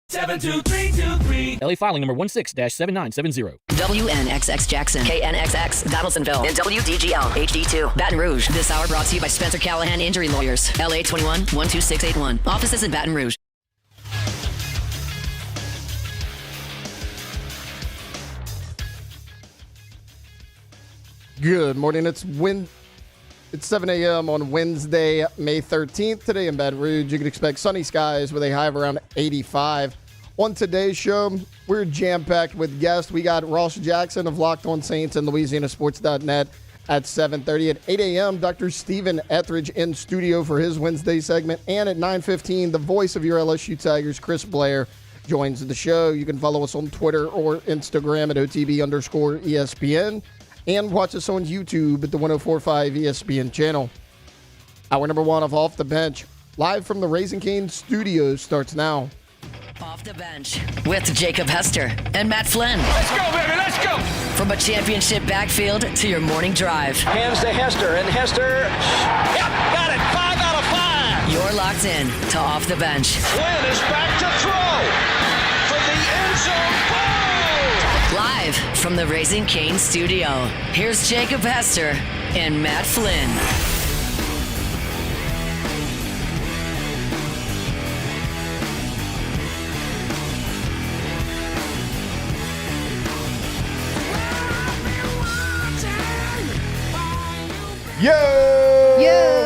72323. LA filing number 16-7970. WNXX Jackson, KNXX Donaldsonville, and WDGL HD2 Baton Rouge. This hour brought to you by Spencer Callahan Injury Lawyers. LA 21-12681. Offices in Baton Rouge. Good morning. It's 7 a.m. on Wednesday, May 13th. Today in Baton Rouge, you can expect sunny skies with a high of around 85. On today's show, we're jam-packed with guests. We got Ross Jackson of Locked On Saints and LouisianaSports.net at 7:30. At 8 a.m., Dr. Stephen Etheredge in studio for his Wednesday segment. And at 9:15, the voice of your LSU Tigers, Chris Blair, joins the show. You can follow us on Twitter or Instagram at OTB_ESPN. And watch us on YouTube at the 104.5 ESPN channel. Hour number one of Off the Bench, live from the Raising Cane Studios, starts now. Off the Bench with Jacob Hester and Matt Flynn. Let's go, baby, let's go! From a championship backfield to your morning drive. Hands to Hester, and Hester, yep, got it, 5 out of 5! You're locked in to Off the Bench. Flynn is back to throw from the end zone. Boom! Live from the Raising Cane Studio, here's Jacob Hester and Matt Flynn. Yo! Yo!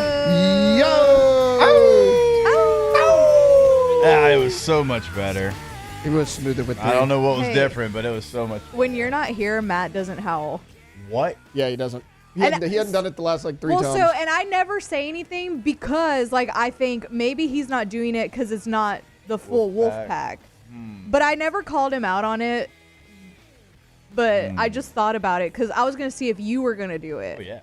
It was so much better. It was smoother with I don't know what was different, but it was so much better. When you're not here, Matt doesn't howl. What? Yeah, he doesn't. He hadn't done it the last, 3 times. And I never say anything because, I think maybe he's not doing it because it's not the full wolf pack. But I never called him out on it. But I just thought about it because I was going to see if you were going to do it. Oh, yeah.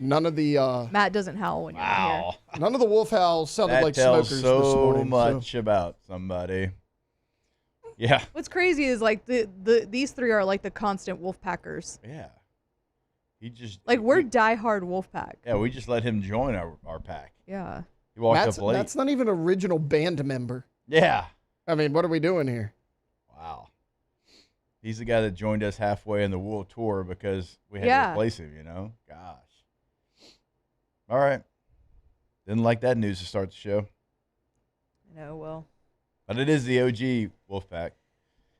None of the Matt doesn't howl when you're not here. none of the wolf howls sounded That like tells smokers so this morning. much about somebody. Yeah. What's crazy is these three are like the constant wolf packers. Yeah. He just We're diehard wolf pack. Yeah, we just let him join our pack. Yeah. He walked up late. That's not even an original band member. Yeah. I mean, what are we doing here? Wow. He's the guy that joined us halfway in the Wool Tour because we had to replace him, Gosh. All right. Didn't like that news to start the show. No, well. But it is the OG Wolfpack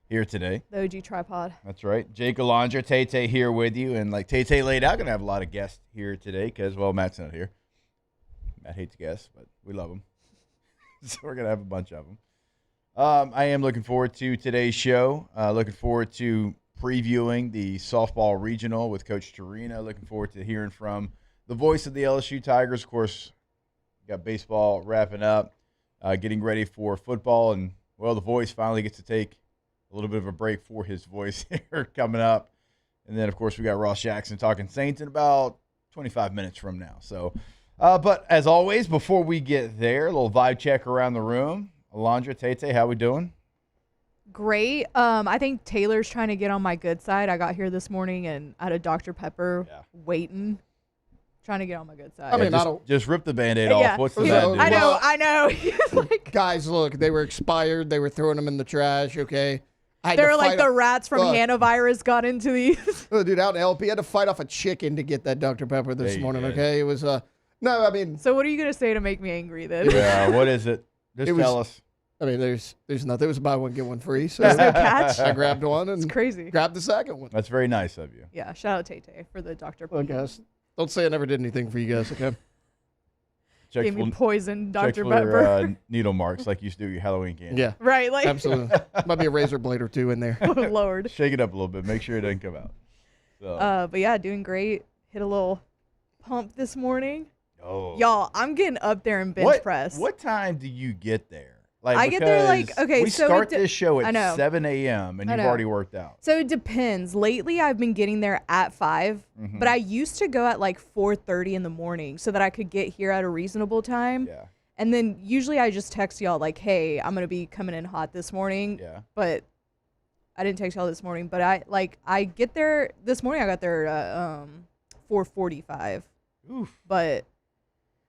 here today. The OG tripod. That's right. Jake Alondra, Tay here with you. And like Tay laid out, going to have a lot of guests here today because, Matt's not here. Matt hates guests, but we love them. So we're going to have a bunch of them. I am looking forward to today's show. Looking forward to previewing the softball regional with Coach Torino. Looking forward to hearing from the voice of the LSU Tigers. Of course, got baseball wrapping up, getting ready for football. And, the voice finally gets to take a little bit of a break for his voice here coming up. And then, of course, we got Ross Jackson talking Saints in about 25 minutes from now. So, but as always, before we get there, a little vibe check around the room. Alondra, Tay, how we doing? Great. I think Taylor's trying to get on my good side. I got here this morning and I had a Dr. Pepper waiting, trying to get on my good side. I mean, just rip the Band-Aid off. What's the bad news? I know. Guys, look, they were expired. They were throwing them in the trash, okay? They're like the rats from Hanovirus got into these. Dude, out in LP, had to fight off a chicken to get that Dr. Pepper this morning, okay? It was, no, I mean. So what are you going to say to make me angry then? Yeah, what is it? Just tell us. I mean, there's nothing. It was buy one, get one free. So There's no catch. I grabbed one and It's crazy. grabbed the second one. That's very nice of you. Yeah, shout out Tay for the Dr. Well, guys, don't say I never did anything for you guys, okay? Gave me poison, Check Dr. for, Pepper. needle marks like you used to do your Halloween candy. Yeah. Right, Absolutely. Might be a razor blade or two in there. Oh, Lord. Shake it up a little bit. Make sure it doesn't come out. So. But yeah, doing great. Hit a little pump this morning. Oh. Y'all, I'm getting up there in bench press. What time do you get there? I get there we start this show at 7 a.m. and you've already worked out. So it depends. Lately, I've been getting there at 5, but I used to go at 4:30 in the morning so that I could get here at a reasonable time. Yeah. And then usually I just text y'all hey, I'm going to be coming in hot this morning. Yeah. But I didn't text y'all this morning, but I get there this morning. I got there at 4:45. Oof. But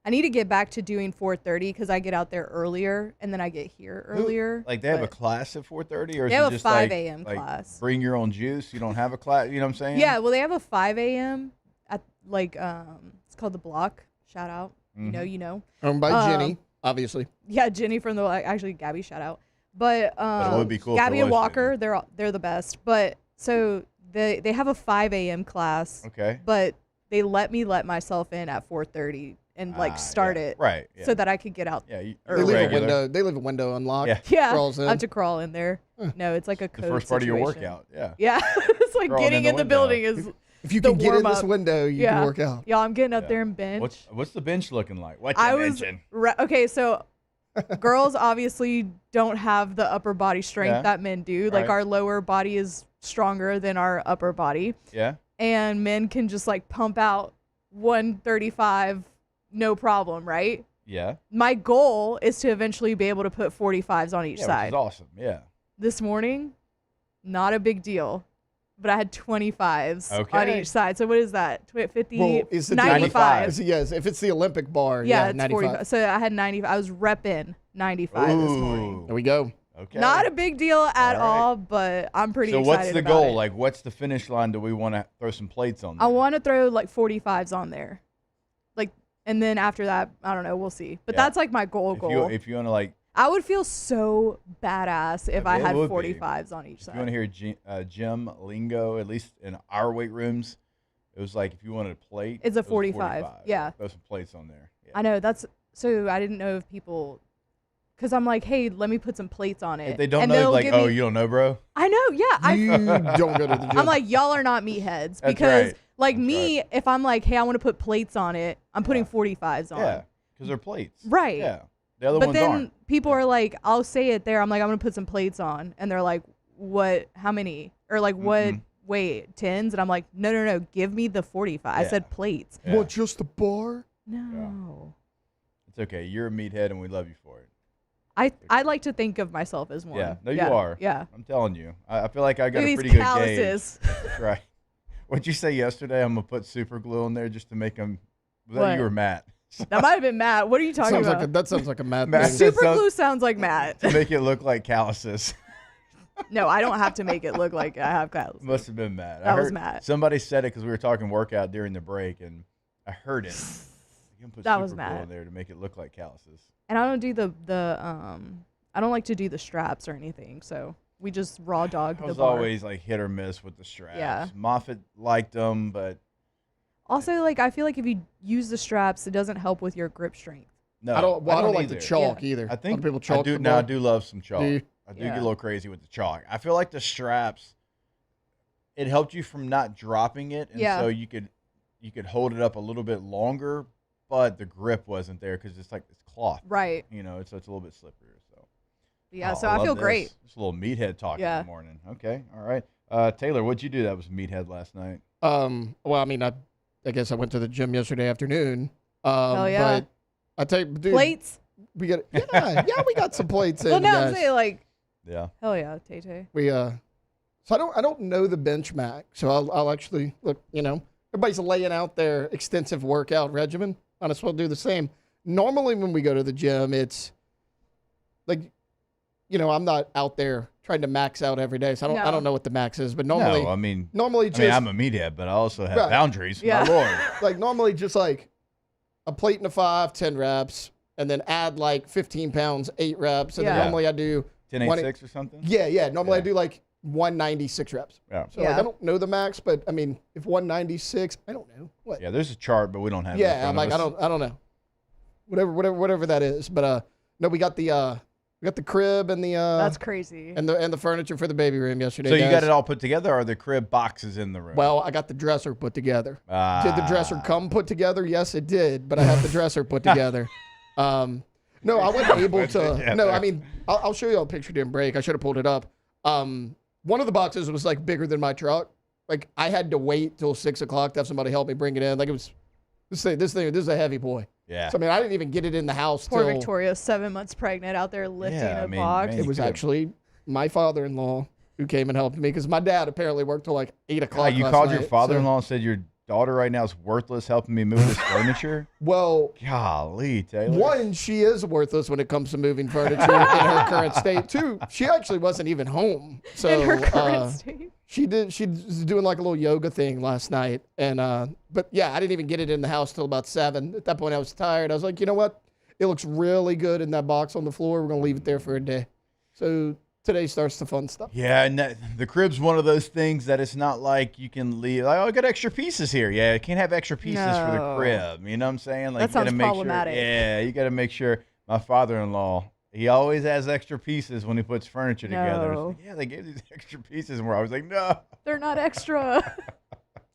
I need to get back to doing 4:30 because I get out there earlier and then I get here earlier. Like they have a but- class at 4:30, or is They have it a just 5 like, a.m. class. Bring your own juice. You don't have a class. You know what I'm saying? Yeah, well, they have a 5 a.m. at it's called the Block. Shout out. Mm-hmm. You know. Owned by Jenny, obviously. Yeah, Jenny from the actually Gabby. Shout out. But it would be cool if Gabby it and was Walker, Jenny. they're the best. But so they have a 5 a.m. class. Okay. But they let myself in at 4:30 and start yeah. it Right. Yeah. so that I could get out. Yeah. They leave a window unlocked. Yeah. Yeah, Crawls in. I have to crawl in there. No, it's like a the code first part of your situation. workout. Yeah. Yeah, it's like Crawling getting in in the the building window. is. If you the can get in this warm-up. window, you can work out. Yeah, I'm getting up there and bench. What's the bench looking like? What I you was benching? okay. So, girls obviously don't have the upper body strength that men do. Like Right. our lower body is stronger than our upper body, Yeah. and men can just like pump out 135, no problem, right? Yeah. My goal is to eventually be able to put 45s on each Yeah, side. which is awesome. Yeah. This morning, not a big deal. But I had 25s on Okay. each side. So what is that? 50, Well, is it 95. Yes, if it's the Olympic bar, Yeah, yeah, it's 95. 45. So I had 90. I was repping 95 this morning. There we go. Okay. Not a big deal at All right. all, but I'm pretty So excited what's the about goal? it. Like, what's the finish line? Do we want to throw some plates on there? I want to throw like 45s on there. Like, and then after that, I don't know. We'll see. But Yeah. that's like my goal. If you want to like, I would feel so badass if I it had would be. 45s on each if you want side. to hear gym lingo, at least in our weight rooms, it was like if you wanted a plate, It's a it was 45. Yeah. Throw some plates on there. Yeah. I know that's so. I didn't know if people, because I'm like, hey, let me put some plates on it. If they don't and know, they'll like, give oh, me- you don't know, bro. I know. Yeah, You don't go to the gym. I'm like, y'all are not meatheads That's because, right. like That's me, right. if I'm like, hey, I want to put plates on it, I'm putting Yeah. 45s on. Yeah, because they're plates. Right. Yeah. The other But ones then aren't. people are like, I'll say it there. I'm like, I'm gonna put some plates on, and they're like, what? How many? Or like, what? Wait, 10s? And I'm like, no. Give me the 45. I Yeah. said plates. Yeah. What, just the bar? No. It's okay. You're a meathead, and we love you for it. I like to think of myself as one. Yeah. No, you are. Yeah. I'm telling you. I feel like I got Look a at pretty these good calluses. gauge. That's right. What'd you say yesterday? I'm gonna put super glue on there just to make them. Was that What? you or Matt? That might have been Matt. What are you talking Sounds about? like that sounds like a mad Matt thing. said Super glue sounds like Matt. to make it look like calluses. No, I don't have to make it look like I have calluses. Must have been Matt. That I was heard Matt. Somebody said it because we were talking workout during the break, and I heard it. You can put That super was glue Matt. on there to make it look like calluses. And I don't do I don't like to do the straps or anything. So we just raw dog I the was bar. always like hit or miss with the straps. Yeah. Moffat liked them, but Also, like I feel like if you use the straps, it doesn't help with your grip strength. no, I don't like the either. chalk Yeah. either. I A think lot of people I chalk do the now. I bar. do love some chalk. Do you? I do Yeah. get a little crazy with the chalk. I feel like the straps, it helped you from not dropping it, and Yeah. so you could hold it up a little bit longer, but the grip wasn't there because it's like it's cloth, Right. you know, so it's a little bit slipperier. So Yeah. Oh, So I love feel this. great. Just a little meathead talk in Yeah. the morning. Okay, all right. Taylor, what'd you do that was meathead last night? Well, I mean, I guess I went to the gym yesterday afternoon. Hell yeah. But I tell you, dude, Plates. we got we got some plates in. Well, no, I'm guys. saying like, Yeah. hell yeah, Tay Tay. We so I don't know the benchmark, so I'll actually look. You know, everybody's laying out their extensive workout regimen. Might as well do the same. Normally, when we go to the gym, it's like, you know, I'm not out there trying to max out every day, so I No. don't know what the max is. But normally, No, I mean, just I'm a meathead, but I also have Right. boundaries. Yeah. My lord. like normally just like a plate and a 5, 10 reps, and then add like 15 pounds, 8 reps, and Yeah. then normally I do 10, 8, One- 6 or something. yeah. Normally I Yeah. do like 196 reps. Yeah. So like Yeah. I don't know the max, but I mean, if 196, I don't know what. Yeah, there's a chart, but we don't have it. in Yeah, front I'm of like us. I don't know, whatever that is. But no, we got the crib and the That's crazy. and the furniture for the baby room yesterday. So you guys. got it all put together, or are the crib boxes in the room? Well, I got the dresser put together. Did the dresser come put together? Yes, it did. But I have the dresser put together. No, I wasn't able to. together. No, I mean, I'll show you a picture during break. I should have pulled it up. One of the boxes was like bigger than my truck. Like I had to wait till 6 o'clock to have somebody help me bring it in. Like it was this is a heavy boy. Yeah. So I mean, I didn't even get it in the house Poor till Victoria, 7 months pregnant, out there lifting Yeah, I a mean, box. man, it was could've- actually my father-in-law who came and helped me because my dad apparently worked till like 8 o'clock. you last called your night, father-in-law and said your daughter right now is worthless helping me move this furniture. Well, golly, Taylor. one, she is worthless when it comes to moving furniture in her current state. Two, she actually wasn't even home. So In her current state. she was doing like a little yoga thing last night. And but yeah, I didn't even get it in the house till about 7. At that point I was tired. I was like, you know what? It looks really good in that box on the floor. We're gonna leave it there for a day. So today starts the fun stuff. Yeah, and the crib's one of those things that it's not like you can leave. Like, oh, I got extra pieces here. Yeah, you can't have extra pieces for the No. crib. You know what I'm saying? Like, That you gotta sounds make problematic. Sure, yeah, you got to make sure. My father-in-law, he always has extra pieces when he puts furniture together. It's No. like, yeah, they gave these extra pieces, and we're always like, no. They're not extra.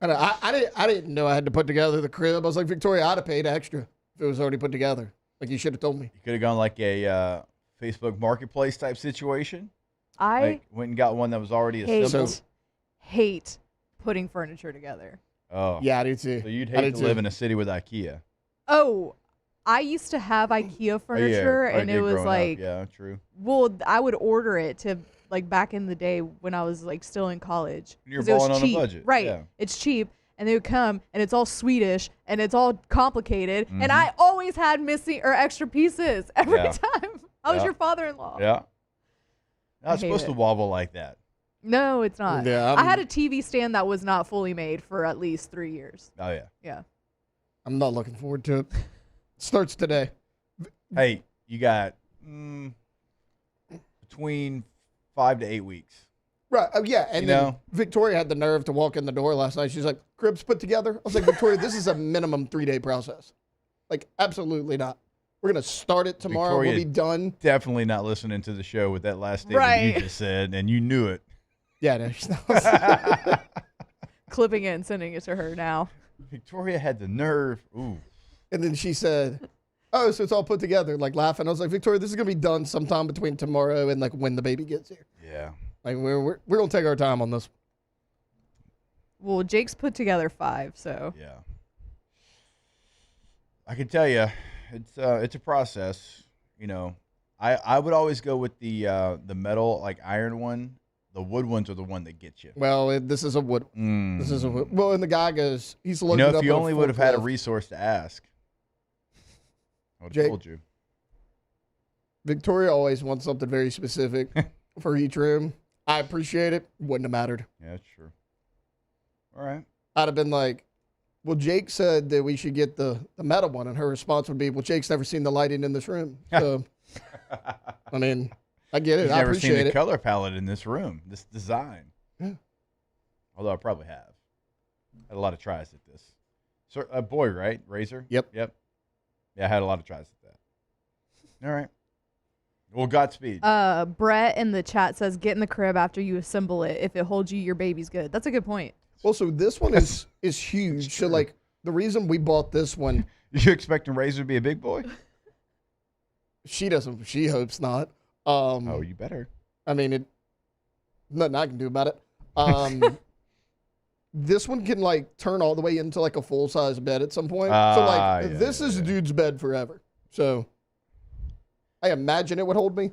I didn't know I had to put together the crib. I was like, Victoria, I'd have paid extra if it was already put together. Like, you should have told me. You could have gone like a Facebook Marketplace type situation. I Like, went and got one that was already assembled. hate putting furniture together. Oh, Yeah, I do too. So you'd I hate do to too. live in a city with IKEA. Oh, I used to have IKEA furniture, I and did it was growing up. like, Yeah, true. well, I would order it to like back in the day when I was like still in college. You're 'Cause it was balling on a cheap. budget, Right? yeah. It's cheap, and they would come, and it's all Swedish, and it's all complicated, and I always had missing or extra pieces every Yeah. time. I was Yeah. your father-in-law. Yeah. Not hate supposed to it. wobble like that. No, it's not. Yeah, I had a TV stand that was not fully made for at least 3 years. Oh, yeah. Yeah. I'm not looking forward to it. Starts today. Hey, you got between 5 to 8 weeks. Right. Oh, yeah. And You then know? Victoria had the nerve to walk in the door last night. She's like, cribs put together? I was like, Victoria, this is a minimum 3-day process. Like, absolutely not. We're going to start it tomorrow. Victoria- We'll be done. Definitely not listening to the show with that last statement Right. you just said, and you knew it. Yeah, no, she's not. Clipping it and sending it to her now. Victoria had the nerve. Ooh. And then she said, oh, so it's all put together, like laughing. I was like, Victoria, this is going to be done sometime between tomorrow and like when the baby gets here. Yeah. Like, we're going to take our time on this. Well, Jake's put together 5, so. Yeah. I can tell you, it's a process. You know, I would always go with the metal, like iron one. The wood ones are the one that gets you. Well, this is a wood. This is a wood. Well, and the guy goes, he's You looking know, up if you at only would have had a forklift. resource to ask, I would Jake? have told you. Victoria always wants something very specific for each room. I appreciate it. Wouldn't have mattered. Yeah, that's true. All right. I'd have been like, well, Jake said that we should get the metal one. And her response would be, well, Jake's never seen the lighting in this room. So, I mean, I get it. He's I never seen appreciate the it. color palette in this room, this design. Yeah. Although I probably have. Had a lot of tries at this. So, a boy, right? Razor? Yep. Yeah, I had a lot of tries at that. All right. Well, Godspeed. Brett in the chat says, get in the crib after you assemble it. If it holds you, your baby's good. That's a good point. Well, so this one is huge. So, like, the reason we bought this one, You expecting Razor to be a big boy? she hopes not. Oh, you better. I mean, nothing I can do about it. This one can like turn all the way into like a full size bed at some point. So like Yeah, this is dude's bed forever. So I imagine it would hold me.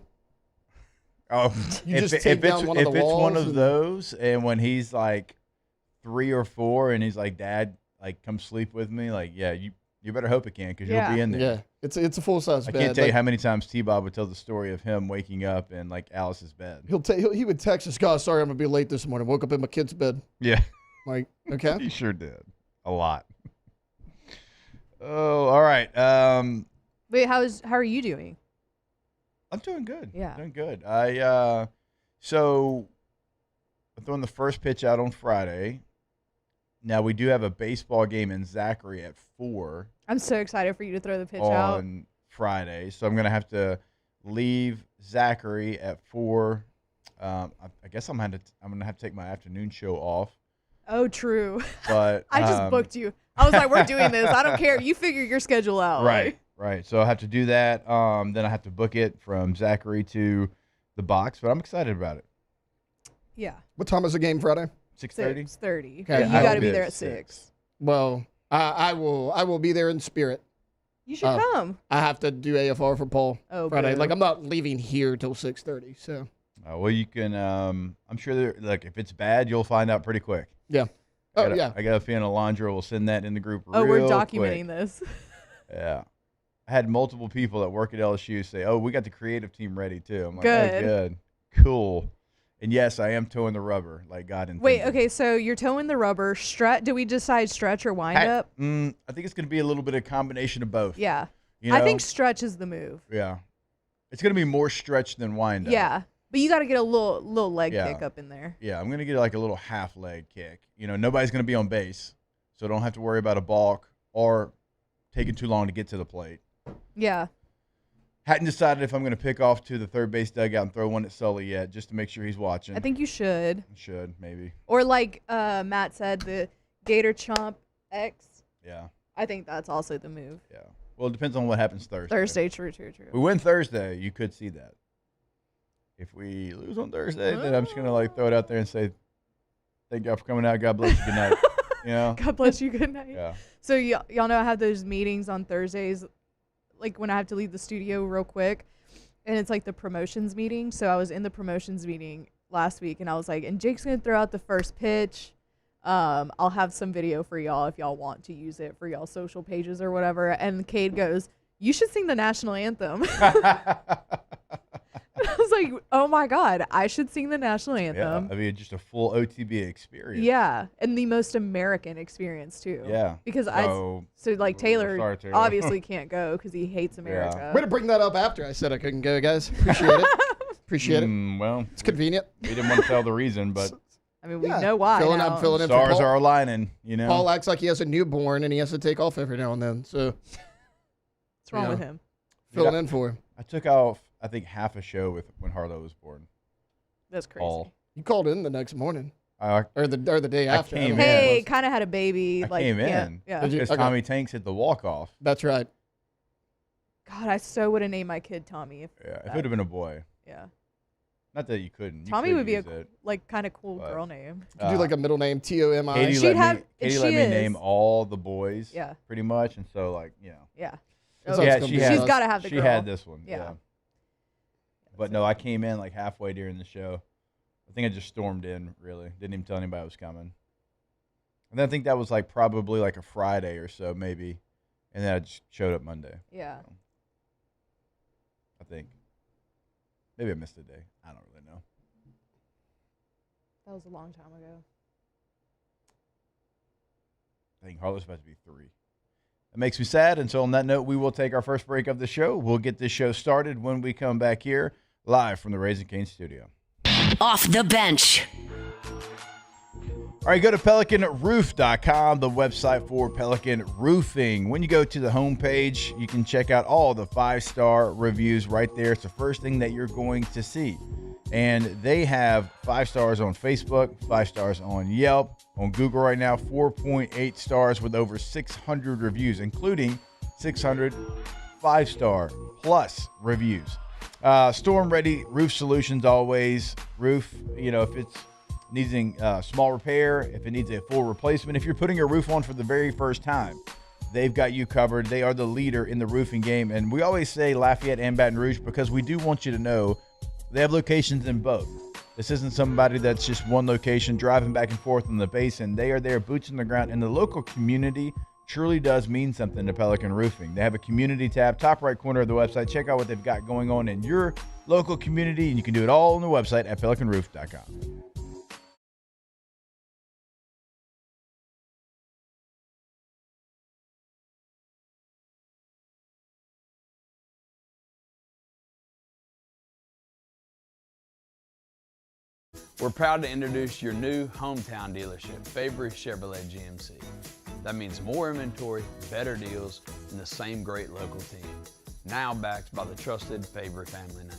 Oh, You just take down one of the if it's one walls of and- those, and when he's like 3 or 4, and he's like, "Dad, like, come sleep with me," like, yeah, you better hope it can, because Yeah. you'll be in there. Yeah, it's a full size I bed. can't tell you Like, how many times T-Bob would tell the story of him waking up in like Alice's bed. he would text us, "Guys, sorry I'm gonna be late this morning. Woke up in my kid's bed." Yeah, Like, okay. he sure did a lot. Oh, all right. Wait, how are you doing? I'm doing good. Yeah. Doing good. So I'm throwing the first pitch out on Friday. Now we do have a baseball game in Zachary at 4 I'm so excited for you to throw the pitch out. on Friday. So I'm gonna have to leave Zachary at 4. I guess I'm gonna have to take my afternoon show off. Oh, true. But I just booked you. I was like, we're doing this. I don't care. You figure your schedule out. Right. Right. So I have to do that. Then I have to book it from Zachary to the box, but I'm excited about it. Yeah. What time is the game Friday? 6:30. 6:30. Okay, You I got will to be be at there at 6. 6. Well, I will be there in spirit. You should come. I have to do AFR for Paul Oh, Friday. boo. Like I'm not leaving here till 6:30. So Well, you can. I'm sure. Look, if it's bad, you'll find out pretty quick. yeah. Oh, yeah. I got a feeling Alondra will send that in the group Oh, we're real documenting quick. this. Yeah. I had multiple people that work at LSU say, "Oh, we got the creative team ready too." I'm like, "Oh, good, cool." And yes, I am towing the rubber like God intended. Wait, okay, so you're towing the rubber. Did we decide stretch or wind up? I think it's going to be a little bit of combination of both. Yeah. You know? I think stretch is the move. Yeah. It's going to be more stretch than wind up. Yeah. But you got to get a little leg Yeah. kick up in there. Yeah, I'm going to get like a little half leg kick. You know, nobody's going to be on base, so don't have to worry about a balk or taking too long to get to the plate. Yeah. Hadn't decided if I'm going to pick off to the third base dugout and throw one at Sully yet, just to make sure he's watching. I think you should. Should, maybe. Or like Matt said, the Gator Chomp X. Yeah. I think that's also the move. Yeah. Well, it depends on what happens Thursday. True. We win Thursday, you could see that. If we lose on Thursday, then I'm just going to like throw it out there and say, thank y'all for coming out. God bless you. Good night. You know? God bless you. Good night. Yeah. So y'all know I have those meetings on Thursdays, like when I have to leave the studio real quick, and it's like the promotions meeting. So I was in the promotions meeting last week, and I was like, and Jake's going to throw out the first pitch. I'll have some video for y'all if y'all want to use it for y'all social pages or whatever. And Cade goes, you should sing the national anthem. I was like, oh my God, I should sing the national anthem. Yeah, I mean, just a full OTB experience. Yeah, and the most American experience too. Yeah. Because So like Taylor sorry, Taylor. obviously can't go because he hates America. Way to bring that up after I said I couldn't go, guys. Appreciate it. Appreciate it. Well, It's convenient. we didn't want to tell the reason, but I mean, we know why. I'm now. filling in for stars Paul. are aligning, you know. Paul acts like he has a newborn and he has to take off every now and then. So What's wrong with him? filling in for him. I took off, I think, half a show with when Harlow was born. That's crazy. Paul. You called in the next morning I or the day after. came I don't know in. what it Hey, was. kind of had a baby. I came yeah, in. Yeah. Did you? because Okay. Tommy Tanks hit the walk-off. That's right. God, I so would have named my kid Tommy. Yeah, if it would have been a boy. Yeah. Not that you couldn't. You Tommy could would be a use it. like kind of cool But- girl name. You do like a middle name, Tomi. Katie She'd have- Katie she let me is. name all the boys. Yeah. Pretty much, and so like Yeah. It's Oh, always yeah, gonna she be had. She's us. got to have the She girl. had this one. Yeah. Yeah. But no, I came in like halfway during the show. I think I just stormed in. Really, didn't even tell anybody I was coming. And then I think that was like probably like a Friday or so, maybe. And then I just showed up Monday. Yeah. I think. Maybe I missed a day. I don't really know. That was a long time ago. I think Harlow's about to be 3. That makes me sad. And so on that note, we will take our first break of the show. We'll get this show started when we come back here live from the Raising Cane studio. Off the bench. All right, go to PelicanRoof.com, the website for Pelican Roofing. When you go to the homepage, you can check out all the 5-star reviews right there. It's the first thing that you're going to see. And they have 5 stars on Facebook, 5 stars on Yelp, on Google right now, 4.8 stars with over 600 reviews, including 600 5-star plus reviews. Storm-ready roof solutions always. Roof, if it's needing small repair, if it needs a full replacement, if you're putting a roof on for the very first time, they've got you covered. They are the leader in the roofing game. And we always say Lafayette and Baton Rouge because we do want you to know they have locations in both. This isn't somebody that's just one location driving back and forth in the basin. They are there, boots on the ground, and the local community truly does mean something to Pelican Roofing. They have a community tab, top right corner of the website. Check out what they've got going on in your local community, and you can do it all on the website at pelicanroof.com. We're proud to introduce your new hometown dealership, Fabry Chevrolet GMC. That means more inventory, better deals, and the same great local team. Now backed by the trusted Fabry family name.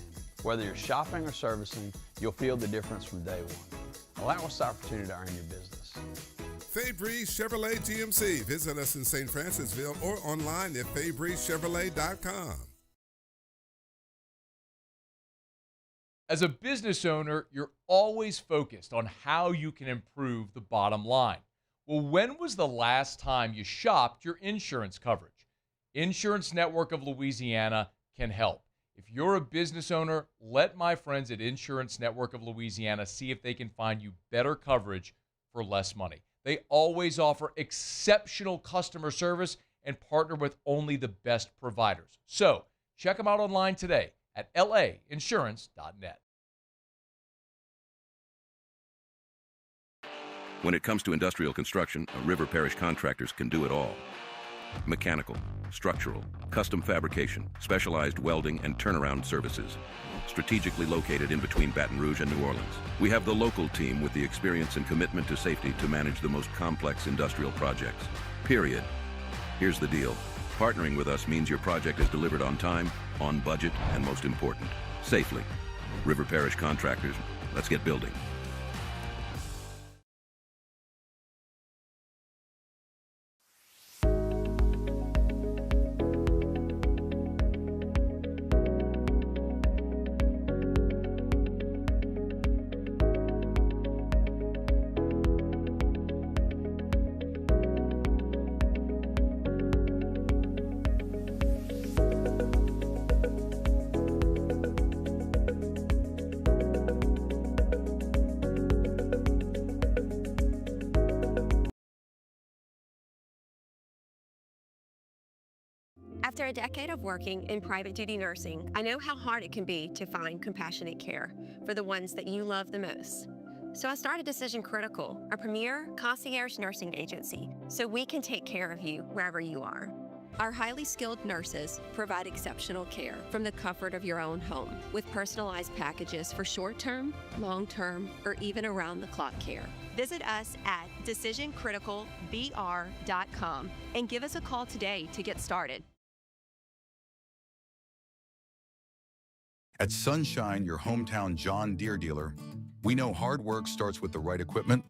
Whether you're shopping or servicing, you'll feel the difference from day one. Allow us the opportunity to earn your business. Fabry Chevrolet GMC. Visit us in St. Francisville or online at FabryChevrolet.com. As a business owner, you're always focused on how you can improve the bottom line. Well, when was the last time you shopped your insurance coverage? Insurance Network of Louisiana can help. If you're a business owner, let my friends at Insurance Network of Louisiana see if they can find you better coverage for less money. They always offer exceptional customer service and partner with only the best providers. So check them out online today at lainsurance.net. When it comes to industrial construction, River Parish Contractors can do it all. Mechanical, structural, custom fabrication, specialized welding, and turnaround services. Strategically located in between Baton Rouge and New Orleans, we have the local team with the experience and commitment to safety to manage the most complex industrial projects. Period. Here's the deal. Partnering with us means your project is delivered on time, on budget, and most important, safely. River Parish Contractors, let's get building. After a decade of working in private duty nursing, I know how hard it can be to find compassionate care for the ones that you love the most. So I started Decision Critical, a premier concierge nursing agency, so we can take care of you wherever you are. Our highly skilled nurses provide exceptional care from the comfort of your own home with personalized packages for short-term, long-term, or even around-the-clock care. Visit us at decisioncriticalbr.com and give us a call today to get started. At Sunshine, your hometown John Deere dealer, we know hard work starts with the right equipment.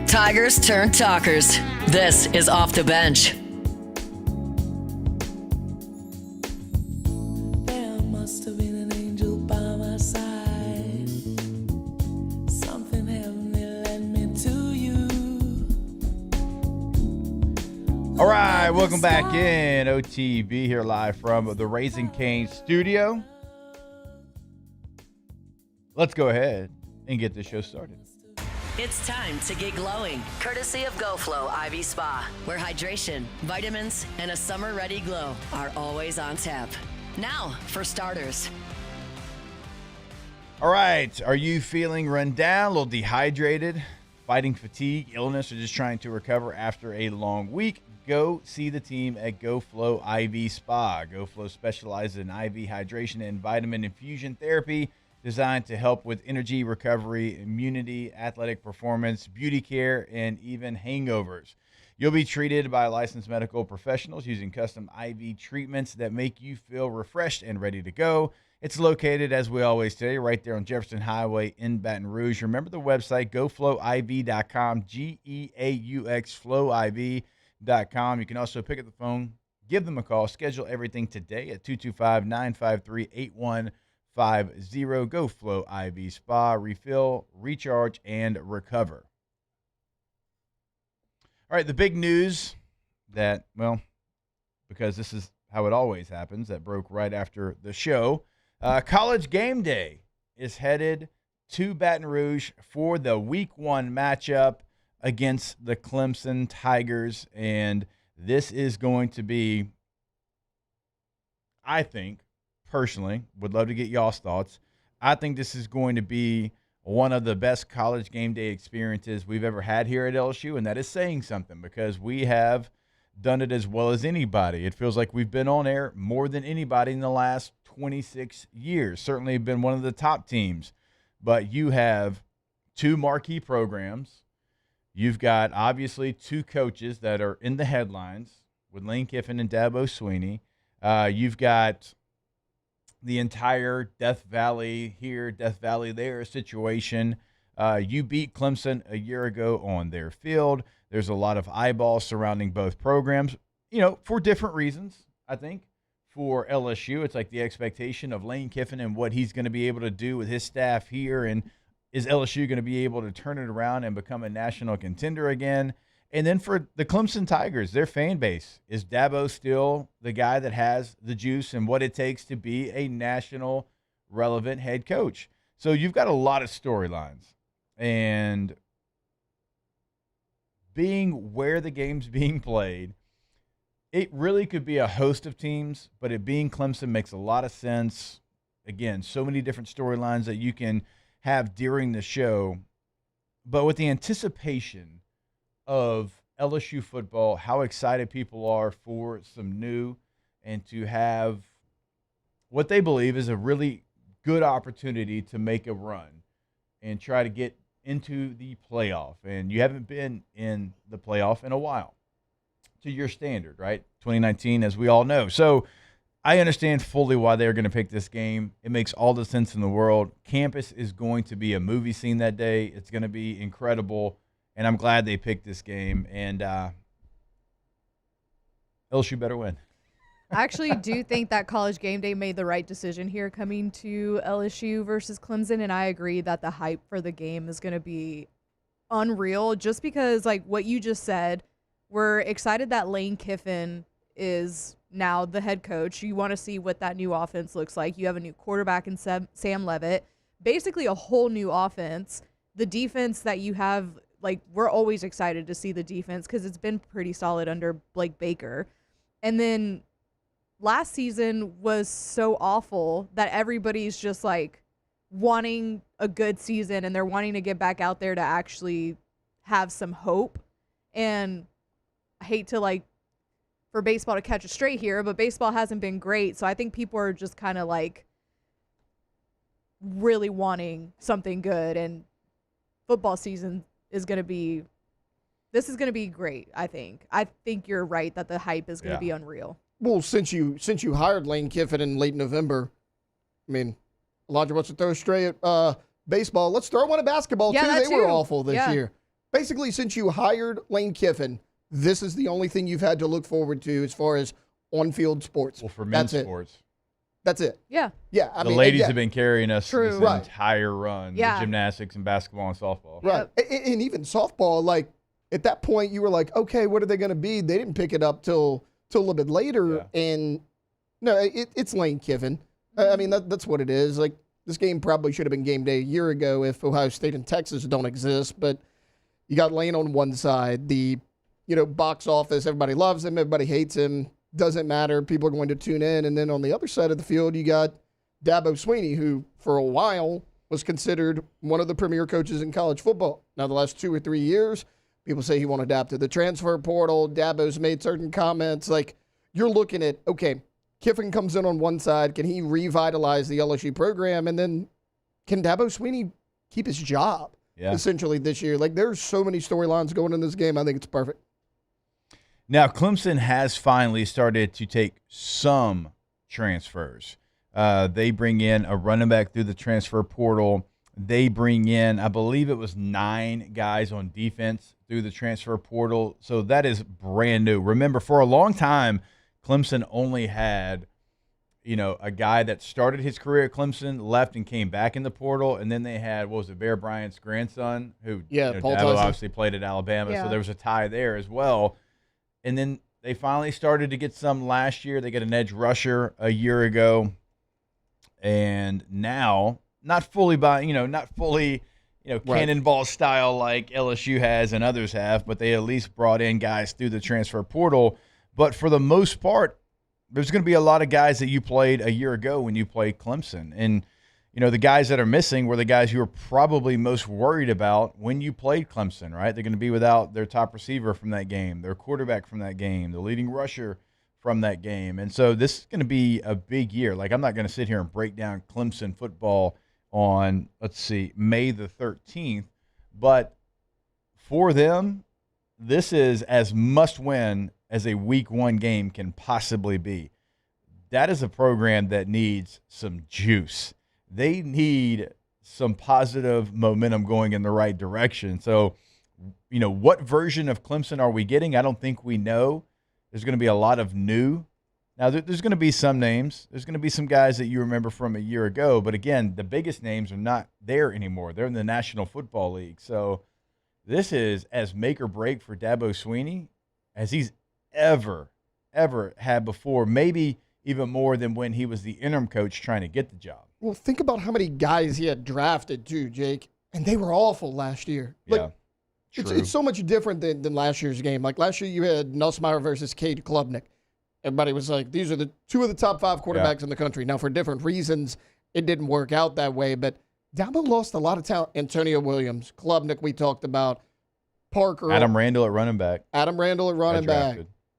Tigers turn talkers. This is Off the Bench. There must have been an angel by my side. Something heavenly led me to you. All right, welcome back in. OTB here live from the Raising Cane studio. Let's go ahead and get this show started. It's time to get glowing, courtesy of GoFlow IV Spa, where hydration, vitamins, and a summer-ready glow are always on tap. Now, for starters. All right, are you feeling run down, a little dehydrated, fighting fatigue, illness, or just trying to recover after a long week? Go see the team at GoFlow IV Spa. GoFlow specializes in IV hydration and vitamin infusion therapy, designed to help with energy, recovery, immunity, athletic performance, beauty care, and even hangovers. You'll be treated by licensed medical professionals using custom IV treatments that make you feel refreshed and ready to go. It's located, as we always say, right there on Jefferson Highway in Baton Rouge. Remember the website, goflowiv.com, G-E-A-U-X, flowiv.com. You can also pick up the phone, give them a call, schedule everything today at 225-953-8150. GoFlow IV Spa, refill, recharge, and recover. All right, the big news that, well, because this is how it always happens, that broke right after the show. College Game Day is headed to Baton Rouge for the Week 1 matchup against the Clemson Tigers, and this is going to be, I think, personally, would love to get y'all's thoughts. I think this is going to be one of the best college game day experiences we've ever had here at LSU, and that is saying something because we have done it as well as anybody. It feels like we've been on air more than anybody in the last 26 years. Certainly been one of the top teams, but you have two marquee programs. You've got, obviously, two coaches that are in the headlines with Lane Kiffin and Dabo Swinney. You've got the entire Death Valley here, Death Valley there situation. You beat Clemson a year ago on their field. There's a lot of eyeballs surrounding both programs, you know, for different reasons, I think. For LSU, it's like the expectation of Lane Kiffin and what he's going to be able to do with his staff here, and is LSU going to be able to turn it around and become a national contender again? And then for the Clemson Tigers, their fan base, is Dabo still the guy that has the juice and what it takes to be a national relevant head coach? So you've got a lot of storylines. And being where the game's being played, it really could be a host of teams, but it being Clemson makes a lot of sense. Again, so many different storylines that you can have during the show. But with the anticipation of LSU football, how excited people are for some new and to have what they believe is a really good opportunity to make a run and try to get into the playoff. And you haven't been in the playoff in a while to your standard, right? 2019, as we all know. So I understand fully why they're going to pick this game. It makes all the sense in the world. Campus is going to be a movie scene that day. It's going to be incredible. And I'm glad they picked this game. And LSU better win. I actually do think that College Game Day made the right decision here coming to LSU versus Clemson, and I agree that the hype for the game is going to be unreal just because, like what you just said, we're excited that Lane Kiffin is now the head coach. You want to see what that new offense looks like. You have a new quarterback in Sam Leavitt, basically a whole new offense. The defense that you have, like, we're always excited to see the defense because it's been pretty solid under Blake Baker. And then last season was so awful that everybody's just like wanting a good season and they're wanting to get back out there to actually have some hope. And I hate to like for baseball to catch a straight here, but baseball hasn't been great. So I think people are just kind of like really wanting something good, and football season is going to be, this is going to be great. I think you're right that the hype is going to be unreal. Well, since you hired Lane Kiffin in late November, I mean, Elijah wants to throw straight at baseball. Let's throw one at basketball, too. They were awful this year. Basically, since you hired Lane Kiffin, this is the only thing you've had to look forward to as far as on-field sports. Well, for men's sports. That's it. Yeah. Yeah. The ladies have been carrying us this Right. entire run. Yeah. The gymnastics and basketball and softball. Right. And even softball, like, at that point, you were like, okay, what are they going to be? They didn't pick it up till a little bit later. Yeah. And, no, it's Lane Kiffin. I mean, that's what it is. Like, this game probably should have been game day a year ago if Ohio State and Texas don't exist. But you got Lane on one side. The, box office, everybody loves him. Everybody hates him. Doesn't matter. People are going to tune in. And then on the other side of the field, you got Dabo Swinney, who for a while was considered one of the premier coaches in college football. Now, the last 2 or 3 years, people say he won't adapt to the transfer portal. Dabo's made certain comments. Like, you're looking at, okay, Kiffin comes in on one side. Can he revitalize the LSU program? And then can Dabo Swinney keep his job, essentially, this year? Like, there's so many storylines going in this game. I think it's perfect. Now, Clemson has finally started to take some transfers. They bring in a running back through the transfer portal. They bring in, I believe it was 9 guys on defense through the transfer portal. So that is brand new. Remember, for a long time, Clemson only had, a guy that started his career at Clemson, left and came back in the portal. And then they had, Bear Bryant's grandson, who Paul Dabo obviously played at Alabama. Yeah. So there was a tie there as well. And then they finally started to get some last year. They got an edge rusher a year ago. And now, not fully cannonball style like LSU has and others have, but they at least brought in guys through the transfer portal. But for the most part, there's going to be a lot of guys that you played a year ago when you played Clemson. And, the guys that are missing were the guys you were probably most worried about when you played Clemson, right? They're going to be without their top receiver from that game, their quarterback from that game, the leading rusher from that game. And so this is going to be a big year. Like, I'm not going to sit here and break down Clemson football on, May the 13th. But for them, this is as must-win as a Week 1 game can possibly be. That is a program that needs some juice. They need some positive momentum going in the right direction. So, what version of Clemson are we getting? I don't think we know. There's going to be a lot of new. Now, there's going to be some names. There's going to be some guys that you remember from a year ago. But, again, the biggest names are not there anymore. They're in the National Football League. So this is as make or break for Dabo Swinney as he's ever had before. Maybe even more than when he was the interim coach trying to get the job. Well, think about how many guys he had drafted too, Jake, and they were awful last year. Like, yeah, it's so much different than last year's game. Like last year, you had Nussmeier versus Cade Klubnik. Everybody was like, these are the two of the top 5 quarterbacks in the country. Now, for different reasons, it didn't work out that way, but Dabo lost a lot of talent. Antonio Williams, Klubnik we talked about, Parker. Adam Randall at running back.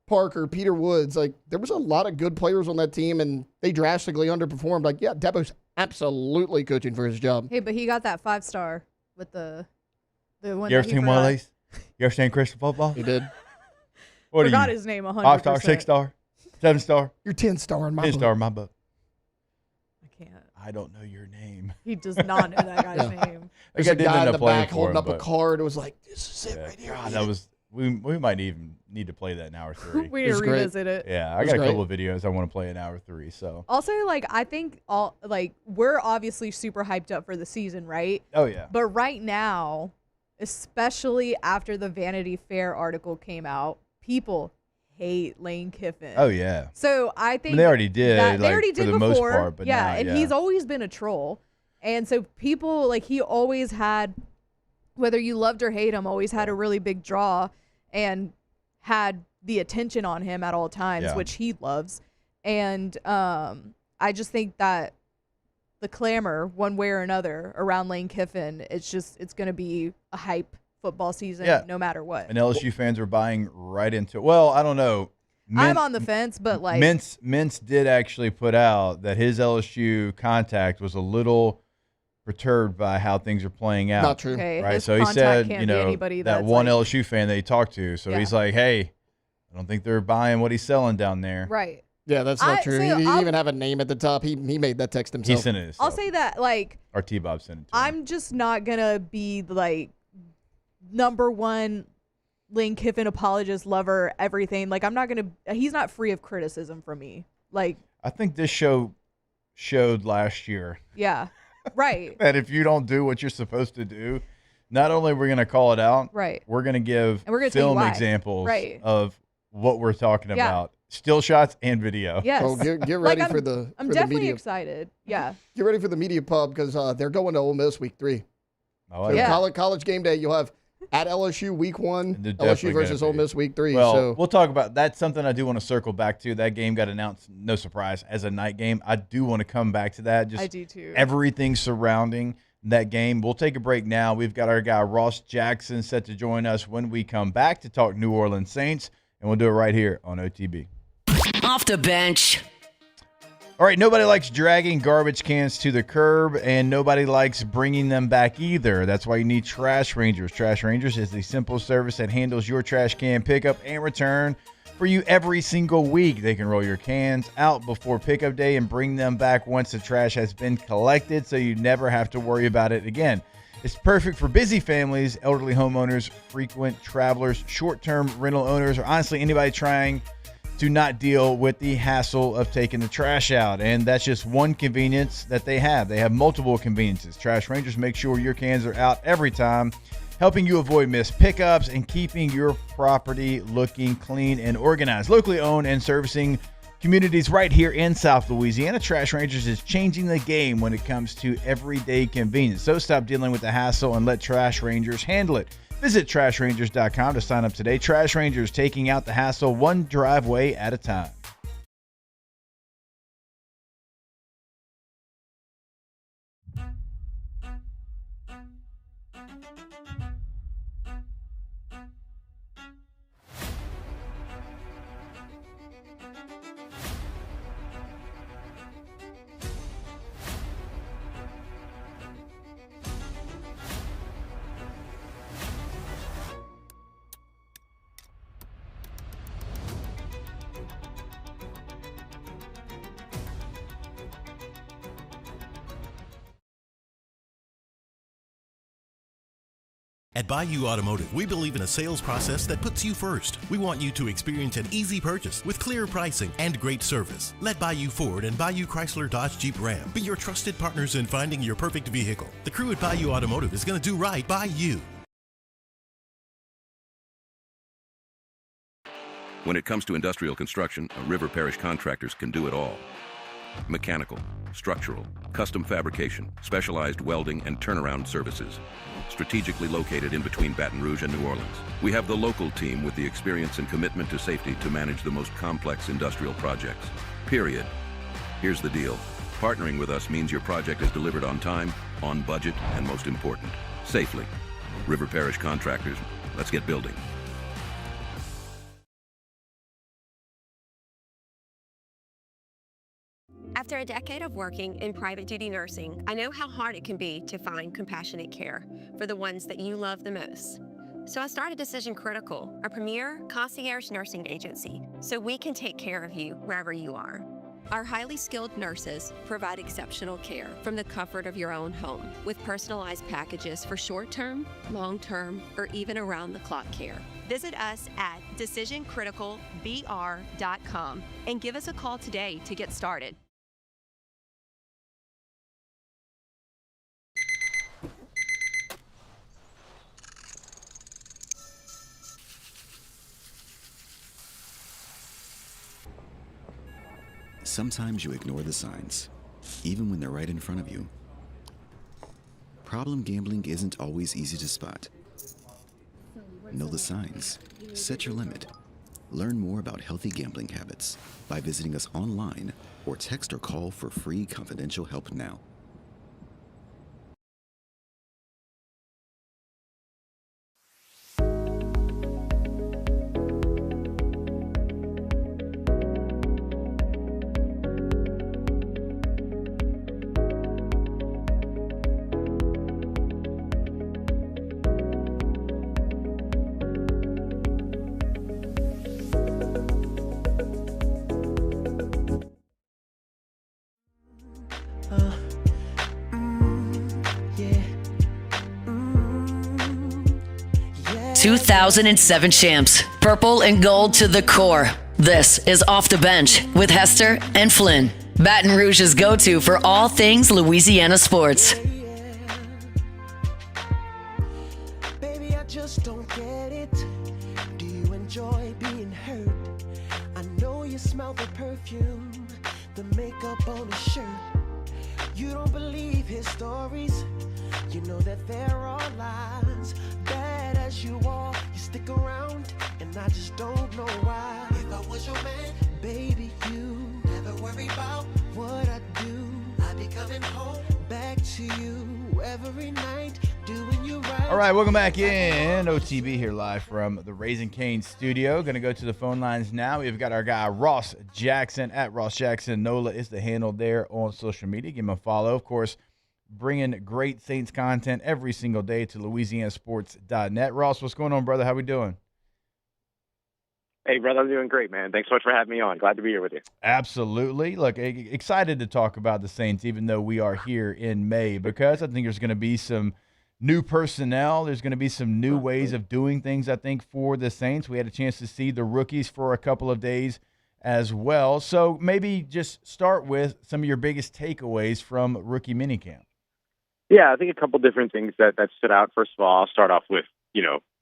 Parker, Peter Woods. Like, there was a lot of good players on that team, and they drastically underperformed. Like, yeah, Dabo's absolutely coaching for his job. Hey, but he got that 5-star with the one. You ever seen one of these? You ever seen Christian football? He did. What Forgot are you? his name 100%. 5-star, 6-star, 7-star? You're 10-star in my 10-star in my book. I can't. I don't know your name. He does not know that guy's name. There's a guy in the back holding up a card. It was like, this is it right here. God, that was we might even need to play that in hour 3. We need to revisit it. Yeah, I got a couple of videos I want to play in hour 3. So also, like, I think we're obviously super hyped up for the season, right? Oh yeah. But right now, especially after the Vanity Fair article came out, people hate Lane Kiffin. Oh yeah. So I think they already did. They already did for the before. most part, but yeah, now, and he's always been a troll. And so people, like, he always had, whether you loved or hate him, always had a really big draw and had the attention on him at all times, which he loves. And I just think that the clamor, one way or another, around Lane Kiffin, it's going to be a hype football season no matter what. And LSU fans are buying right into it. Well, I don't know. I'm on the fence, but like Mintz did actually put out that his LSU contact was a little perturbed by how things are playing out. Not true. Okay, right? his So he said, contact can't be anybody that that's one like, LSU fan that he talked to. So he's like, hey, I don't think they're buying what he's selling down there. Right. Yeah, that's not true. So he didn't even have a name at the top. He made that text himself. He sent it himself. I'll say that, like, Our T-Bob sent it to him. I'm just not going to be, like, number one Lane Kiffin apologist, lover, everything. Like, I'm not going to – he's not free of criticism from me. Like – I think this show showed last year. Yeah, right. That if you don't do what you're supposed to do, not only we're going to call it out, right, we're going to give and we're gonna tell you film why. examples right. of what we're talking Yeah. about. Still shots and video. Yes. So get ready Like, for the I'm for definitely the media. excited. Yeah. Get ready for the media pub because they're going to Ole Miss week 3. Oh, So yeah. college game day, you'll have at LSU week 1, They're definitely LSU versus gonna Ole Miss week 3. Well, so we'll talk about that's something I do want to circle back to. That game got announced, no surprise, as a night game. I do want to come back to that. Just I do too. Everything surrounding that game. We'll take a break now. We've got our guy Ross Jackson set to join us when we come back to talk New Orleans Saints, and we'll do it right here on OTB. Off the bench. All right, nobody likes dragging garbage cans to the curb, and nobody likes bringing them back either. That's why you need Trash Rangers. Trash Rangers is the simple service that handles your trash can pickup and return for you every single week. They can roll your cans out before pickup day and bring them back once the trash has been collected, so you never have to worry about it again. It's perfect for busy families, elderly homeowners, frequent travelers, short-term rental owners, or honestly anybody trying to not deal with the hassle of taking the trash out. And that's just one convenience that they have. They have multiple conveniences. Trash Rangers make sure your cans are out every time, helping you avoid missed pickups and keeping your property looking clean and organized. Locally owned and servicing communities right here in South Louisiana, Trash Rangers is changing the game when it comes to everyday convenience. So stop dealing with the hassle and let Trash Rangers handle it. Visit TrashRangers.com to sign up today. Trash Rangers, taking out the hassle one driveway at a time. At Bayou Automotive, we believe in a sales process that puts you first. We want you to experience an easy purchase with clear pricing and great service. Let Bayou Ford and Bayou Chrysler Dodge Jeep Ram be your trusted partners in finding your perfect vehicle. The crew at Bayou Automotive is going to do right by you. When it comes to industrial construction, River Parish Contractors can do it all. Mechanical, structural, custom fabrication, specialized welding and turnaround services. Strategically located in between Baton Rouge and New Orleans, we have the local team with the experience and commitment to safety to manage the most complex industrial projects. Period. Here's the deal. Partnering with us means your project is delivered on time, on budget, and most important, safely. River Parish Contractors, let's get building. After a decade of working in private duty nursing, I know how hard it can be to find compassionate care for the ones that you love the most. So I started Decision Critical, a premier concierge nursing agency, so we can take care of you wherever you are. Our highly skilled nurses provide exceptional care from the comfort of your own home with personalized packages for short-term, long-term, or even around-the-clock care. Visit us at decisioncriticalbr.com and give us a call today to get started. Sometimes you ignore the signs, even when they're right in front of you. Problem gambling isn't always easy to spot. Know the signs. Set your limit. Learn more about healthy gambling habits by visiting us online or text or call for free confidential help now. Yeah. 2007 champs, purple and gold to the core. This is Off the Bench with Hester and Flynn. Baton Rouge's go-to for all things Louisiana sports. Baby, I just don't get it. Do you enjoy being hurt? I know you smell the perfume, the makeup on his shirt. You don't believe his stories. You know that there are lies. Bad as you are, you stick around, and I just don't know why. If I was your man, baby, you never worry about what I do. I be coming home back to you every night, doing you right. All right, welcome back in. OTB here live from the Raising Cane studio. Going to go to the phone lines now. We've got our guy Ross Jackson at Ross Jackson. NOLA is the handle there on social media. Give him a follow. Of course, bringing great Saints content every single day to LouisianaSports.net. Ross, what's going on, brother? How we doing? Hey, brother, I'm doing great, man. Thanks so much for having me on. Glad to be here with you. Absolutely. Look, excited to talk about the Saints, even though we are here in May, because I think there's going to be some new personnel. There's going to be some new ways of doing things, I think, for the Saints. We had a chance to see the rookies for a couple of days as well. So maybe just start with some of your biggest takeaways from rookie minicamp. Yeah, I think a couple different things that stood out. First of all, I'll start off with,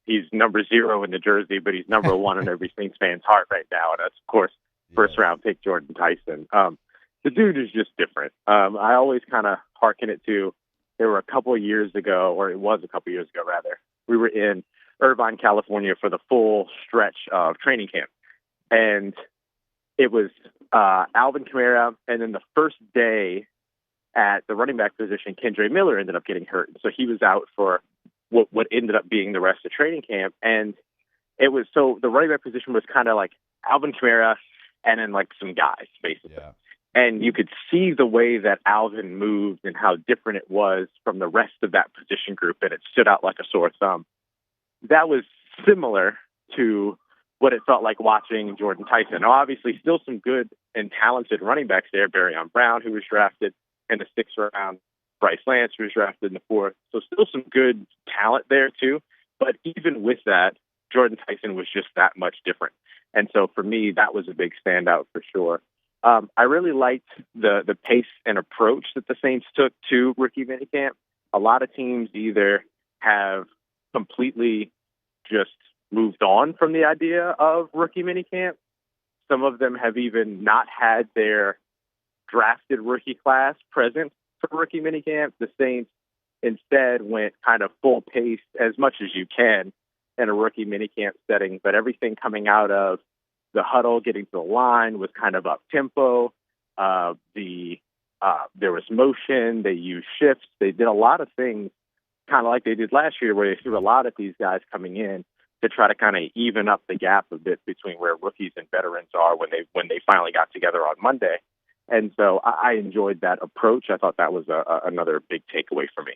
he's number 0 in the jersey, but he's number 1 in every Saints fan's heart right now. And that's, of course, first-round pick Jordan Tyson. The dude is just different. I always kind of hearken it to, there were a couple of years ago, or it was a couple of years ago, rather, we were in Irvine, California for the full stretch of training camp. And it was Alvin Kamara, and then the first day at the running back position, Kendre Miller ended up getting hurt. So he was out for what ended up being the rest of training camp. And it was, so the running back position was kind of like Alvin Kamara and then like some guys, basically. Yeah. And you could see the way that Alvin moved and how different it was from the rest of that position group, and it stood out like a sore thumb. That was similar to what it felt like watching Jordan Tyson. Now, obviously, still some good and talented running backs there. Barryon Brown, who was drafted in the 6th round. Bryce Lance, who was drafted in the 4th. So still some good talent there, too. But even with that, Jordan Tyson was just that much different. And so for me, that was a big standout for sure. I really liked the pace and approach that the Saints took to rookie minicamp. A lot of teams either have completely just moved on from the idea of rookie minicamp. Some of them have even not had their drafted rookie class present for rookie minicamp. The Saints instead went kind of full pace as much as you can in a rookie minicamp setting, but everything coming out of the huddle, getting to the line was kind of up tempo. There was motion. They used shifts. They did a lot of things kind of like they did last year, where they threw a lot at these guys coming in to try to kind of even up the gap a bit between where rookies and veterans are when they finally got together on Monday. And so I enjoyed that approach. I thought that was another big takeaway for me.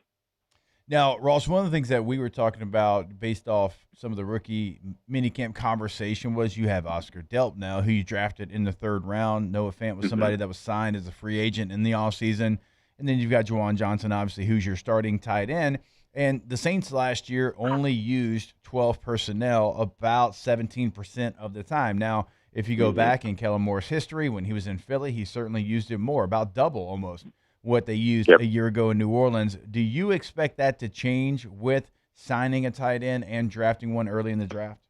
Now, Ross, one of the things that we were talking about based off some of the rookie minicamp conversation was you have Oscar Delp now, who you drafted in the 3rd round. Noah Fant was somebody that was signed as a free agent in the offseason. And then you've got Juwan Johnson, obviously, who's your starting tight end. And the Saints last year only used 12 personnel about 17% of the time. Now, if you go back in Kellen Moore's history, when he was in Philly, he certainly used it more, about double almost what they used a year ago in New Orleans. Do you expect that to change with signing a tight end and drafting one early in the draft?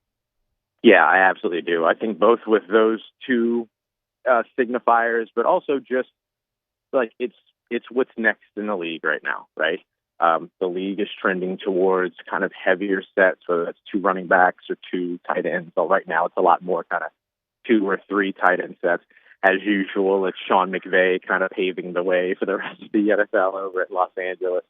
Yeah, I absolutely do. I think both with those two signifiers, but also just like it's what's next in the league right now, right? The league is trending towards kind of heavier sets, whether that's 2 running backs or 2 tight ends. So right now it's a lot more kind of 2 or 3 tight end sets. As usual, it's Sean McVay kind of paving the way for the rest of the NFL over at Los Angeles,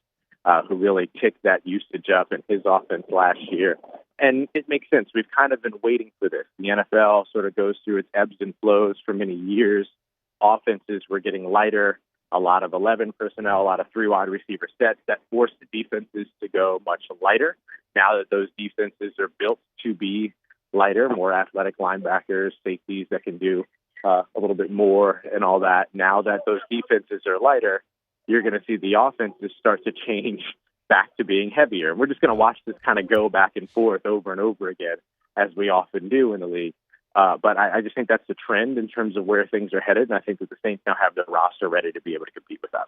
who really kicked that usage up in his offense last year. And it makes sense. We've kind of been waiting for this. The NFL sort of goes through its ebbs and flows for many years. Offenses were getting lighter, a lot of 11 personnel, a lot of 3 wide receiver sets that forced the defenses to go much lighter. Now that those defenses are built to be lighter, more athletic linebackers, safeties that can do a little bit more and all that. Now that those defenses are lighter, you're going to see the offenses start to change back to being heavier. And we're just going to watch this kind of go back and forth over and over again, as we often do in the league. But I just think that's the trend in terms of where things are headed. And I think that the Saints now have the roster ready to be able to compete with that.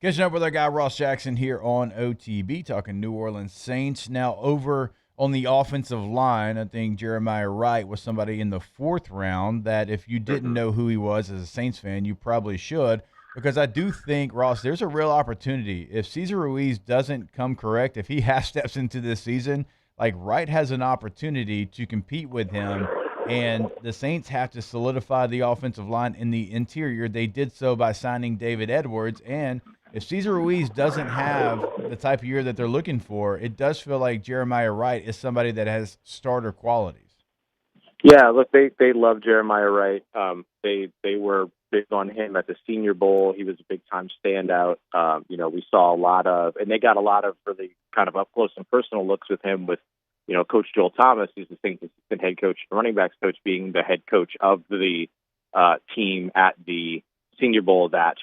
Catching up with our guy Ross Jackson here on OTB, talking New Orleans Saints. Now over on the offensive line, I think Jeremiah Wright was somebody in the 4th round that if you didn't know who he was as a Saints fan, you probably should, because I do think, Ross, there's a real opportunity. If Cesar Ruiz doesn't come correct, if he half steps into this season, like Wright has an opportunity to compete with him, and the Saints have to solidify the offensive line in the interior. They did so by signing David Edwards, and if Cesar Ruiz doesn't have the type of year that they're looking for, it does feel like Jeremiah Wright is somebody that has starter qualities. Yeah, look, they love Jeremiah Wright. They were big on him at the Senior Bowl. He was a big-time standout. We saw a lot of, and they got a lot of really kind of up-close and personal looks with him with, Coach Joel Thomas, who's the Saints assistant head coach, running backs coach, being the head coach of the team at the Senior Bowl that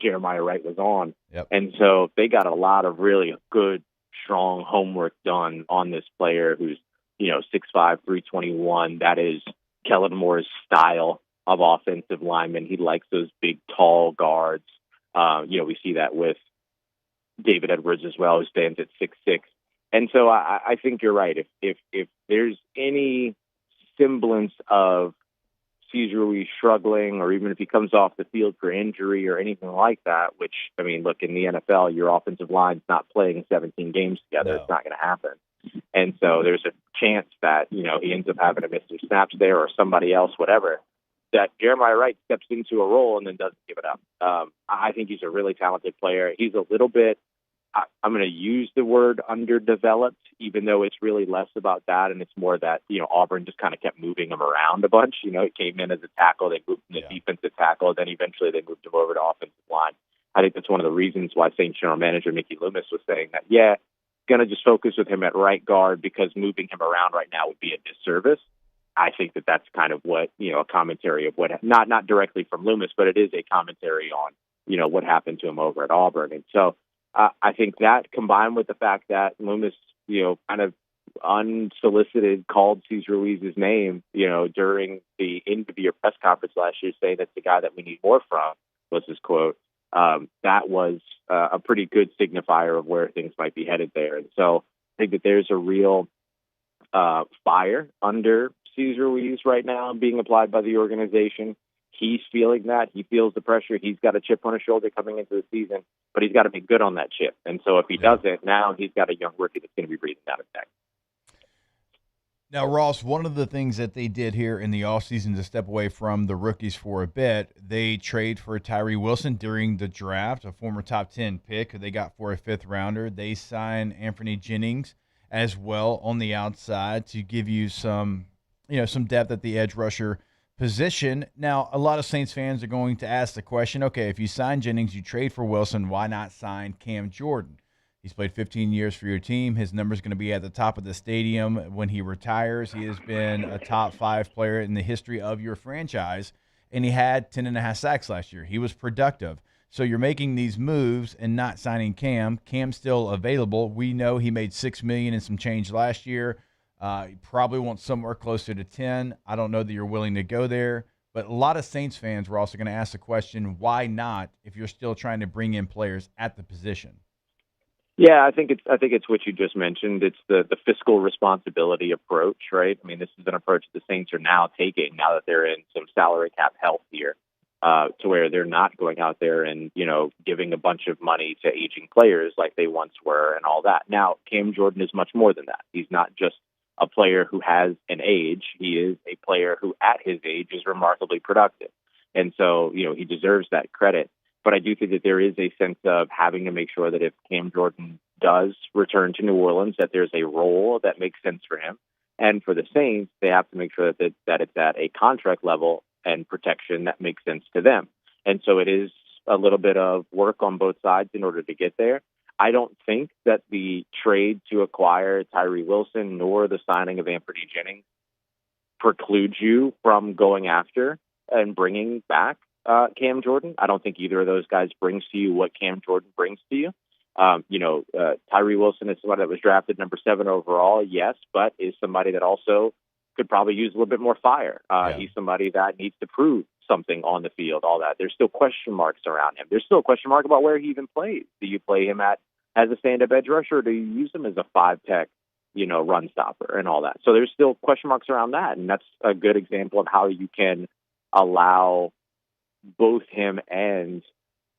Jeremiah Wright was on. Yep. And so they got a lot of really good, strong homework done on this player who's, 6'5", 321. That is Kellen Moore's style of offensive lineman. He likes those big, tall guards. We see that with David Edwards as well, who stands at 6'6". And so I think you're right. If there's any semblance of Cesar Ruiz struggling, or even if he comes off the field for injury or anything like that, which, look, in the NFL, your offensive line's not playing 17 games together. No. It's not going to happen. And so there's a chance that, he ends up having to miss some snaps there, or somebody else, whatever, that Jeremiah Wright steps into a role and then doesn't give it up. I think he's a really talented player. He's a little bit, I'm going to use the word underdeveloped, even though it's really less about that. And it's more that, Auburn just kind of kept moving him around a bunch. He came in as a tackle, they moved him to defensive tackle, then eventually they moved him over to offensive line. I think that's one of the reasons why Saints general manager Mickey Loomis was saying that, going to just focus with him at right guard, because moving him around right now would be a disservice. I think that that's kind of what, a commentary of what, not directly from Loomis, but it is a commentary on, what happened to him over at Auburn. And so, I think that, combined with the fact that Loomis, kind of unsolicited called Cesar Ruiz's name, during the end of year press conference last year, saying that's the guy that we need more from, was his quote. That was a pretty good signifier of where things might be headed there. And so I think that there's a real fire under Cesar Ruiz right now being applied by the organization. He's feeling that. He feels the pressure. He's got a chip on his shoulder coming into the season, but he's got to make good on that chip. And so if he doesn't, now he's got a young rookie that's going to be breathing down his neck. Now, Ross, one of the things that they did here in the offseason to step away from the rookies for a bit, they trade for Tyree Wilson during the draft, a former top 10 pick who they got for a 5th rounder. They signed Anthony Jennings as well on the outside to give you some depth at the edge rusher position. Now, a lot of Saints fans are going to ask the question, okay, if you sign Jennings, you trade for Wilson, why not sign Cam Jordan? He's played 15 years for your team. His number is going to be at the top of the stadium when he retires. He has been a top 5 player in the history of your franchise, and he had 10.5 sacks last year. He was productive. So you're making these moves and not signing Cam. Cam's still available. We know he made $6 million and some change last year. He probably wants somewhere closer to 10. I don't know that you're willing to go there. But a lot of Saints fans were also going to ask the question, why not, if you're still trying to bring in players at the position? Yeah, I think it's what you just mentioned. It's the fiscal responsibility approach, right? I mean, this is an approach the Saints are now taking now that they're in some salary cap health here, to where they're not going out there and, giving a bunch of money to aging players like they once were and all that. Now, Cam Jordan is much more than that. He's not just a player who has an age. He is a player who at his age is remarkably productive. And so, he deserves that credit. But I do think that there is a sense of having to make sure that if Cam Jordan does return to New Orleans, that there's a role that makes sense for him. And for the Saints, they have to make sure that it's at a contract level and protection that makes sense to them. And so it is a little bit of work on both sides in order to get there. I don't think that the trade to acquire Tyree Wilson nor the signing of Anthony Jennings precludes you from going after and bringing back Cam Jordan. I don't think either of those guys brings to you what Cam Jordan brings to you. Tyree Wilson is somebody that was drafted number 7 overall, yes, but is somebody that also could probably use a little bit more fire. He's somebody that needs to prove something on the field, all that. There's still question marks around him. There's still a question mark about where he even plays. Do you play him as a stand-up edge rusher, or do you use him as a 5-tech, run stopper and all that? So there's still question marks around that, and that's a good example of how you can allow both him and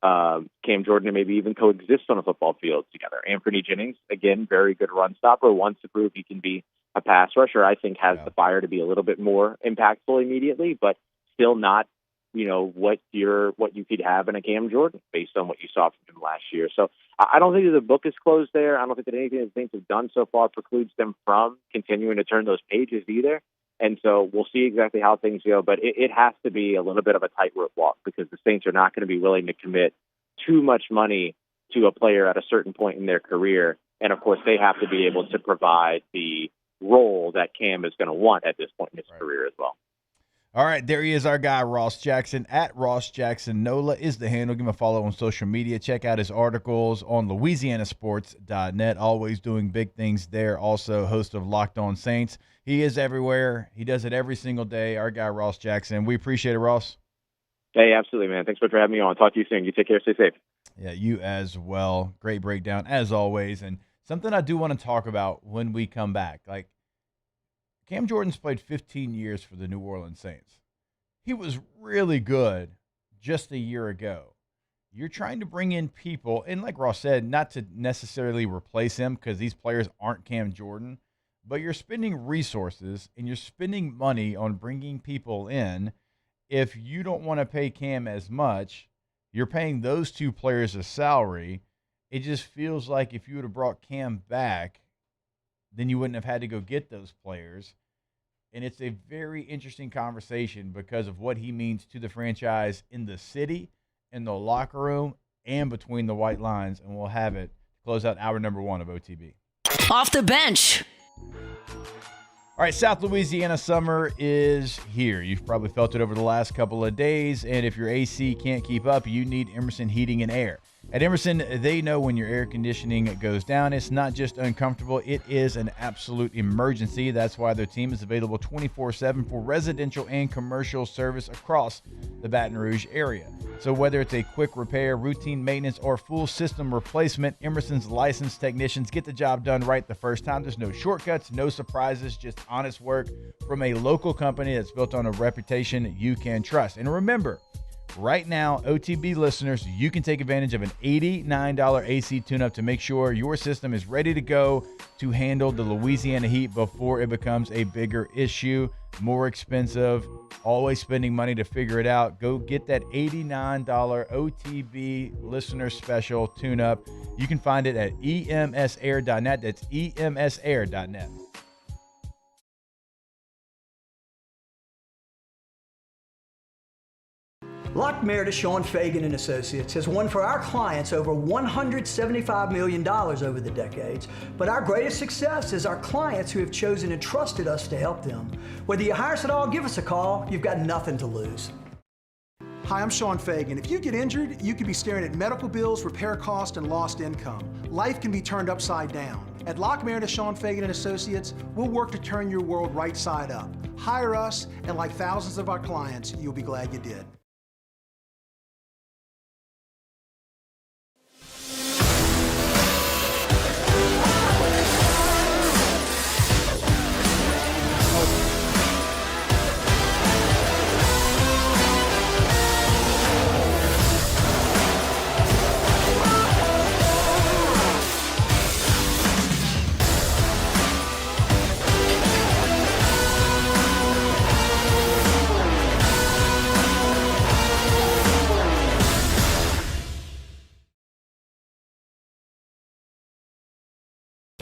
Cam Jordan to maybe even coexist on a football field together. Anthony Jennings, again, very good run stopper, wants to prove he can be a pass rusher. I think has the fire to be a little bit more impactful immediately, but still not, what you could have in a Cam Jordan based on what you saw from him last year. So I don't think that the book is closed there. I don't think that anything that the Saints have done so far precludes them from continuing to turn those pages either. And so we'll see exactly how things go, but it has to be a little bit of a tightrope walk because the Saints are not going to be willing to commit too much money to a player at a certain point in their career. And, of course, they have to be able to provide the role that Cam is going to want at this point in his career as well. All right, there he is, our guy, Ross Jackson. At Ross Jackson NOLA is the handle. Give him a follow on social media. Check out his articles on LouisianaSports.net. Always doing big things there. Also, host of Locked On Saints. He is everywhere. He does it every single day. Our guy, Ross Jackson. We appreciate it, Ross. Hey, absolutely, man. Thanks so much for having me on. Talk to you soon. You take care. Stay safe. Yeah, you as well. Great breakdown, as always. And something I do want to talk about when we come back. Like, Cam Jordan's played 15 years for the New Orleans Saints. He was really good just a year ago. You're trying to bring in people, and like Ross said, not to necessarily replace him because these players aren't Cam Jordan, but you're spending resources and you're spending money on bringing people in. If you don't want to pay Cam as much, you're paying those two players a salary. It just feels like if you would have brought Cam back, then you wouldn't have had to go get those players. And it's a very interesting conversation because of what he means to the franchise in the city, in the locker room, and between the white lines. And we'll have it close out hour number 1 of OTB. Off the bench. All right, South Louisiana summer is here. You've probably felt it over the last couple of days. And if your AC can't keep up, you need Emerson Heating and Air. At Emerson, they know when your air conditioning goes down, it's not just uncomfortable, it is an absolute emergency. That's why their team is available 24/7 for residential and commercial service across the Baton Rouge area. So whether it's a quick repair, routine maintenance, or full system replacement, Emerson's licensed technicians get the job done right the first time. There's no shortcuts, no surprises, just honest work from a local company that's built on a reputation you can trust. And remember, right now, OTB listeners, you can take advantage of an $89 AC tune-up to make sure your system is ready to go to handle the Louisiana heat before it becomes a bigger issue, more expensive, always spending money to figure it out. Go get that $89 OTB listener special tune-up. You can find it at emsair.net. That's emsair.net. Lockmair to Sean Fagan and Associates has won for our clients over $175 million over the decades, but our greatest success is our clients who have chosen and trusted us to help them. Whether you hire us at all, give us a call. You've got nothing to lose. Hi, I'm Sean Fagan. If you get injured, you could be staring at medical bills, repair costs, and lost income. Life can be turned upside down. At Lockmair to Sean Fagan and Associates, we'll work to turn your world right side up. Hire us, and like thousands of our clients, you'll be glad you did.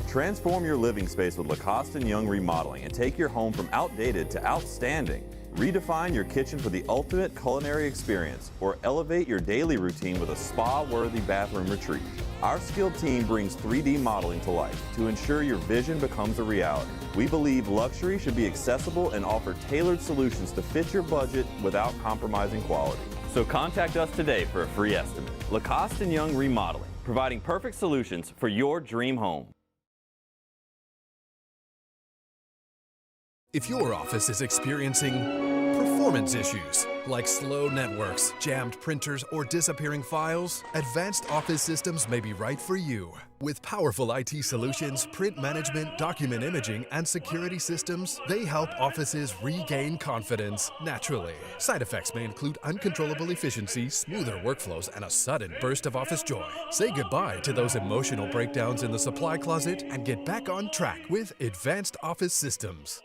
Transform your living space with Lacoste & Young Remodeling and take your home from outdated to outstanding. Redefine your kitchen for the ultimate culinary experience or elevate your daily routine with a spa-worthy bathroom retreat. Our skilled team brings 3D modeling to life to ensure your vision becomes a reality. We believe luxury should be accessible and offer tailored solutions to fit your budget without compromising quality. So contact us today for a free estimate. Lacoste & Young Remodeling, providing perfect solutions for your dream home. If your office is experiencing performance issues like slow networks, jammed printers, or disappearing files, Advanced Office Systems may be right for you. With powerful IT solutions, print management, document imaging, and security systems, they help offices regain confidence naturally. Side effects may include uncontrollable efficiency, smoother workflows, and a sudden burst of office joy. Say goodbye to those emotional breakdowns in the supply closet and get back on track with Advanced Office Systems.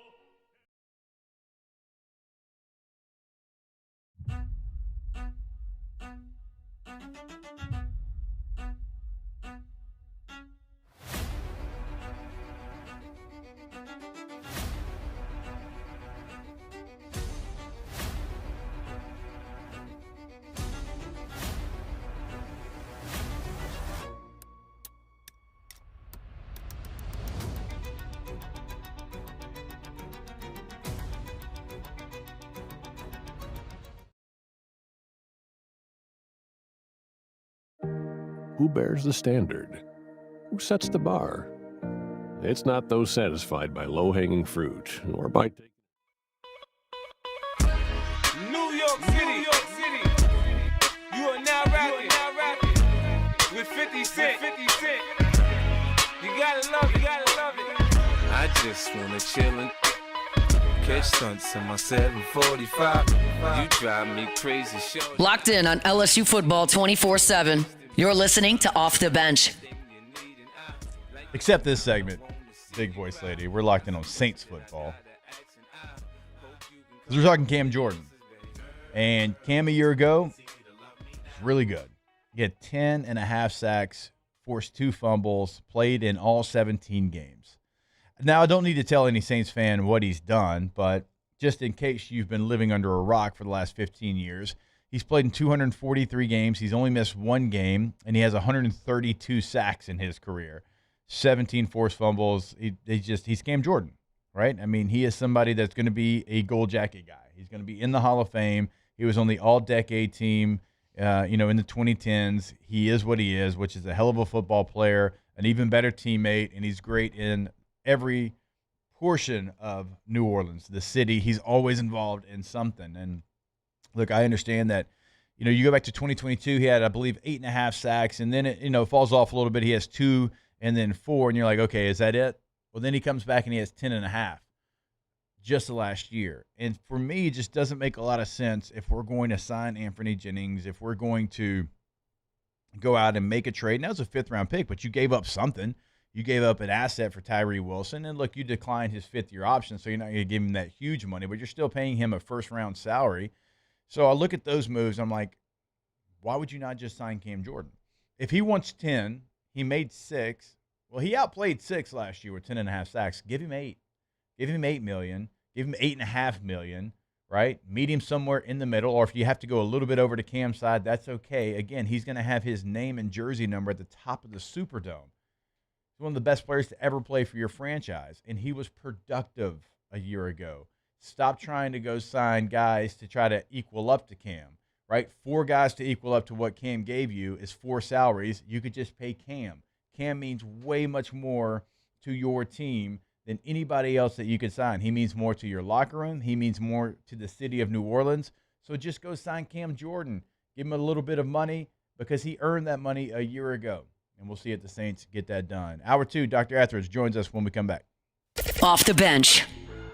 Who bears the standard? Who sets the bar? It's not those satisfied by low-hanging fruit or by New York City, you are now rapping with 50 Cent. You gotta love it, I just wanna chill and catch stunts in my 745. You drive me crazy. Locked in on LSU football 24/7. You're listening to Off the Bench. Except this segment, big voice lady. We're locked in on Saints football. Because we're talking Cam Jordan. And Cam a year ago was really good. He had 10.5 sacks, forced 2 fumbles, played in all 17 games. Now, I don't need to tell any Saints fan what he's done, but just in case you've been living under a rock for the last 15 years, he's played in 243 games. He's only missed 1 game, and he has 132 sacks in his career, 17 forced fumbles. He's Cam Jordan, right? I mean, he is somebody that's going to be a gold jacket guy. He's going to be in the Hall of Fame. He was on the all-decade team, in the 2010s. He is what he is, which is a hell of a football player, an even better teammate, and he's great in every portion of New Orleans, the city. He's always involved in something. And look, I understand that, You go back to 2022, he had, I believe, 8.5 sacks, and then it falls off a little bit. He has 2 and then 4, and you're like, okay, is that it? Well, then he comes back and he has 10.5 just the last year. And for me, it just doesn't make a lot of sense if we're going to sign Anthony Jennings, if we're going to go out and make a trade. Now, it's a 5th-round pick, but you gave up something. You gave up an asset for Tyree Wilson, and look, you declined his 5th-year option, so you're not going to give him that huge money, but you're still paying him a first-round salary. So I look at those moves, I'm like, why would you not just sign Cam Jordan? If he wants 10, he made 6. Well, he outplayed 6 last year with 10.5 sacks. Give him 8. Give him $8 million. Give him $8.5 million, right? Meet him somewhere in the middle, or if you have to go a little bit over to Cam's side, that's okay. Again, he's going to have his name and jersey number at the top of the Superdome. He's one of the best players to ever play for your franchise, and he was productive a year ago. Stop trying to go sign guys to try to equal up to Cam, right? 4 guys to equal up to what Cam gave you is 4 salaries. You could just pay Cam. Cam means way much more to your team than anybody else that you could sign. He means more to your locker room. He means more to the city of New Orleans. So just go sign Cam Jordan. Give him a little bit of money because he earned that money a year ago. And we'll see if the Saints get that done. Hour 2, Dr. Etheredge joins us when we come back. Off the bench.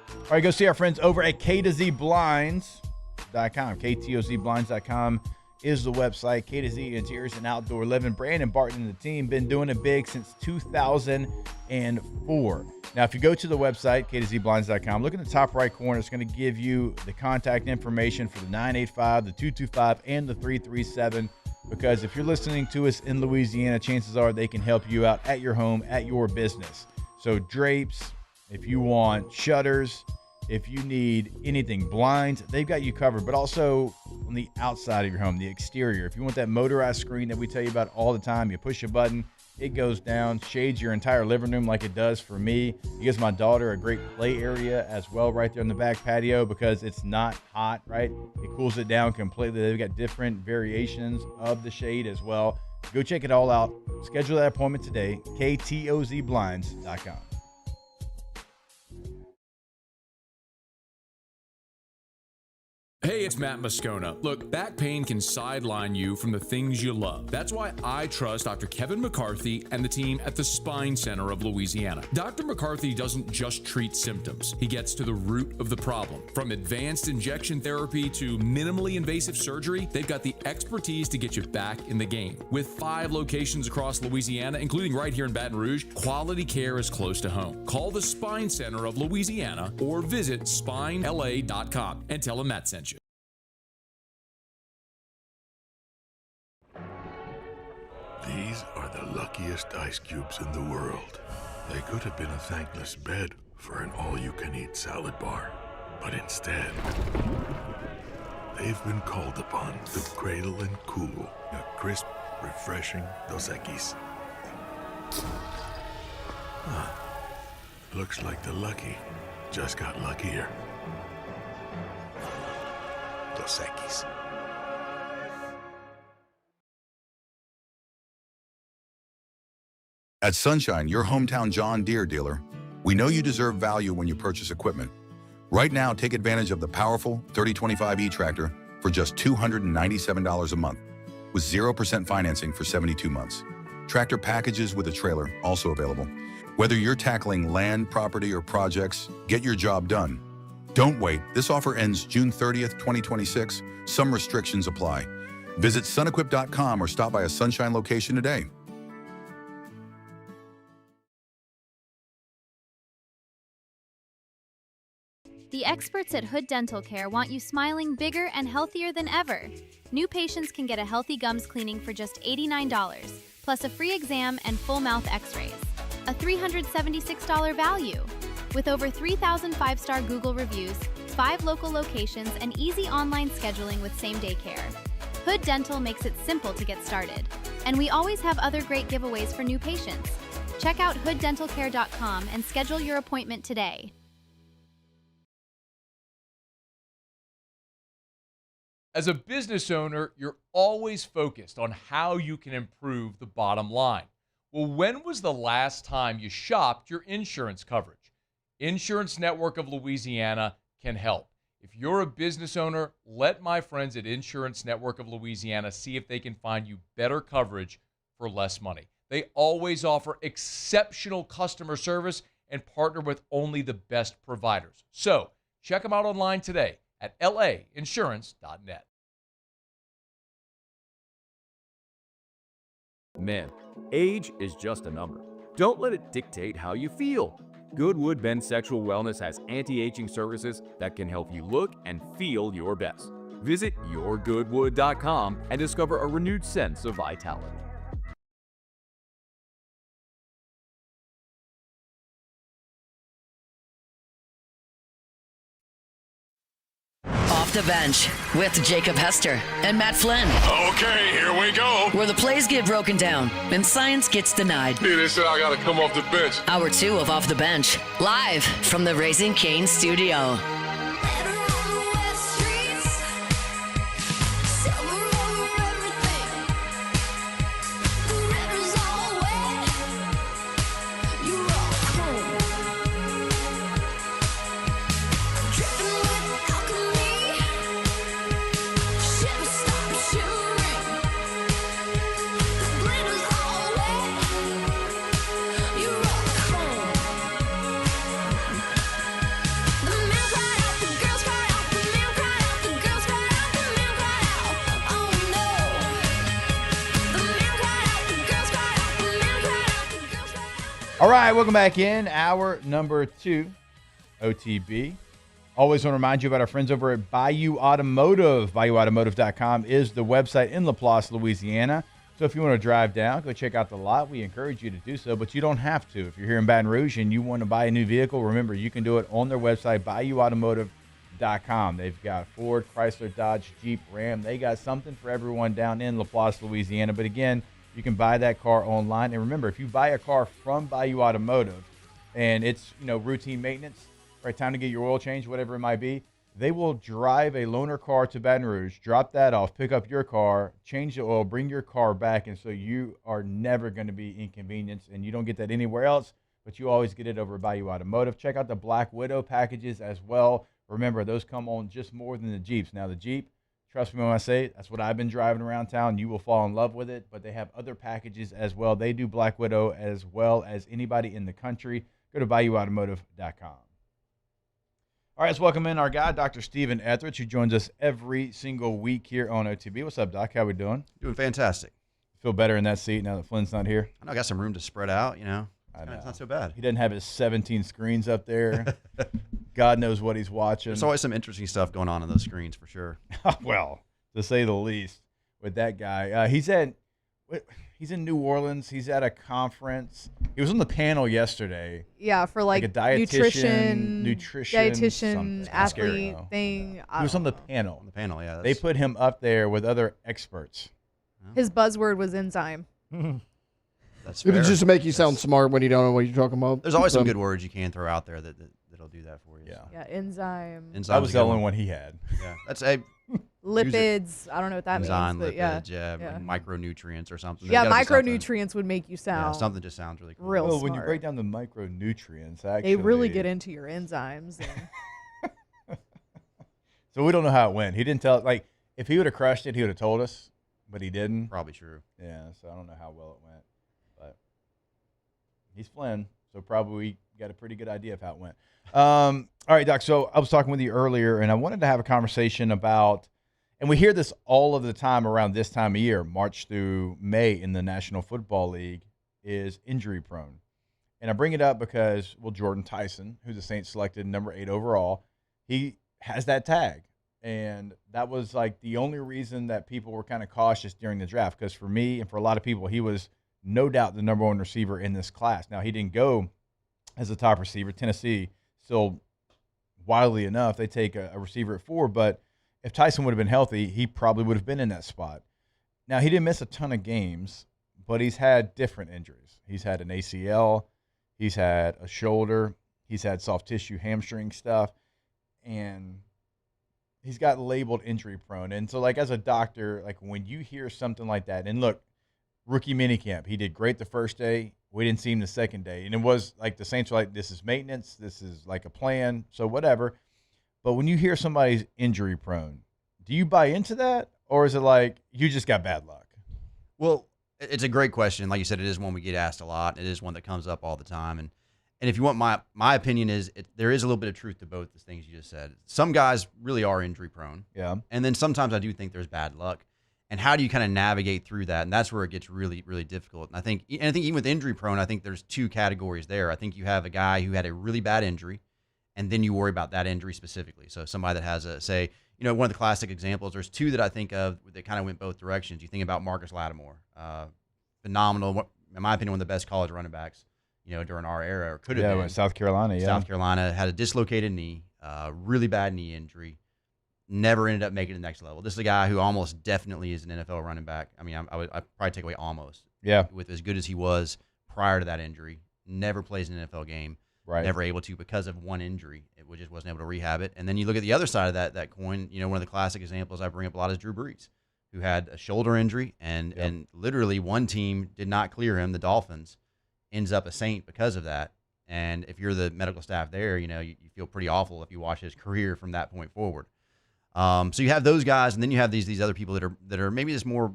All right, go see our friends over at K2ZBlinds.com. KTOZBlinds.com is the website. K2Z Interiors and Outdoor Living. Brandon Barton and the team been doing it big since 2004. Now, if you go to the website, K2ZBlinds.com, look in the top right corner. It's going to give you the contact information for the 985, the 225, and the 337. Because if you're listening to us in Louisiana, chances are they can help you out at your home, at your business. So drapes, if you want shutters, if you need anything, blinds, they've got you covered. But also on the outside of your home, the exterior. If you want that motorized screen that we tell you about all the time, you push a button, it goes down, shades your entire living room like it does for me. It gives my daughter a great play area as well right there in the back patio because it's not hot, right? It cools it down completely. They've got different variations of the shade as well. Go check it all out. Schedule that appointment today, KTOZBlinds.com. Hey, it's Matt Moscona. Look, back pain can sideline you from the things you love. That's why I trust Dr. Kevin McCarthy and the team at the Spine Center of Louisiana. Dr. McCarthy doesn't just treat symptoms. He gets to the root of the problem. From advanced injection therapy to minimally invasive surgery, they've got the expertise to get you back in the game. With 5 locations across Louisiana, including right here in Baton Rouge, quality care is close to home. Call the Spine Center of Louisiana or visit spinela.com and tell them Matt sent you. These are the luckiest ice cubes in the world. They could have been a thankless bed for an all-you-can-eat salad bar. But instead, they've been called upon to cradle and cool a crisp, refreshing Dos Equis. Looks like the lucky just got luckier. Dos Equis. At Sunshine, your hometown John Deere dealer, we know you deserve value when you purchase equipment. Right now, take advantage of the powerful 3025E tractor for just $297 a month with 0% financing for 72 months. Tractor packages with a trailer also available. Whether you're tackling land, property, or projects, get your job done. Don't wait. This offer ends June 30th, 2026. Some restrictions apply. Visit sunequip.com or stop by a Sunshine location today. The experts at Hood Dental Care want you smiling bigger and healthier than ever. New patients can get a healthy gums cleaning for just $89, plus a free exam and full mouth x-rays. A $376 value. With over 3,000 5-star Google reviews, 5 local locations, and easy online scheduling with same-day care. Hood Dental makes it simple to get started. And we always have other great giveaways for new patients. Check out hooddentalcare.com and schedule your appointment today. As a business owner, you're always focused on how you can improve the bottom line. Well, when was the last time you shopped your insurance coverage? Insurance Network of Louisiana can help. If you're a business owner, let my friends at Insurance Network of Louisiana see if they can find you better coverage for less money. They always offer exceptional customer service and partner with only the best providers. So check them out online today at lainsurance.net. Man, age is just a number. Don't let it dictate how you feel. Goodwood Men's Sexual Wellness has anti-aging services that can help you look and feel your best. Visit yourgoodwood.com and discover a renewed sense of vitality. Off the Bench with Jacob Hester and Matt Flynn. Okay, here we go. Where the plays get broken down and science gets denied. Yeah, they said I gotta come off the bench. Hour 2 of Off the Bench, live from the Raising Cane studio. All right, welcome back in. Hour number 2, OTB. Always want to remind you about our friends over at Bayou Automotive. BayouAutomotive.com is the website in Laplace, Louisiana. So if you want to drive down, go check out the lot. We encourage you to do so, but you don't have to. If you're here in Baton Rouge and you want to buy a new vehicle, remember, you can do it on their website, BayouAutomotive.com. They've got Ford, Chrysler, Dodge, Jeep, Ram. They got something for everyone down in Laplace, Louisiana. But again, you can buy that car online. And remember, if you buy a car from Bayou Automotive and it's, routine maintenance, right, time to get your oil change, whatever it might be, they will drive a loaner car to Baton Rouge, drop that off, pick up your car, change the oil, bring your car back. And so you are never going to be inconvenienced, and you don't get that anywhere else, but you always get it over at Bayou Automotive. Check out the Black Widow packages as well. Remember, those come on just more than the Jeeps. Now, the Jeep, trust me when I say it, that's what I've been driving around town. You will fall in love with it, but they have other packages as well. They do Black Widow as well as anybody in the country. Go to BayouAutomotive.com. All right, let's welcome in our guy, Dr. Stephen Etheredge, who joins us every single week here on OTB. What's up, Doc? How we doing? Doing fantastic. Feel better in that seat now that Flynn's not here? I know, I got some room to spread out, I know. It's not so bad. He doesn't have his 17 screens up there. God knows what he's watching. There's always some interesting stuff going on those screens for sure. Well, to say the least, with that guy. He's in New Orleans. He's at a conference. He was on the panel yesterday. Yeah, for like a dietitian, athlete thing. He was on the panel. On the panel, yeah. They put him up there with other experts. His buzzword was enzyme. That's fair. It's just to make you sound smart when you don't know what you're talking about. There's always some good words you can throw out there that'll do that for you. Yeah. Yeah, enzyme. That was the only one he had. Yeah, that's a lipids. I don't know what that enzyme, means. Lipids, But yeah, yeah. micronutrients or something. Yeah, There's gotta be micronutrients would make you sound. Yeah, something just sounds really cool. Real well, smart. when you break down the micronutrients, actually, they really get into your enzymes. So we don't know how it went. He didn't tell. Like, if he would have crushed it, he would have told us, but he didn't. Probably true. Yeah, so I don't know how well it went, but he's Flynn, so probably we got a pretty good idea of how it went. All right, Doc. So I was talking with you earlier, and I wanted to have a conversation about, and we hear this all of the time around this time of year, March through May in the National Football League, is injury prone. And I bring it up because, well, Jordan Tyson, who the Saints selected number 8 overall, he has that tag. And that was like the only reason that people were kind of cautious during the draft, because for me and for a lot of people, he was no doubt the number 1 receiver in this class. Now, he didn't go as a top receiver. Tennessee still, wildly enough, they take a receiver at 4, but if Tyson would have been healthy, he probably would have been in that spot. Now, he didn't miss a ton of games, but he's had different injuries. He's had an ACL, he's had a shoulder, he's had soft tissue hamstring stuff, and he's got labeled injury prone. And so, like, as a doctor, like, when you hear something like that, and look, rookie minicamp, he did great the first day. We didn't see him the second day. And it was like the Saints were like, this is maintenance. This is like a plan. So whatever. But when you hear somebody's injury prone, do you buy into that, or is it like you just got bad luck? Well, it's a great question. Like you said, it is one we get asked a lot. It is one that comes up all the time. And if you want my opinion is there is a little bit of truth to both the things you just said. Some guys really are injury prone. Yeah. And then sometimes I do think there's bad luck. And how do you kind of navigate through that? And that's where it gets really, really difficult. And I think even with injury prone, I think there's two categories there. I think you have a guy who had a really bad injury, and then you worry about that injury specifically. So somebody that has one of the classic examples, there's two that I think of that kind of went both directions. You think about Marcus Lattimore, phenomenal, in my opinion, one of the best college running backs, during our era, or could have been. With South Carolina, yeah. South Carolina had a dislocated knee, really bad knee injury, never ended up making the next level. This is a guy who almost definitely is an NFL running back. I mean, I'd probably take away almost. Yeah. With as good as he was prior to that injury, never plays an NFL game. Right. Never able to because of one injury. It just wasn't able to rehab it. And then you look at the other side of that coin, one of the classic examples I bring up a lot is Drew Brees, who had a shoulder injury and literally one team did not clear him, the Dolphins, ends up a Saint because of that. And if you're the medical staff there, you feel pretty awful if you watch his career from that point forward. So you have those guys, and then you have these other people that are maybe just more,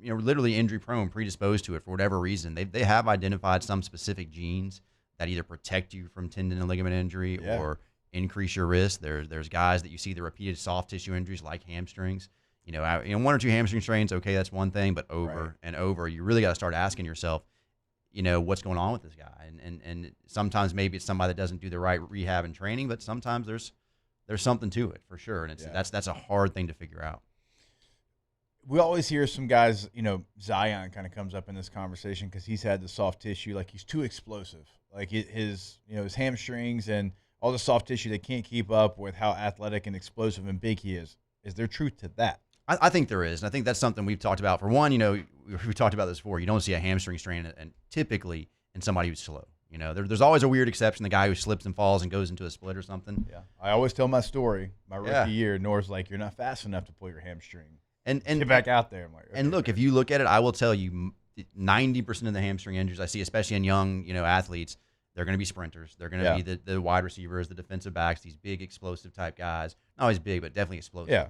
literally injury prone, predisposed to it for whatever reason. They have identified some specific genes that either protect you from tendon and ligament injury or increase your risk. There's guys that you see the repeated soft tissue injuries like hamstrings. One or two hamstring strains, okay, that's one thing, but over and over, you really got to start asking yourself, what's going on with this guy? And sometimes maybe it's somebody that doesn't do the right rehab and training, but sometimes there's something to it for sure, and that's a hard thing to figure out. We always hear some guys, Zion kind of comes up in this conversation because he's had the soft tissue, like he's too explosive. Like his hamstrings and all the soft tissue, they can't keep up with how athletic and explosive and big he is. Is there truth to that? I think there is, and I think that's something we've talked about. For one, we talked about this before. You don't see a hamstring strain, and typically in somebody who's slow. There's always a weird exception, the guy who slips and falls and goes into a split or something. Yeah, I always tell my story. My rookie year, Nor's like, "You're not fast enough to pull your hamstring." And get back out there. I'm like, okay, and look, if you look at it, I will tell you, 90% of the hamstring injuries I see, especially in young, athletes, they're going to be sprinters. They're going to be the wide receivers, the defensive backs, these big explosive type guys. Not always big, but definitely explosive. Yeah.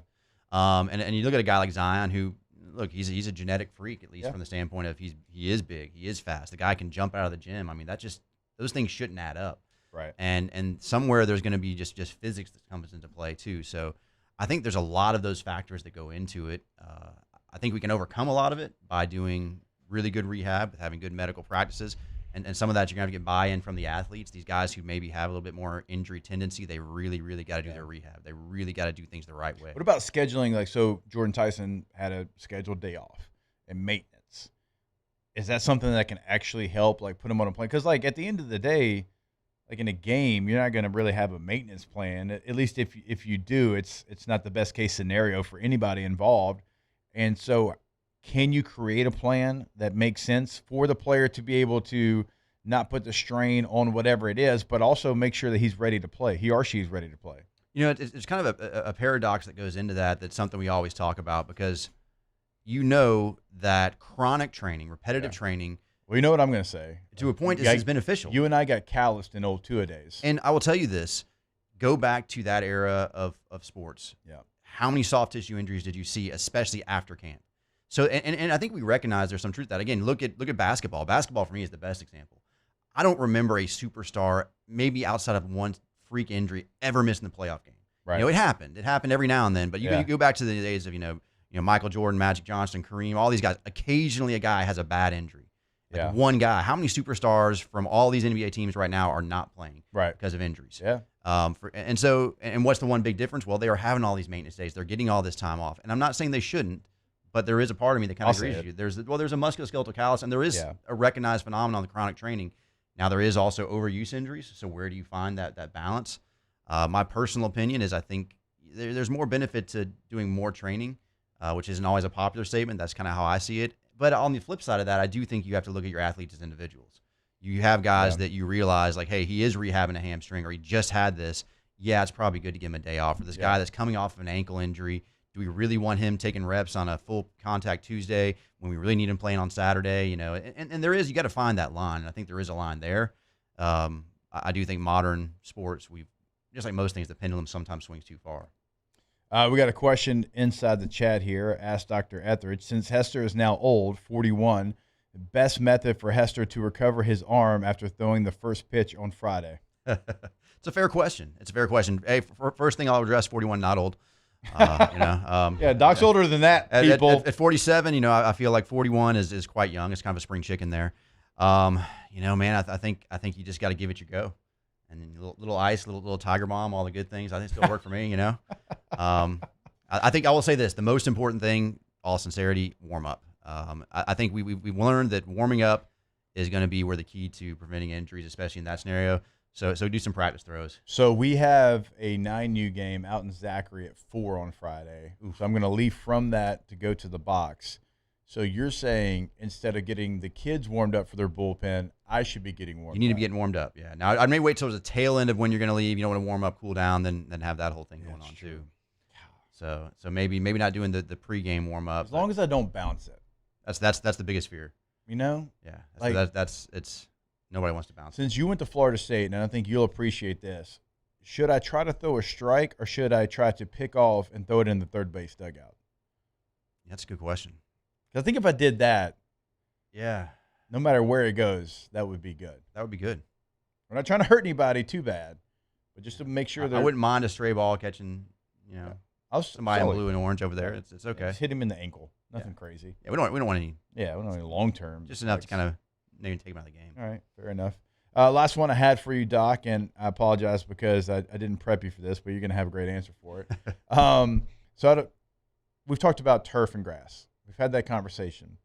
And you look at a guy like Zion, who, look, he's a genetic freak, at least from the standpoint of he is big, he is fast. The guy can jump out of the gym. I mean, those things shouldn't add up. Right. And somewhere there's going to be just physics that comes into play too. So I think there's a lot of those factors that go into it. I think we can overcome a lot of it by doing really good rehab, with having good medical practices. And some of that you're going to have to get buy-in from the athletes. These guys who maybe have a little bit more injury tendency, they really, really got to do their rehab. They really got to do things the right way. What about scheduling? Like, so Jordan Tyson had a scheduled day off and maintenance. Is that something that can actually help, like, put him on a plan? Because, like, at the end of the day, like in a game, you're not going to really have a maintenance plan. At least if you do, it's not the best case scenario for anybody involved. And so can you create a plan that makes sense for the player to be able to not put the strain on whatever it is, but also make sure that he's ready to play, he or she is ready to play? It's kind of a paradox that goes into that. That's something we always talk about, because that chronic training, repetitive training. Well, you know what I'm going to say. To a point, this is beneficial. You and I got calloused in old two-a-days. And I will tell you this. Go back to that era of sports. Yeah. How many soft tissue injuries did you see, especially after camp? So, and I think we recognize there's some truth to that. Again, look at basketball. Basketball, for me, is the best example. I don't remember a superstar, maybe outside of one freak injury, ever missing the playoff game. Right. It happened. It happened every now and then. But you go back to the days of, Michael Jordan, Magic Johnson, Kareem, all these guys. Occasionally a guy has a bad injury. One guy. How many superstars from all these NBA teams right now are not playing because of injuries? Yeah. And what's the one big difference? Well, they are having all these maintenance days. They're getting all this time off. And I'm not saying they shouldn't, but there is a part of me that kind of agrees with you. There's a musculoskeletal callus, and there is a recognized phenomenon of chronic training. Now, there is also overuse injuries. So where do you find that balance? My personal opinion is I think there's more benefit to doing more training, which isn't always a popular statement. That's kind of how I see it. But on the flip side of that, I do think you have to look at your athletes as individuals. You have guys that you realize, like, hey, he is rehabbing a hamstring, or he just had this. Yeah, it's probably good to give him a day off. For this guy that's coming off of an ankle injury, do we really want him taking reps on a full contact Tuesday when we really need him playing on Saturday? And there is, you got to find that line. And I think there is a line there. I do think modern sports, just like most things, the pendulum sometimes swings too far. We got a question inside the chat here. Ask Dr. Etheredge, since Hester is now old, 41, best method for Hester to recover his arm after throwing the first pitch on Friday? It's a fair question. Hey, first thing I'll address, 41, not old. Yeah, Doc's older than that, people. At 47, I feel like 41 is quite young. It's kind of a spring chicken there. Man, I think you just got to give it your go. And then little ice, little Tiger Bomb, all the good things. I think still work for me, I think I will say this. The most important thing, all sincerity, warm up. I think we've learned that warming up is going to be where the key to preventing injuries, especially in that scenario. So do some practice throws. So we have a 9U game out in Zachary at 4 on Friday. So I'm going to leave from that to go to the box. So you're saying instead of getting the kids warmed up for their bullpen, I should be getting warmed up. You need to be getting warmed up, yeah. Now, I may wait till the tail end of when you're going to leave. You don't want to warm up, cool down, then have that whole thing going on too. So maybe not doing the pregame warm up. As long as I don't bounce it. That's the biggest fear. Yeah. It's nobody wants to bounce. Since you went to Florida State, and I think you'll appreciate this, should I try to throw a strike or should I try to pick off and throw it in the third base dugout? That's a good question. I think if I did that, yeah, no matter where it goes, that would be good. That would be good. We're not trying to hurt anybody too bad, but just to make sure that I wouldn't mind a stray ball catching, somebody in blue and orange over there. It's okay. Just hit him in the ankle. Nothing crazy. Yeah, we don't want any. Yeah, we don't want any long term. Just enough to kind of maybe take him out of the game. All right, fair enough. Last one I had for you, Doc, and I apologize because I didn't prep you for this, but you're going to have a great answer for it. We've talked about turf and grass. We've had that conversation.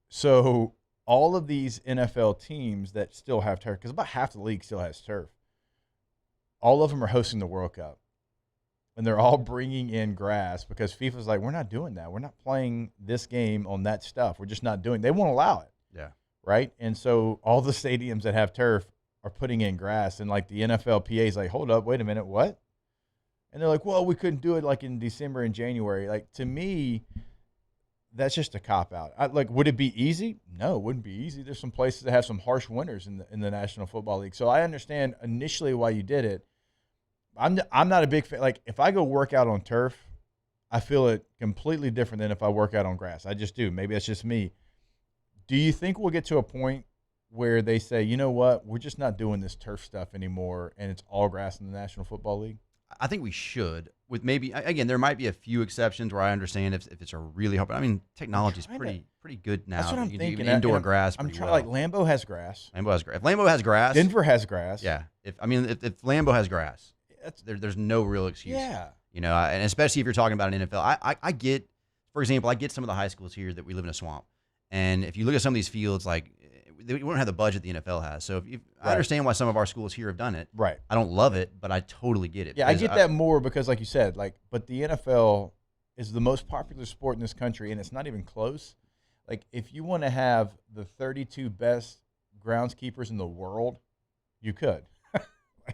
So all of these NFL teams that still have turf, because about half the league still has turf, all of them are hosting the World Cup. And they're all bringing in grass because FIFA's like, we're not doing that. We're not playing this game on that stuff. We're just not doing it. They won't allow it. Yeah. Right? And so all the stadiums that have turf are putting in grass. And like the NFLPA is like, hold up, wait a minute, what? And they're like, well, we couldn't do it like in December and January. Like, to me, that's just a cop-out. Would it be easy? No, it wouldn't be easy. There's some places that have some harsh winters in the National Football League. So I understand initially why you did it. I'm not a big fan. Like, if I go work out on turf, I feel it completely different than if I work out on grass. I just do. Maybe that's just me. Do you think we'll get to a point where they say, you know what, we're just not doing this turf stuff anymore, and it's all grass in the National Football League? I think we should. With maybe, again, there might be a few exceptions where I understand if it's a really hard. But I mean, technology is pretty good now. That's what I'm you thinking. Can indoor grass. I'm trying. Like Lambeau has grass. Lambeau has grass. If Lambeau has grass, Denver has grass. Yeah. If Lambeau has grass, there's no real excuse. Yeah. And especially if you're talking about an NFL, I get, for example, I get some of the high schools here that we live in a swamp, and if you look at some of these fields, like we don't have the budget the NFL has. So I understand why some of our schools here have done it. Right. I don't love it, but I totally get it. Yeah, I get that more because, like you said, but the NFL is the most popular sport in this country, and it's not even close. Like, if you want to have the 32 best groundskeepers in the world, you could.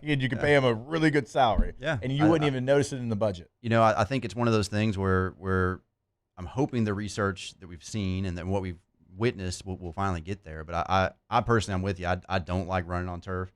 And you could pay them a really good salary. Yeah. And you wouldn't even notice it in the budget. I think it's one of those things where I'm hoping the research that we've seen and then what we've witnessed will finally get there. But I personally, I'm with you. I don't like running on turf.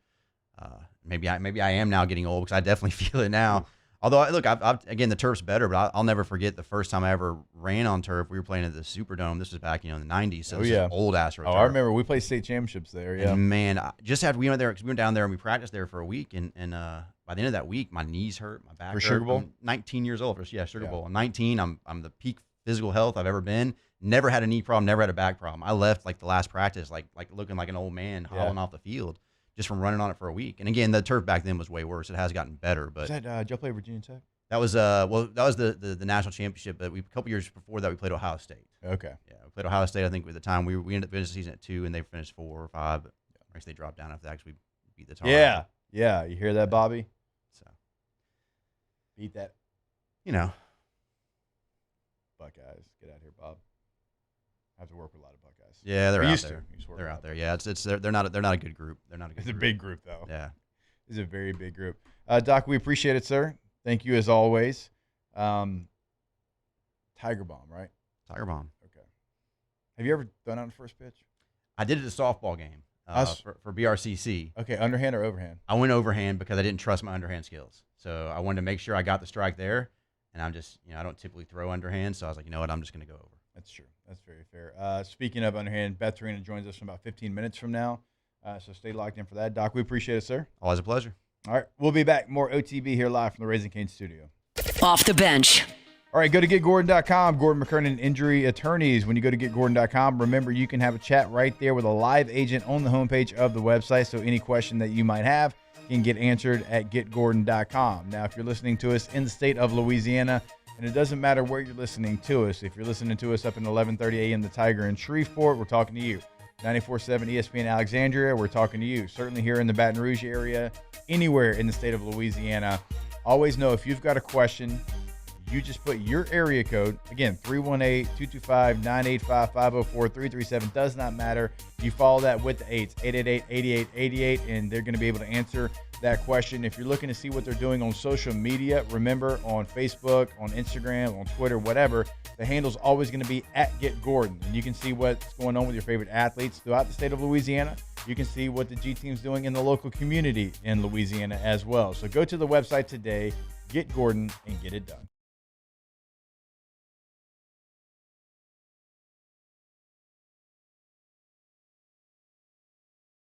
Maybe I am now getting old because I definitely feel it now. Although, look, again, the turf's better, but I'll never forget the first time I ever ran on turf. We were playing at the Superdome. This was back, in the 90s. So this is old-ass turf. I remember. We played state championships there, yeah. And, man, just after we went there, because we went down there and we practiced there for a week, and by the end of that week, my knees hurt, my back hurt. Sugar Bowl? I'm 19 years old. Sugar Bowl. I'm 19. I'm the peak physical health I've ever been. Never had a knee problem, never had a back problem. I left, the last practice, looking like an old man hobbling off the field just from running on it for a week. And, again, the turf back then was way worse. It has gotten better. But did y'all play Virginia Tech? That was the national championship, but a couple years before that we played Ohio State. Okay. Yeah, we played Ohio State. I think at the time we ended up finishing the season at 2, and they finished 4 or 5. But actually, they dropped down after that because we beat the Tar. Yeah. You hear that, Bobby? So beat that. Buckeyes, get out of here, Bob. I have to work with a lot of Buckeyes. Yeah, they're out there. They're out there. Yeah, they're not a good group. They're not a good. It's a big group though. Yeah, it's a very big group. Doc, we appreciate it, sir. Thank you as always. Tiger Bomb, right? Tiger Bomb. Okay. Have you ever done it on the first pitch? I did it at a softball game. for BRCC. Okay, underhand or overhand? I went overhand because I didn't trust my underhand skills. So I wanted to make sure I got the strike there. And I'm just, I don't typically throw underhand. So I was like, you know what, I'm just going to go over. That's true. That's very fair. Speaking of underhand, Beth Torina joins us in about 15 minutes from now. So stay locked in for that. Doc, we appreciate it, sir. Always a pleasure. All right, we'll be back. More OTB here live from the Raising Cane studio. Off the bench. All right, go to GetGordon.com. Gordon McKernan Injury Attorneys. When you go to GetGordon.com, remember you can have a chat right there with a live agent on the homepage of the website. So any question that you might have can get answered at GetGordon.com. Now, if you're listening to us in the state of Louisiana, and it doesn't matter where you're listening to us, if you're listening to us up in 11:30 a.m. the Tiger in Shreveport, we're talking to you. 94.7 ESPN Alexandria, we're talking to you. Certainly here in the Baton Rouge area, anywhere in the state of Louisiana. Always know if you've got a question, you just put your area code, again, 318-225-985-504-337, does not matter. You follow that with the 8s, 888-8888, and they're going to be able to answer that question. If you're looking to see what they're doing on social media, remember on Facebook, on Instagram, on Twitter, whatever, the handle's always going to be at Get Gordon. And you can see what's going on with your favorite athletes throughout the state of Louisiana. You can see what the G team's doing in the local community in Louisiana as well. So go to the website today, Get Gordon, and get it done.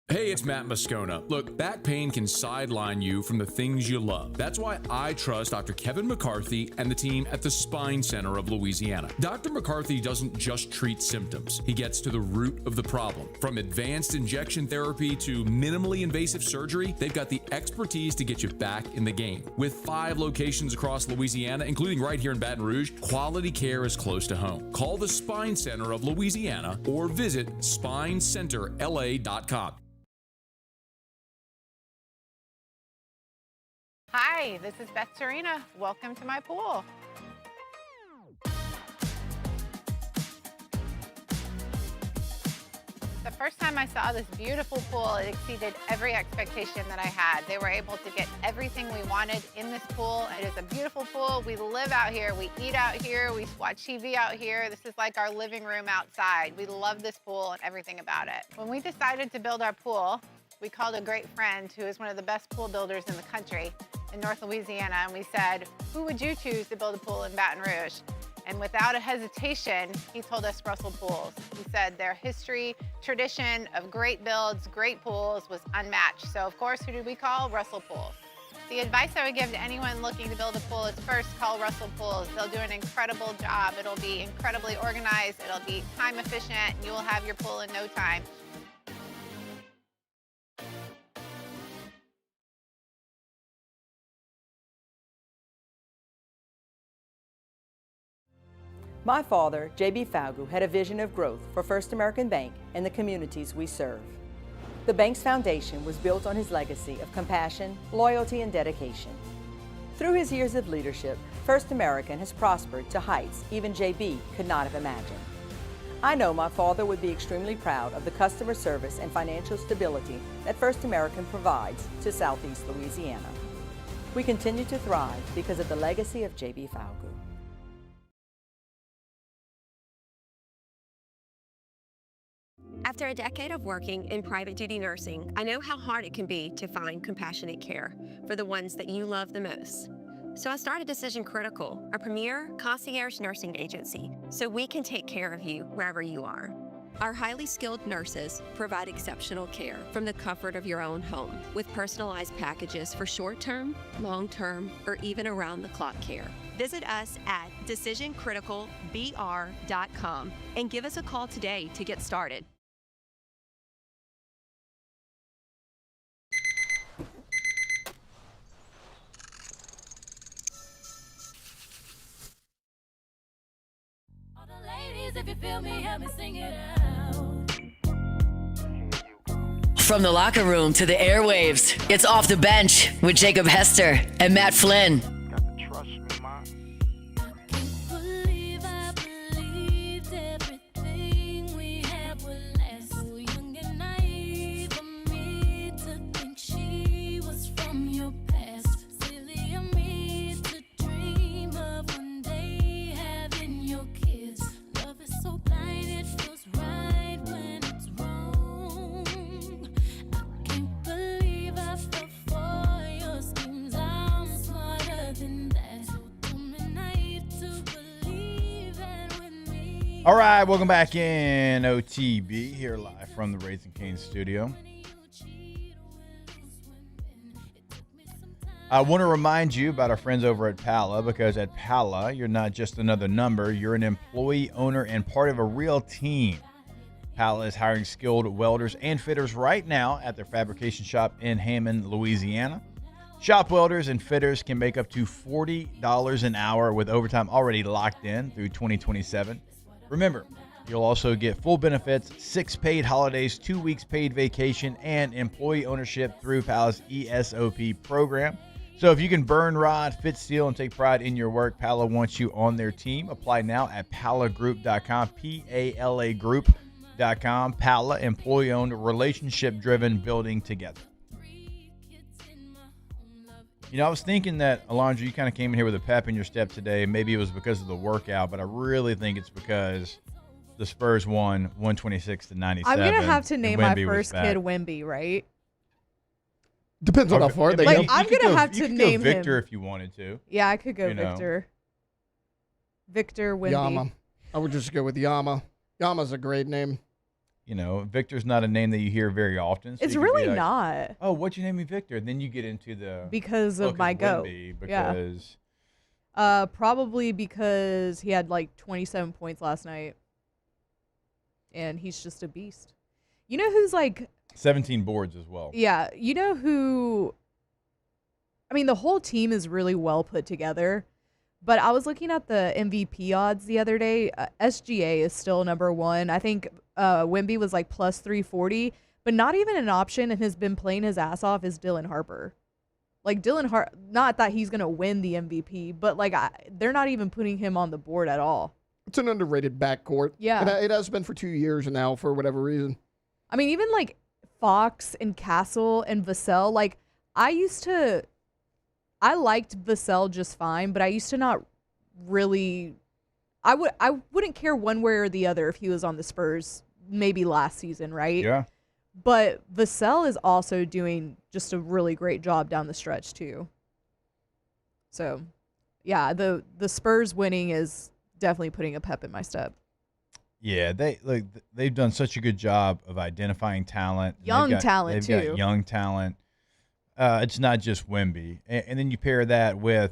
Hey, it's Matt Moscona. Look, back pain can sideline you from the things you love. That's why I trust Dr. Kevin McCarthy and the team at the Spine Center of Louisiana. Dr. McCarthy doesn't just treat symptoms. He gets to the root of the problem. From advanced injection therapy to minimally invasive surgery, they've got the expertise to get you back in the game. With 5 locations across Louisiana, including right here in Baton Rouge, quality care is close to home. Call the Spine Center of Louisiana or visit spinecenterla.com. Hi, this is Beth Torina. Welcome to my pool. The first time I saw this beautiful pool, it exceeded every expectation that I had. They were able to get everything we wanted in this pool. It is a beautiful pool. We live out here, we eat out here, we watch TV out here. This is like our living room outside. We love this pool and everything about it. When we decided to build our pool, we called a great friend who is one of the best pool builders in the country in North Louisiana, and we said, who would you choose to build a pool in Baton Rouge? And without a hesitation, he told us Russell Pools. He said their history, tradition of great builds, great pools was unmatched. So of course, who did we call? Russell Pools. The advice I would give to anyone looking to build a pool is first call Russell Pools. They'll do an incredible job. It'll be incredibly organized, it'll be time efficient, and you will have your pool in no time. My father, J.B. Falgu, had a vision of growth for First American Bank and the communities we serve. The bank's foundation was built on his legacy of compassion, loyalty, and dedication. Through his years of leadership, First American has prospered to heights even J.B. could not have imagined. I know my father would be extremely proud of the customer service and financial stability that First American provides to Southeast Louisiana. We continue to thrive because of the legacy of J.B. Falgu. After a decade of working in private duty nursing, I know how hard it can be to find compassionate care for the ones that you love the most. So I started Decision Critical, a premier concierge nursing agency, so we can take care of you wherever you are. Our highly skilled nurses provide exceptional care from the comfort of your own home, with personalized packages for short-term, long-term, or even around-the-clock care. Visit us at decisioncriticalbr.com and give us a call today to get started. If you feel me, help me sing it out. From the locker room to the airwaves, it's Off the Bench with Jacob Hester and Matt Flynn. Believe I believed everything we had would last. So young and naive of me to think she was from your past. Silly of me to dream of one day having your kiss. Love is so blind, it feels right when it's wrong. All right, welcome back in OTB here live from the Raising Cane's studio. I want to remind you about our friends over at Pala, because at Pala, you're not just another number. You're an employee, owner, and part of a real team. Pala is hiring skilled welders and fitters right now at their fabrication shop in Hammond, Louisiana. Shop welders and fitters can make up to $40 an hour with overtime already locked in through 2027. Remember, you'll also get full benefits, 6 paid holidays, 2 weeks paid vacation, and employee ownership through Pala's ESOP program. So if you can burn rod, fit steel, and take pride in your work, Pala wants you on their team. Apply now at palagroup.com, P-A-L-A group.com. Pala, employee-owned, relationship-driven, building together. You know, I was thinking that, Alondra, you kind of came in here with a pep in your step today. Maybe it was because of the workout, but I really think it's because the Spurs won 126-97. I'm going to have to name my first kid Wemby, right? Depends on how far they go. I'm going to have to name him. Victor if you wanted to. Yeah, I could go Victor. Victor Wemby. Yama. I would just go with Yama. Yama's a great name. You know, Victor's not a name that you hear very often. So It's really not. Oh, what'd you name me Victor? And then you get into the... Because of my goat. Because... Yeah. Probably because he had like 27 points last night. And he's just a beast. You know who's like... 17 boards as well. Yeah. You know who... I mean, the whole team is really well put together. But I was looking at the MVP odds the other day. SGA is still number one. I think Wemby was like plus 340. But not even an option and has been playing his ass off is Dylan Harper. Like Dylan Harper, not that he's going to win the MVP, but like they're not even putting him on the board at all. It's an underrated backcourt. Yeah. It has been for 2 years now for whatever reason. I mean, even like Fox and Castle and Vassell, like I liked Vassell just fine, but I used to not really. I wouldn't care one way or the other if he was on the Spurs maybe last season, right? Yeah. But Vassell is also doing just a really great job down the stretch too. So, yeah, the Spurs winning is definitely putting a pep in my step. Yeah, they've done such a good job of identifying talent. Young talent too. They've got young talent. It's not just Wemby, and then you pair that with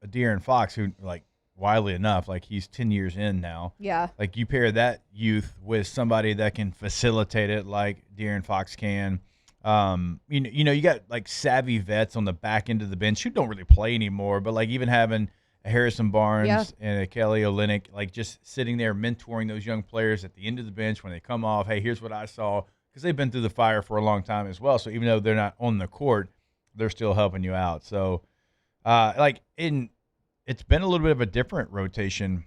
a De'Aaron Fox, who, like, wildly enough, like he's 10 years in now. Yeah. Like you pair that youth with somebody that can facilitate it, like De'Aaron Fox can. You know, you got like savvy vets on the back end of the bench who don't really play anymore, but like even having a Harrison Barnes and a Kelly Olynyk, like just sitting there mentoring those young players at the end of the bench when they come off. Hey, here's what I saw. Because they've been through the fire for a long time as well. So even though they're not on the court, they're still helping you out. So, it's been a little bit of a different rotation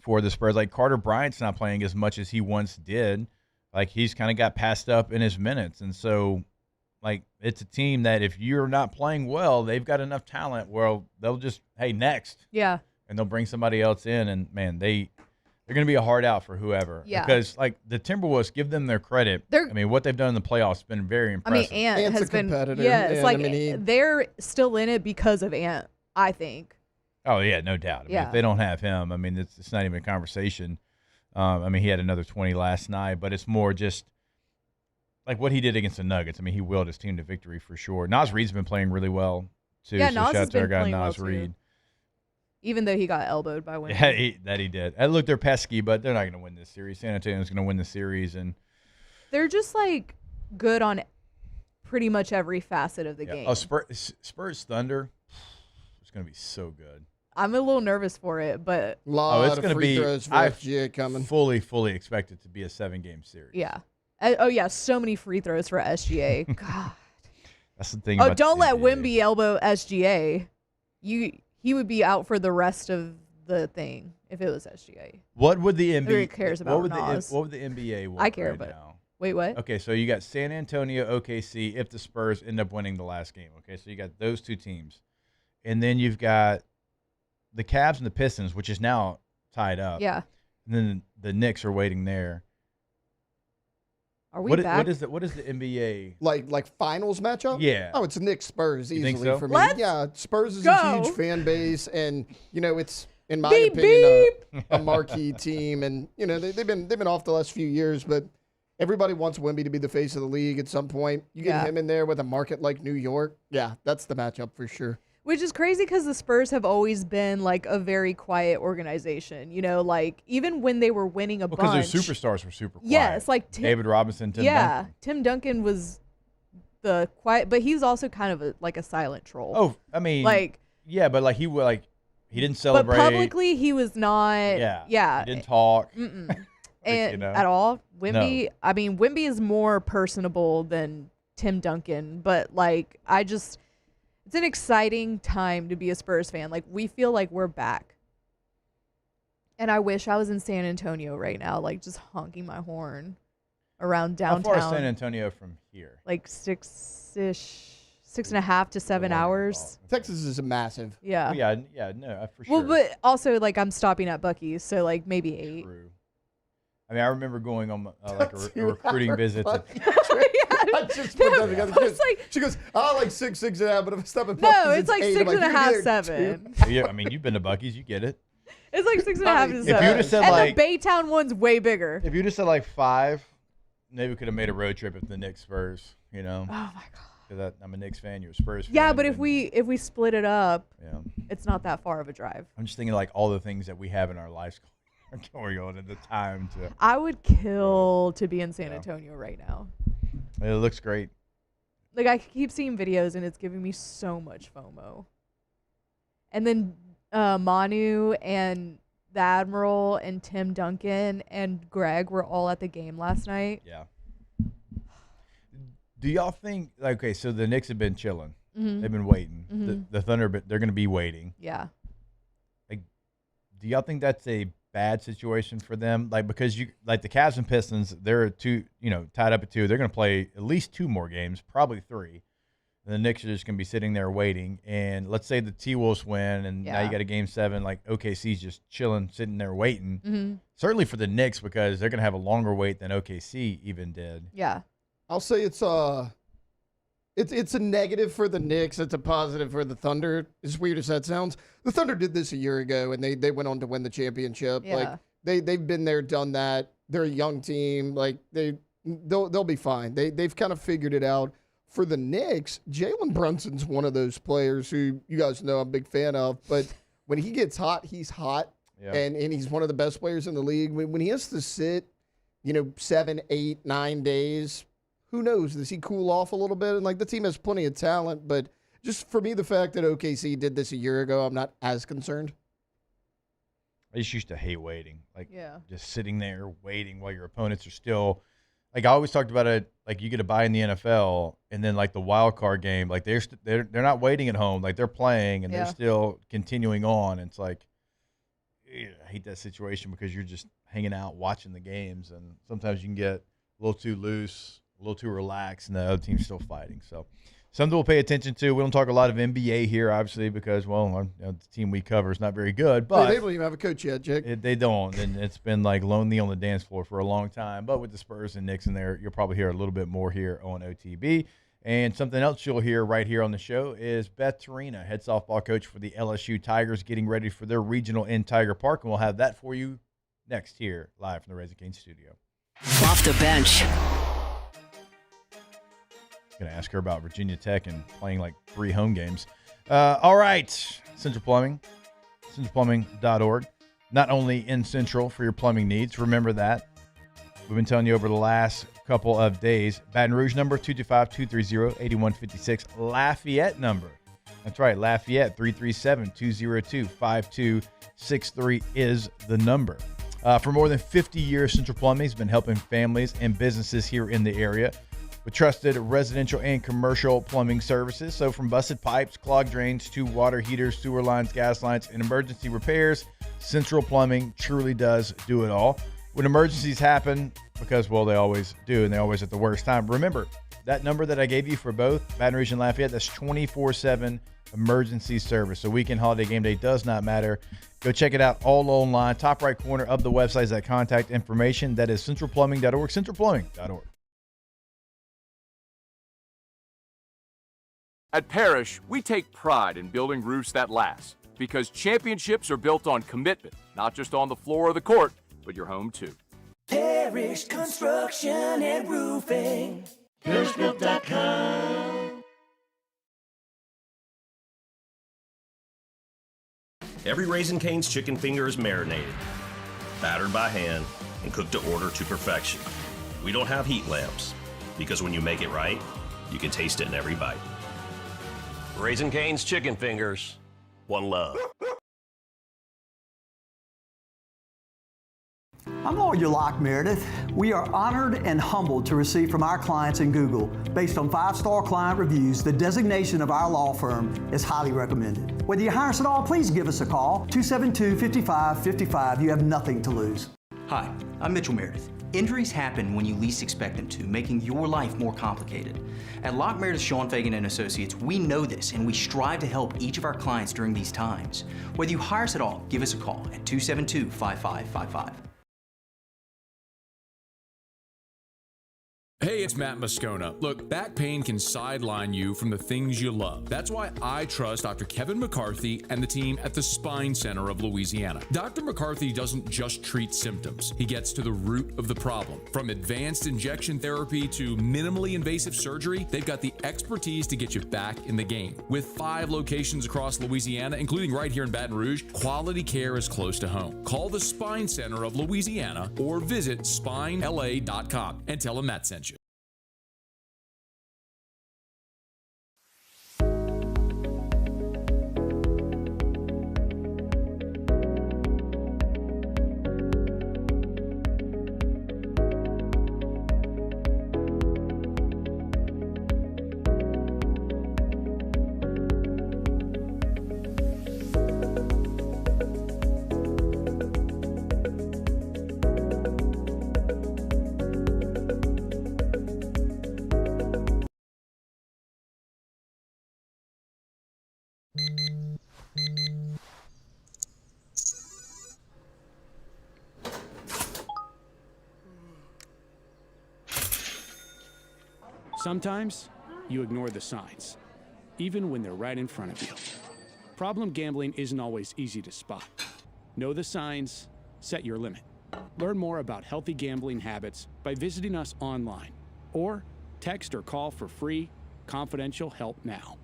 for the Spurs. Like Carter Bryant's not playing as much as he once did. Like he's kind of got passed up in his minutes. And so, like, it's a team that if you're not playing well, they've got enough talent where they'll just, hey, next. Yeah. And they'll bring somebody else in. And, man, they're going to be a hard out for whoever. Yeah. Because, like, the Timberwolves, give them their credit. I mean, what they've done in the playoffs has been very impressive. I mean, Ant Ant's has a been. competitor. Yeah, it's And, like I mean, they're still in it because of Ant, I think. Oh, yeah, no doubt. I mean, if they don't have him, I mean, it's not even a conversation. I mean, he had another 20 last night, but it's more just like what he did against the Nuggets. I mean, he willed his team to victory for sure. Nas Reed's been playing really well, too. Yeah, so Nas shout has out to our been guy, playing Nas well, Reed. too. Even though he got elbowed by Wemby. Yeah, that he did. And look, they're pesky, but they're not going to win this series. San Antonio's going to win the series. And They're just, like, good on pretty much every facet of the game. Oh, Spurs Thunder. It's going to be so good. I'm a little nervous for it, but lot of free throws for SGA coming. Fully expect it to be a 7-game series. yeah. So many free throws for SGA. God. That's the thing. Oh, about don't the let NBA. Wemby elbow SGA. He would be out for the rest of the thing if it was SGA. What would the NBA? Who cares about Nas? What would the NBA want I care, right but now? wait, what? Okay, so you got San Antonio, OKC. If the Spurs end up winning the last game, okay, so you got those two teams, and then you've got the Cavs and the Pistons, which is now tied up. Yeah. And then the Knicks are waiting there. Are we back? What is the NBA? Like finals matchup? Yeah. Oh, it's Knicks Spurs You think easily so? for me. Let's Yeah, Spurs is go. a huge fan base, and you know it's in my Beep, opinion, a marquee team. And, you know, they've been off the last few years, but everybody wants Wemby to be the face of the league at some point. You get him in there with a market like New York. Yeah, that's the matchup for sure. Which is crazy because the Spurs have always been like a very quiet organization. You know, like even when they were winning a bunch. Because their superstars were super quiet. Yes, like David Robinson, Tim Duncan. Tim Duncan was the quiet, but he was also kind of like a silent troll. Oh, I mean, like but he didn't celebrate. But publicly, he was not. Yeah, he didn't talk. And at all. Wemby, no. I mean, Wemby is more personable than Tim Duncan, but like it's an exciting time to be a Spurs fan. Like we feel like we're back. And I wish I was in San Antonio right now, like just honking my horn around downtown. How far is San Antonio from here? Like 6.5 to 7 hours. Texas is massive. Yeah. Oh, yeah, no, for sure. Well, but also like I'm stopping at Buc-ee's, so like maybe 8. True. I mean, I remember going on like a recruiting visit. I just put that together. She goes, I like 6.5, but if I stop at Buc-ee's, no, it's like 8. 6.5, 7. Yeah, I mean, you've been to Buc-ee's, you get it. It's like 6.5 to 7. If you'd have said and the Baytown one's way bigger. If you'd have said like 5, maybe we could have made a road trip if the Knicks Spurs, you know. Oh my god. Because I'm a Knicks fan, you're a Spurs fan. Yeah, but if we split it up, it's not that far of a drive. I'm just thinking like all the things that we have in our lives going on at the time to. I would kill to be in San Antonio right now. It looks great. Like I keep seeing videos and it's giving me so much FOMO. And then Manu and the Admiral and Tim Duncan and Greg were all at the game last night. Yeah. Do y'all think, okay, so the Knicks have been chilling. Mm-hmm. They've been waiting. Mm-hmm. The Thunder, they're going to be waiting. Yeah. Like, do y'all think that's a bad situation for them? Like, because the Cavs and Pistons, they're tied up at 2. They're going to play at least 2 more games, probably 3. And the Knicks are just going to be sitting there waiting. And let's say the T-Wolves win, and now you got a Game 7. Like, OKC's just chilling, sitting there waiting. Mm-hmm. Certainly for the Knicks, because they're going to have a longer wait than OKC even did. Yeah. I'll say it's a negative for the Knicks. It's a positive for the Thunder. As weird as that sounds, the Thunder did this a year ago, and they went on to win the championship. Yeah. Like they've been there, done that. They're a young team. Like they'll be fine. They've kind of figured it out. For the Knicks, Jalen Brunson's one of those players who you guys know I'm a big fan of. But when he gets hot, he's hot, and he's one of the best players in the league. When he has to sit, 7, 8, 9 days. Who knows? Does he cool off a little bit? And, the team has plenty of talent, but just for me, the fact that OKC did this a year ago, I'm not as concerned. I just used to hate waiting. Just sitting there waiting while your opponents are still – I always talked about it, you get a bye in the NFL, and then, the wild card game, they're not waiting at home. They're playing, and they're still continuing on. And it's I hate that situation because you're just hanging out watching the games, and sometimes you can get a little too loose, a little too relaxed, and the other team's still fighting. So something we'll pay attention to. We don't talk a lot of NBA here, obviously, because, the team we cover is not very good. But they don't even have a coach yet, Jake. They don't, and it's been lonely on the dance floor for a long time. But with the Spurs and Knicks in there, you'll probably hear a little bit more here on OTB. And something else you'll hear right here on the show is Beth Torina, head softball coach for the LSU Tigers, getting ready for their regional in Tiger Park. And we'll have that for you next here, live from the Raising Cane's studio. Off the bench. Going to ask her about Virginia Tech and playing 3 home games. All right, Central Plumbing, centralplumbing.org. Not only in Central for your plumbing needs, remember that. We've been telling you over the last couple of days. Baton Rouge number 225-230-8156. Lafayette number. That's right, Lafayette 337-202-5263 is the number. For more than 50 years, Central Plumbing has been helping families and businesses here in the area with trusted residential and commercial plumbing services. So from busted pipes, clogged drains, to water heaters, sewer lines, gas lines, and emergency repairs, Central Plumbing truly does do it all. When emergencies happen, because, they always do, and they're always at the worst time, remember, that number that I gave you for both Baton Rouge and Lafayette, that's 24/7 emergency service. So weekend, holiday, game day does not matter. Go check it out all online. Top right corner of the website is that contact information. That is centralplumbing.org, centralplumbing.org. At Parrish, we take pride in building roofs that last. because championships are built on commitment, not just on the floor of the court, but your home too. Etheredge Construction and Roofing. ParishBuilt.com. Every Raising Cane's chicken finger is marinated, battered by hand, and cooked to order to perfection. We don't have heat lamps, because when you make it right, you can taste it in every bite. Raising Cane's chicken fingers, one love. I'm Lawyer Locke Meredith. We are honored and humbled to receive from our clients in Google. Based on 5-star client reviews, the designation of our law firm is highly recommended. Whether you hire us at all, please give us a call, 272-5555. You have nothing to lose. Hi, I'm Mitchell Meredith. Injuries happen when you least expect them to, making your life more complicated. At Locke Meredith, Sean Fagan and Associates, we know this, and we strive to help each of our clients during these times. Whether you hire us at all, give us a call at 272-5555. Hey, it's Matt Moscona. Look, back pain can sideline you from the things you love. That's why I trust Dr. Kevin McCarthy and the team at the Spine Center of Louisiana. Dr. McCarthy doesn't just treat symptoms. He gets to the root of the problem. From advanced injection therapy to minimally invasive surgery, they've got the expertise to get you back in the game. With 5 locations across Louisiana, including right here in Baton Rouge, quality care is close to home. Call the Spine Center of Louisiana or visit spinela.com and tell them Matt sent you. Sometimes you ignore the signs, even when they're right in front of you. Problem gambling isn't always easy to spot. Know the signs, set your limit. Learn more about healthy gambling habits by visiting us online or text or call for free, confidential help now.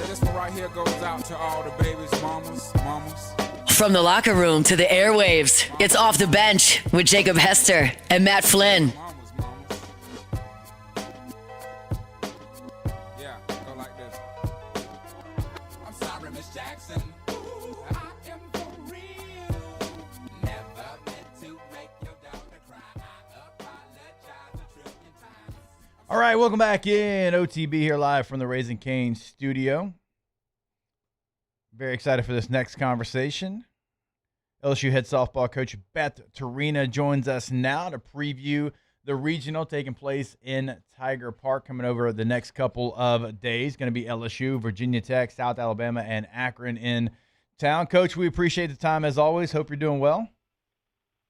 This one right here goes out to all the babies, mamas. From the locker room to the airwaves, it's Off the Bench with Jacob Hester and Matt Flynn. Yeah, go like this. I'm sorry, Miss Jackson. Ooh, I am for real. Never meant to make your daughter cry. I apologize a trillion times. All right, welcome back in. OTB here live from the Raising Cane's studio. Very excited for this next conversation. LSU head softball coach Beth Torina joins us now to preview the regional taking place in Tiger Park coming over the next couple of days. Going to be LSU, Virginia Tech, South Alabama, and Akron in town. Coach, we appreciate the time as always. Hope you're doing well.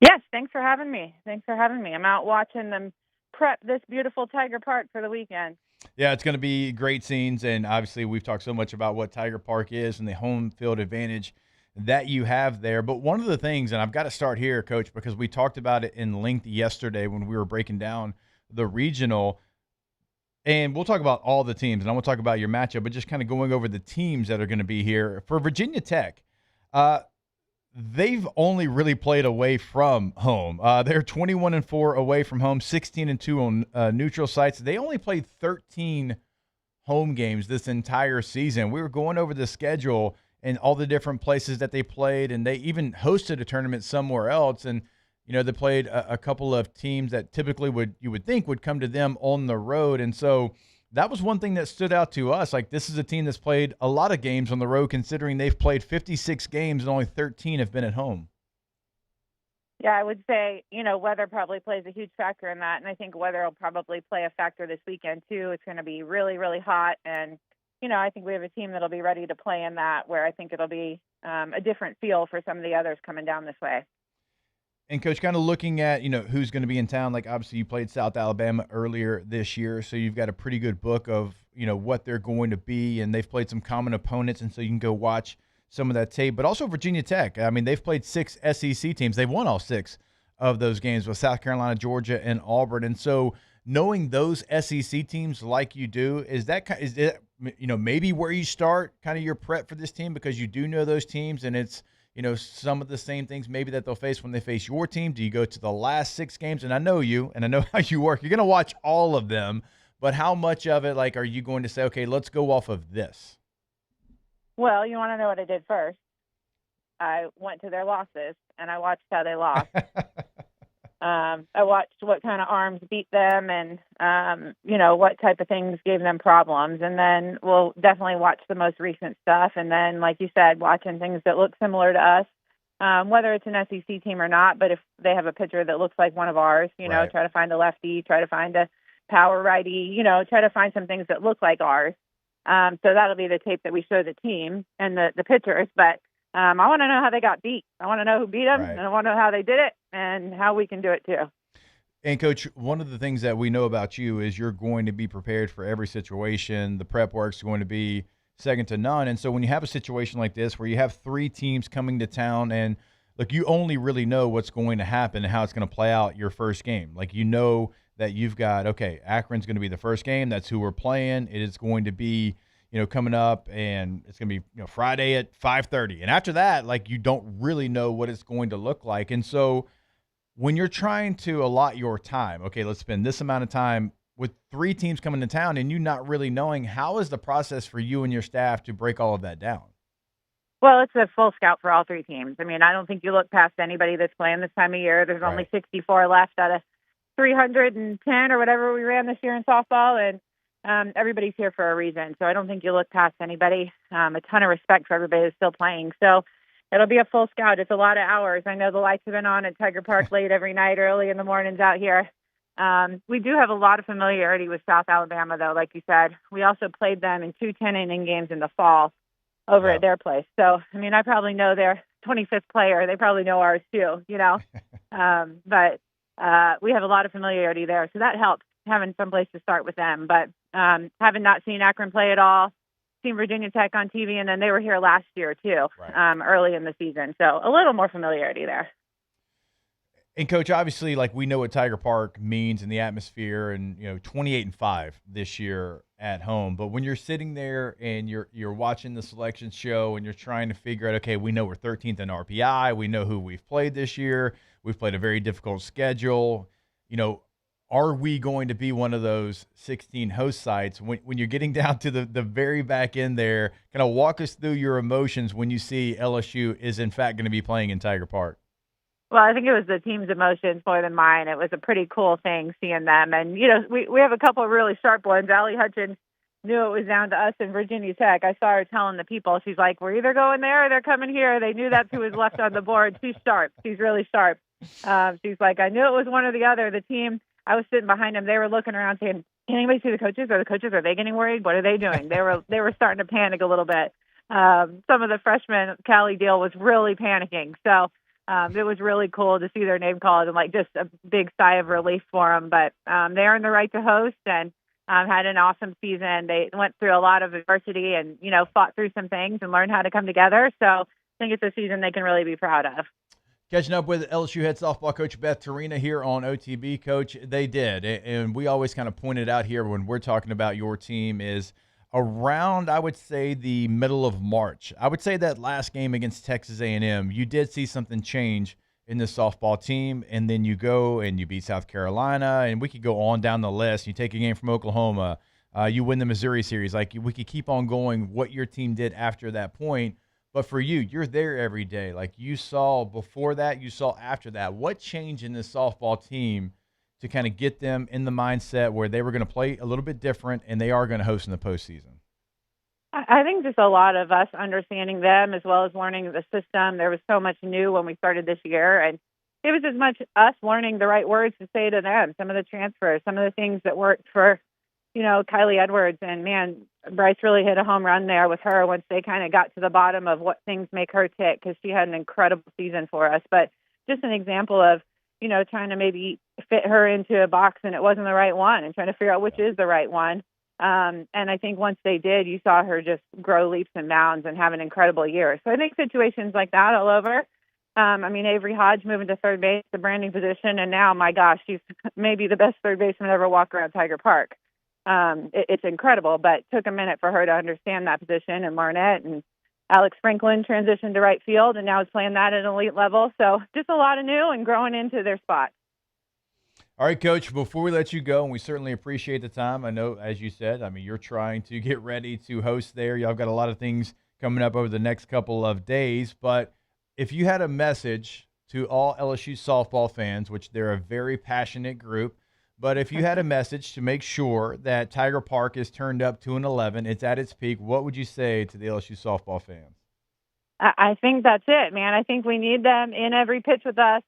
Yes, thanks for having me. I'm out watching them prep this beautiful Tiger Park for the weekend. Yeah, it's going to be great scenes, and obviously we've talked so much about what Tiger Park is and the home field advantage that you have there. But one of the things, and I've got to start here, Coach, because we talked about it in length yesterday when we were breaking down the regional, and we'll talk about all the teams, and I want to talk about your matchup, but just kind of going over the teams that are going to be here. For Virginia Tech, they've only really played away from home. They're 21-4 away from home, 16-2 on neutral sites. They only played 13 home games this entire season. We were going over the schedule and all the different places that they played, and they even hosted a tournament somewhere else. And you know, they played a couple of teams that typically you would think would come to them on the road, and so that was one thing that stood out to us. Like, this is a team that's played a lot of games on the road, considering they've played 56 games and only 13 have been at home. Yeah, I would say, weather probably plays a huge factor in that. And I think weather will probably play a factor this weekend, too. It's going to be really, really hot. And, I think we have a team that'll be ready to play in that, where I think it'll be a different feel for some of the others coming down this way. And, Coach, kind of looking at, who's going to be in town, like obviously you played South Alabama earlier this year, so you've got a pretty good book of, what they're going to be, and they've played some common opponents, and so you can go watch some of that tape. But also Virginia Tech. I mean, they've played 6 SEC teams. They've won all 6 of those games with South Carolina, Georgia, and Auburn. And so knowing those SEC teams like you do, is it maybe where you start kind of your prep for this team, because you do know those teams and it's, some of the same things maybe that they'll face when they face your team? Do you go to the last 6 games? And I know you, and I know how you work. You're going to watch all of them, but how much of it, are you going to say, okay, let's go off of this? Well, you want to know what I did first? I went to their losses, and I watched how they lost. I watched what kind of arms beat them and, what type of things gave them problems. And then we'll definitely watch the most recent stuff. And then, like you said, watching things that look similar to us, whether it's an SEC team or not. But if they have a pitcher that looks like one of ours, right. Try to find a lefty, try to find a power righty, try to find some things that look like ours. So that'll be the tape that we show the team and the pitchers. But I want to know how they got beat. I want to know who beat them, right. and I want to know how they did it and how we can do it too. And, Coach, one of the things that we know about you is you're going to be prepared for every situation. The prep work's going to be second to none. And so when you have a situation like this where you have 3 teams coming to town and, look, you only really know what's going to happen and how it's going to play out your first game. That you've got, okay, Akron's going to be the first game. That's who we're playing. It is going to be coming up, and it's going to be, Friday at 5:30. And after that, you don't really know what it's going to look like. And so when you're trying to allot your time, okay, let's spend this amount of time with 3 teams coming to town and you not really knowing, how is the process for you and your staff to break all of that down? Well, it's a full scout for all 3 teams. I mean, I don't think you look past anybody that's playing this time of year. There's only 64 left out of 310 or whatever we ran this year in softball, and everybody's here for a reason. So I don't think you look past anybody. A ton of respect for everybody that's still playing. So it'll be a full scout. It's a lot of hours. I know the lights have been on at Tiger Park late every night, early in the mornings out here. We do have a lot of familiarity with South Alabama, though, like you said. We also played them in 2 10-inning games in the fall over at their place. So, I mean, I probably know their 25th player. They probably know ours, too, But we have a lot of familiarity there, so that helps, having some place to start with them. But having not seen Akron play at all, seen Virginia Tech on TV, and then they were here last year too, early in the season. So a little more familiarity there. And, Coach, obviously, we know what Tiger Park means in the atmosphere, and 28-5 this year at home. But when you're sitting there and you're watching the selection show and you're trying to figure out, okay, we know we're 13th in RPI, we know who we've played this year, we've played a very difficult schedule. Are we going to be one of those 16 host sites when you're getting down to the very back end there? Kind of walk us through your emotions when you see LSU is in fact going to be playing in Tiger Park. Well, I think it was the team's emotions more than mine. It was a pretty cool thing seeing them. And, we have a couple of really sharp ones. Allie Hutchins knew it was down to us in Virginia Tech. I saw her telling the people, she's like, we're either going there or they're coming here. They knew that's who was left on the board. She's sharp. She's really sharp. She's like, I knew it was one or the other. The team, I was sitting behind them. They were looking around saying, can anybody see the coaches? Are they getting worried? What are they doing? They were starting to panic a little bit. Some of the freshmen, Callie Deal, was really panicking. So it was really cool to see their name called and just a big sigh of relief for them. But they earned the right to host and had an awesome season. They went through a lot of adversity and, fought through some things and learned how to come together. So I think it's a season they can really be proud of. Catching up with LSU head softball coach Beth Torina here on OTB. Coach, they did. And we always kind of pointed out here when we're talking about your team is around, I would say, the middle of March. I would say that last game against Texas A&M, you did see something change in the softball team, and then you go and you beat South Carolina, and we could go on down the list. You take a game from Oklahoma. You win the Missouri series. We could keep on going what your team did after that point. But for you, you're there every day. You saw before that, you saw after that. What changed in this softball team to kind of get them in the mindset where they were going to play a little bit different and they are going to host in the postseason? I think just a lot of us understanding them as well as learning the system. There was so much new when we started this year. And, it was as much us learning the right words to say to them, some of the transfers, some of the things that worked for, Kylie Edwards. And, man, Bryce really hit a home run there with her once they kind of got to the bottom of what things make her tick, because she had an incredible season for us. But just an example of, trying to maybe fit her into a box and it wasn't the right one, and trying to figure out which is the right one. And I think once they did, you saw her just grow leaps and bounds and have an incredible year. So I think situations like that all over. Avery Hodge moving to third base, the branding position, and now, my gosh, she's maybe the best third baseman ever walk around Tiger Park. It's incredible, but it took a minute for her to understand that position and learn it. And Alex Franklin transitioned to right field and now is playing that at an elite level. So just a lot of new and growing into their spot. All right, Coach, before we let you go, and we certainly appreciate the time. I know, as you said, you're trying to get ready to host there. Y'all got a lot of things coming up over the next couple of days. But if you had a message to all LSU softball fans, which they're a very passionate group, but if you had a message to make sure that Tiger Park is turned up to an 11, it's at its peak, what would you say to the LSU softball fans? I think that's it, man. I think we need them in every pitch with us.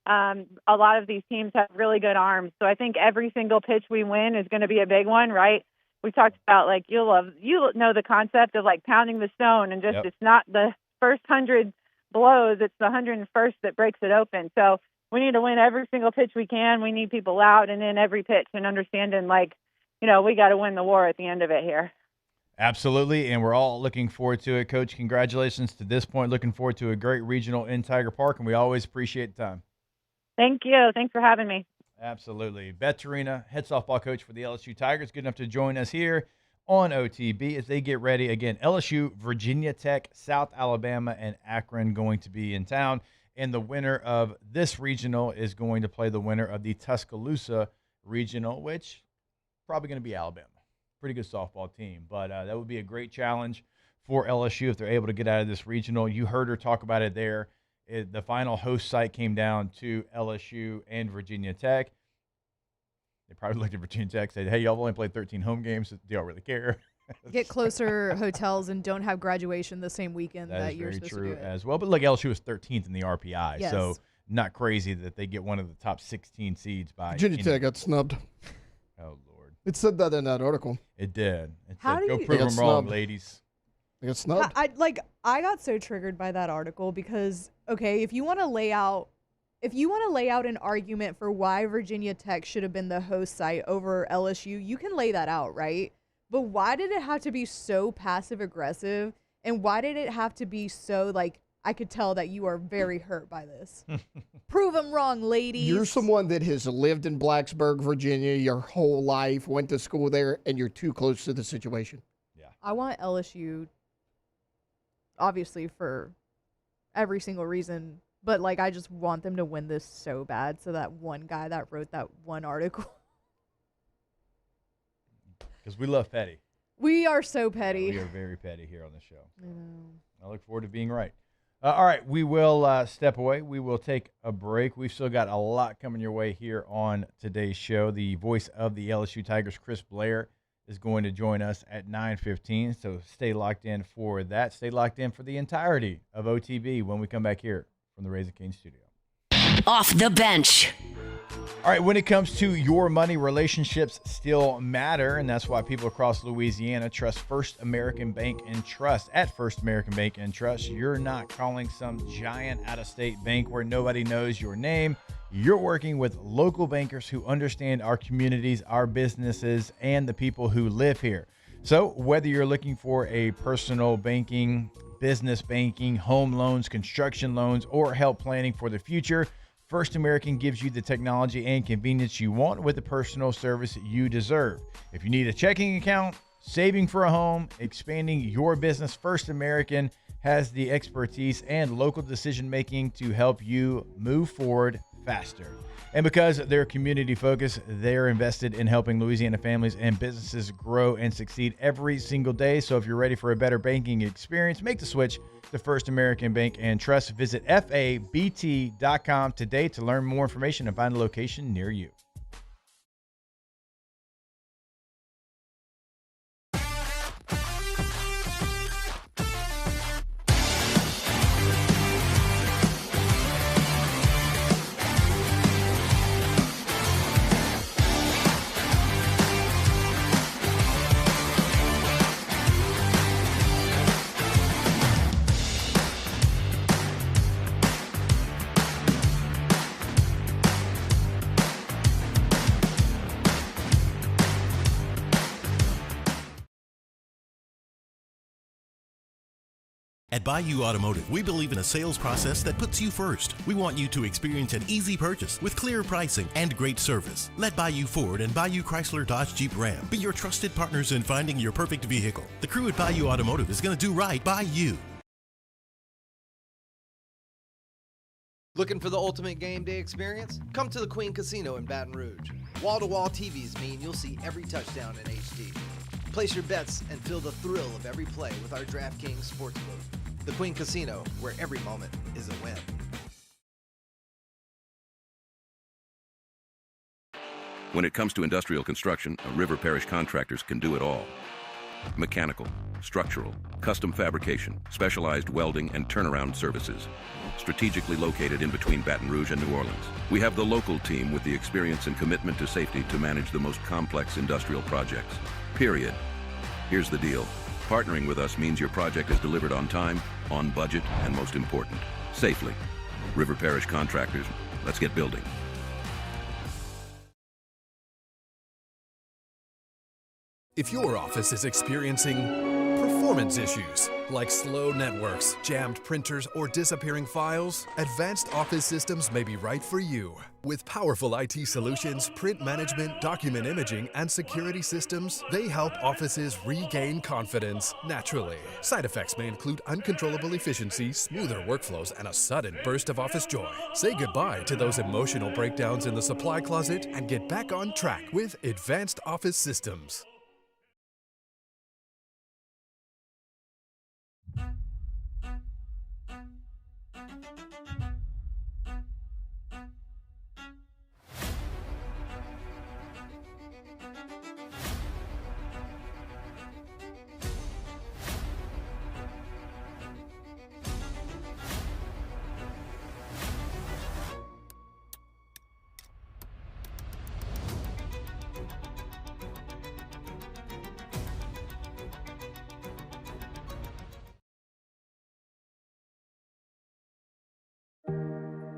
A lot of these teams have really good arms. So I think every single pitch we win is going to be a big one, right? We talked about, you know the concept of, pounding the stone, and just It's not the first 100 blows, it's the 101st that breaks it open. So we need to win every single pitch we can. We need people out and in every pitch, and understanding, we got to win the war at the end of it here. Absolutely, and we're all looking forward to it. Coach, congratulations to this point. Looking forward to a great regional in Tiger Park, and we always appreciate the time. Thank you. Thanks for having me. Absolutely. Beth Torina, head softball coach for the LSU Tigers, good enough to join us here on OTB as they get ready. Again, LSU, Virginia Tech, South Alabama, and Akron going to be in town. And the winner of this regional is going to play the winner of the Tuscaloosa regional, which probably going to be Alabama. Pretty good softball team. But that would be a great challenge for LSU if they're able to get out of this regional. You heard her talk about it there. The final host site came down to LSU and Virginia Tech. They probably looked at Virginia Tech and said, hey, y'all only played 13 home games. Do y'all really care? Get closer hotels and don't have graduation the same weekend that you're supposed to do it. That is very true as well. But look, LSU was 13th in the RPI, yes. So not crazy that they get one of the top 16 seeds by Virginia Tech got snubbed. Oh, Lord. It said that in that article. It did. It How said, do go you- prove They them got wrong, snubbed. ladies. They got snubbed. I got so triggered by that article because, okay, if you want to lay out an argument for why Virginia Tech should have been the host site over LSU, you can lay that out, right? But why did it have to be so passive aggressive? And why did it have to be so, I could tell that you are very hurt by this. Prove them wrong, ladies. You're someone that has lived in Blacksburg, Virginia your whole life, went to school there, and you're too close to the situation. I want LSU, obviously, for every single reason. But, I just want them to win this so bad so that one guy that wrote that one article. Because we love petty. We are so petty. Yeah, we are very petty here on the show. I look forward to being right. All right, we will step away. We will take a break. We've still got a lot coming your way here on today's show. The voice of the LSU Tigers, Chris Blair, is going to join us at 9:15. So stay locked in for that. Stay locked in for the entirety of OTB when we come back here from the Raising Cane's studio. Off the bench. All right, when it comes to your money, relationships still matter, and that's why people across Louisiana trust First American Bank and Trust. At First American Bank and Trust, you're not calling some giant out-of-state bank where nobody knows your name. You're working with local bankers who understand our communities, our businesses, and the people who live here. So whether you're looking for a personal banking, business banking, home loans, construction loans, or help planning for the future, First American gives you the technology and convenience you want with the personal service you deserve. If you need a checking account, saving for a home, expanding your business, First American has the expertise and local decision-making to help you move forward faster. And because they're community focused, they're invested in helping Louisiana families and businesses grow and succeed every single day. So if you're ready for a better banking experience, make the switch to First American Bank and Trust. Visit FABT.com today to learn more information and find a location near you. At Bayou Automotive, we believe in a sales process that puts you first. We want you to experience an easy purchase with clear pricing and great service. Let Bayou Ford and Bayou Chrysler Dodge Jeep Ram be your trusted partners in finding your perfect vehicle. The crew at Bayou Automotive is going to do right by you. Looking for the ultimate game day experience? Come to the Queen Casino in Baton Rouge. Wall-to-wall TVs mean you'll see every touchdown in HD. Place your bets and feel the thrill of every play with our DraftKings Sportsbook. The Queen Casino, where every moment is a win. When it comes to industrial construction, River Parish Contractors can do it all. Mechanical, structural, custom fabrication, specialized welding, and turnaround services. Strategically located in between Baton Rouge and New Orleans, we have the local team with the experience and commitment to safety to manage the most complex industrial projects. Period. Here's the deal. Partnering with us means your project is delivered on time, on budget, and most important, safely. River Parish Contractors, let's get building. If your office is experiencing performance issues like slow networks, jammed printers, or disappearing files, Advanced Office Systems may be right for you. With powerful IT solutions, print management, document imaging, and security systems, they help offices regain confidence naturally. Side effects may include uncontrollable efficiency, smoother workflows, and a sudden burst of office joy. Say goodbye to those emotional breakdowns in the supply closet and get back on track with Advanced Office Systems.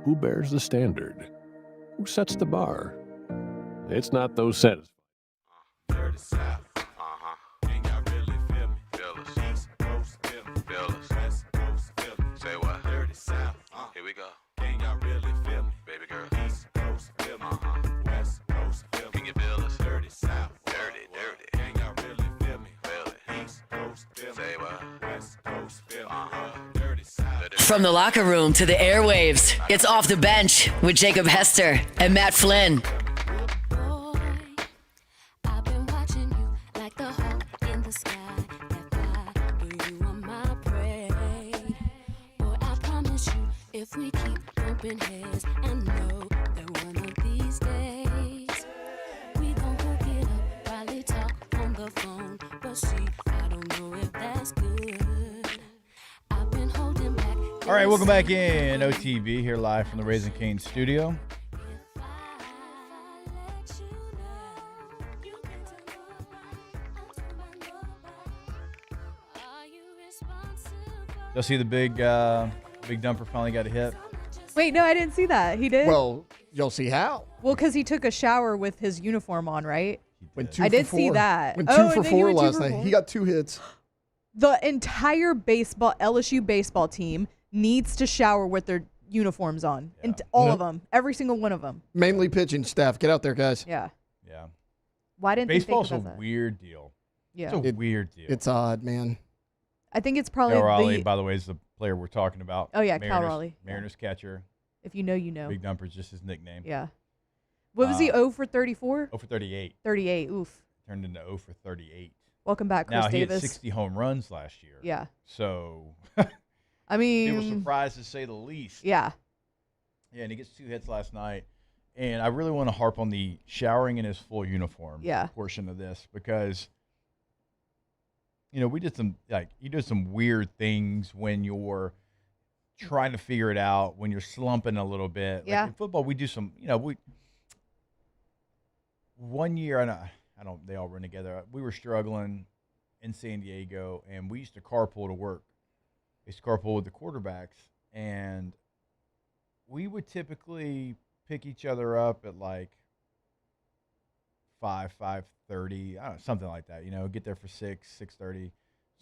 Who bears the standard? Who sets the bar? It's not those satisfied. Dirty South, ain't got really feel me. Feel us. East Coast, feel me. Feel us. West Coast, feel me. Say what? Dirty South, here we go. Ain't got really feel me. Baby girl. East Coast, feel me. West Coast, feel me. Can you feel us? Dirty South, dirty, dirty. Ain't got really feel me. Feel it. East Coast, feel me. Say what? West Coast, feel me. Dirty South. From the locker room to the airwaves, it's Off the Bench with Jacob Hester and Matt Flynn. I've been watching you like the hawk in the sky. That fly, but you are my prey. Boy, I promise you, if we keep bumping heads, I know that one of these days we gon' hook it up, probably talk on the phone. But see, I don't know if that's good. I've been holding back. All right, welcome back in OTB here live from the Raising Cane's studio. You'll see the big dumper finally got a hit. Wait, no, I didn't see that. He did? Well, you'll see how. Well, because he took a shower with his uniform on, right? Went 2 I for did 4. see that. Went 2 Oh, for and then he 4 went 2 last for night. 4. He got 2 hits. The entire LSU baseball team needs to shower with their uniforms on. Yeah. And all of them. Every single one of them. Mainly pitching staff. Get out there, guys. Yeah. Yeah. Why didn't Baseball's they think a about that? weird deal. Yeah. It's a weird deal. It's odd, man. I think it's probably Raleigh, by the way, is the player we're talking about. Oh, yeah, Mariners, Cal Raleigh. Mariners catcher. If you know, you know. Big Dumper's just his nickname. Yeah. What was he, 0 for 34? 0 for 38. 38, oof. Turned into 0 for 38. Welcome back, Chris now, Davis. He had 60 home runs last year. Yeah. So, I mean, people surprised to say the least. Yeah. Yeah, and he gets 2 hits last night. And I really want to harp on the showering in his full uniform portion of this because, you know, you did some weird things when you're trying to figure it out, when you're slumping a little bit. Yeah. Like in football, we do some, one year, they all run together. We were struggling in San Diego, and we used to carpool to work. We used to carpool with the quarterbacks, and we would typically pick each other up at like 5:30, I don't know, something like that. Get there for 6:30,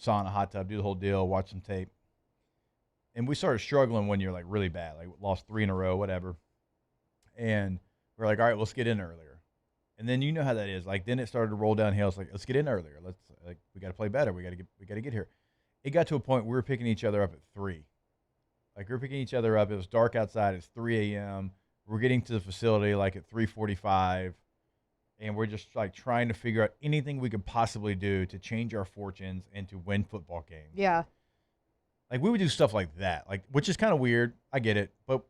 sauna, hot tub, do the whole deal, watch some tape, and we started struggling one year, like really bad, like lost 3 in a row, whatever. And we're like, all right, let's get in earlier. And then you know how that is. Like then it started to roll downhill. It's like, let's get in earlier. We got to play better. We got to get here. It got to a point we were picking each other up at 3. Like we were picking each other up. It was dark outside. It's 3 a.m. We're getting to the facility like at 3:45, and we're just like trying to figure out anything we could possibly do to change our fortunes and to win football games. Yeah. Like we would do stuff like that, like which is kind of weird. I get it, but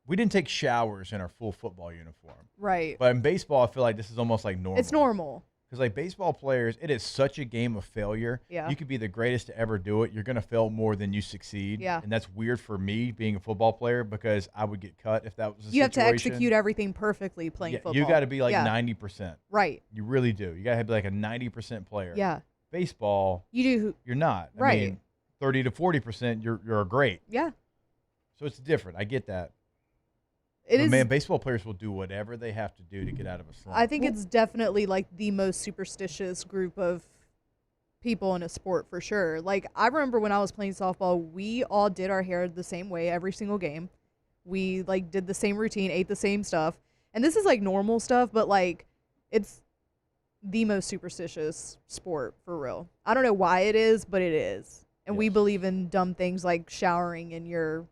we didn't take showers in our full football uniform. Right. But in baseball, I feel like this is almost like normal. It's normal. Because like baseball players, it is such a game of failure. Yeah. You could be the greatest to ever do it. You're going to fail more than you succeed. Yeah. And that's weird for me being a football player because I would get cut if that was the You have to situation. execute everything perfectly playing football. You got to be like Yeah. 90%. Right. You really do. You got to be like a 90% player. Yeah. Baseball, you're not. I Right. mean, 30 to 40%, you're great. Yeah. So it's different. I get that. It But is. man, baseball players will do whatever they have to do to get out of a slump. I think it's definitely like the most superstitious group of people in a sport for sure. Like I remember when I was playing softball, we all did our hair the same way every single game. We like did the same routine, ate the same stuff. And this is like normal stuff, but like it's the most superstitious sport for real. I don't know why it is, but it is. And we believe in dumb things like showering in your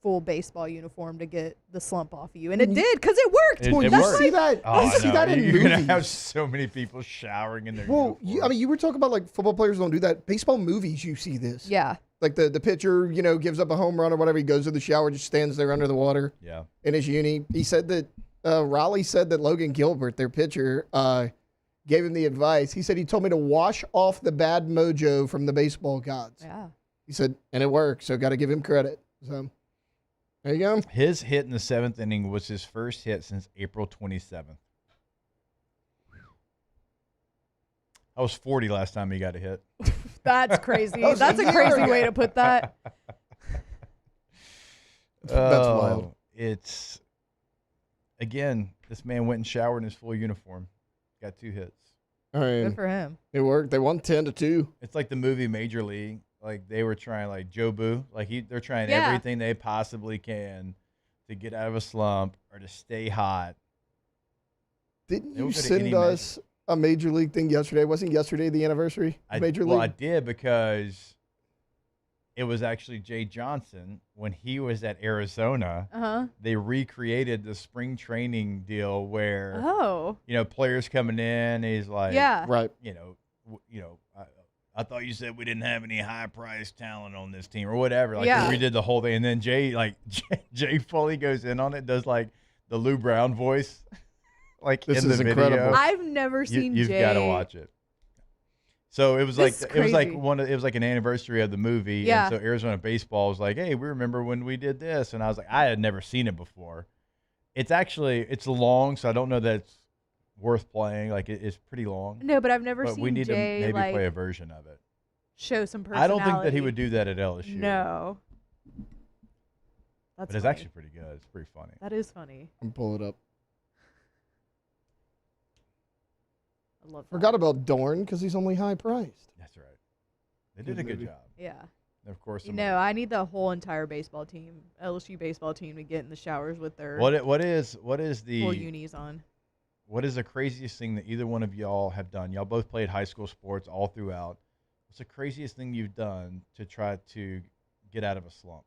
full baseball uniform to get the slump off of you. And it did, because it worked. It you worked. see that? Oh, you see no. that in You're movies. going to have so many people showering in their Well, I mean, you were talking about like football players don't do that. Baseball movies, you see this. Yeah. Like the pitcher, gives up a home run or whatever. He goes to the shower, just stands there under the water. Yeah. In his uni. He said that, Raleigh said that Logan Gilbert, their pitcher, gave him the advice. He said he told me to wash off the bad mojo from the baseball gods. Yeah. He said, and it worked, so got to give him credit. So there you go. His hit in the 7th inning was his first hit since April 27th. I was 40 last time he got a hit. That's crazy. That was That's a a year crazy ago. way to put that. That's wild. It's, again, this man went and showered in his full uniform. Got 2 hits. I mean, Good for him. It worked. They won 10-2. It's like the movie Major League. Like they were trying, like Joe Boo, like they're trying Yeah. everything they possibly can to get out of a slump or to stay hot. Didn't They you will go to send any us a Major League thing yesterday? Wasn't yesterday the anniversary of Major League? Well, I did because it was actually Jay Johnson when he was at Arizona. Uh-huh. They recreated the spring training deal where Oh. players coming in. He's like, Yeah. Right. I thought you said we didn't have any high-priced talent on this team or whatever. Like Yeah. we did the whole thing, and then Jay Foley goes in on it, does like the Lou Brown voice, like This in the is video. incredible. I've never seen You've Jay. got to watch it. So it was This like is it was like crazy. it was like an anniversary of the movie. Yeah. And so Arizona baseball was like, hey, we remember when we did this, and I was like, I had never seen it before. It's long, so I don't know that it's worth playing. Like it's pretty long. No, but I've never But seen we need Jay to maybe like play a version of it. show some personality. I don't think that he would do that at LSU. No. That's but it's funny. actually pretty good. It's pretty funny. That is funny. I'm pull it up. I love that. Forgot about Dorn because he's only high priced. That's right. They did a good job. Yeah. And of course, You know, I need the whole entire baseball team, LSU baseball team, to get in the showers with their what is the full unis on. What is the craziest thing that either one of y'all have done? Y'all both played high school sports all throughout. What's the craziest thing you've done to try to get out of a slump?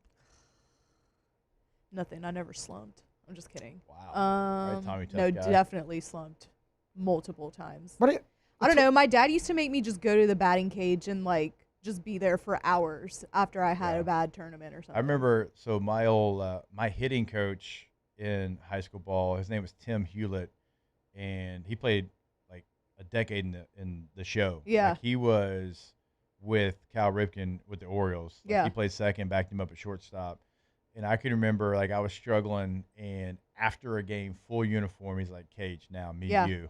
Nothing. I never slumped. I'm just kidding. Wow. Right, Tommy, tough no, guy. definitely slumped multiple times. But I don't know. My dad used to make me just go to the batting cage and like just be there for hours after I had a bad tournament or something. I remember, so my old my hitting coach in high school ball, his name was Tim Hewlett, and he played like a decade in the show. Yeah. Like he was with Cal Ripken with the Orioles. Like Yeah. He played second, backed him up at shortstop. And I can remember, like, I was struggling, and after a game, full uniform, he's like, Cage, now, me, Yeah. you.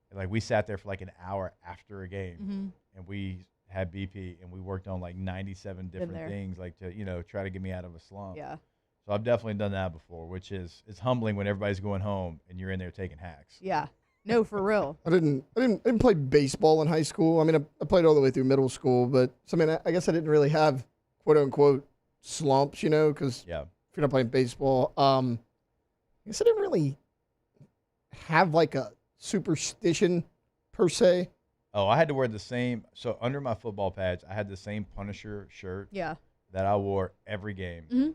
And, like, we sat there for, like, an hour after a game, Mhm. and we had BP, and we worked on, like, 97 different there. things, like, to, try to get me out of a slump. Yeah. So I've definitely done that before, which is, it's humbling when everybody's going home, and you're in there taking hacks. Yeah. No, for real. I didn't play baseball in high school. I mean, I played all the way through middle school, but so I mean, I guess I didn't really have quote unquote slumps, because if you're not playing baseball. I guess I didn't really have like a superstition per se. Oh, I had to wear the same. So under my football pads, I had the same Punisher shirt. Yeah. That I wore every game. Mhm.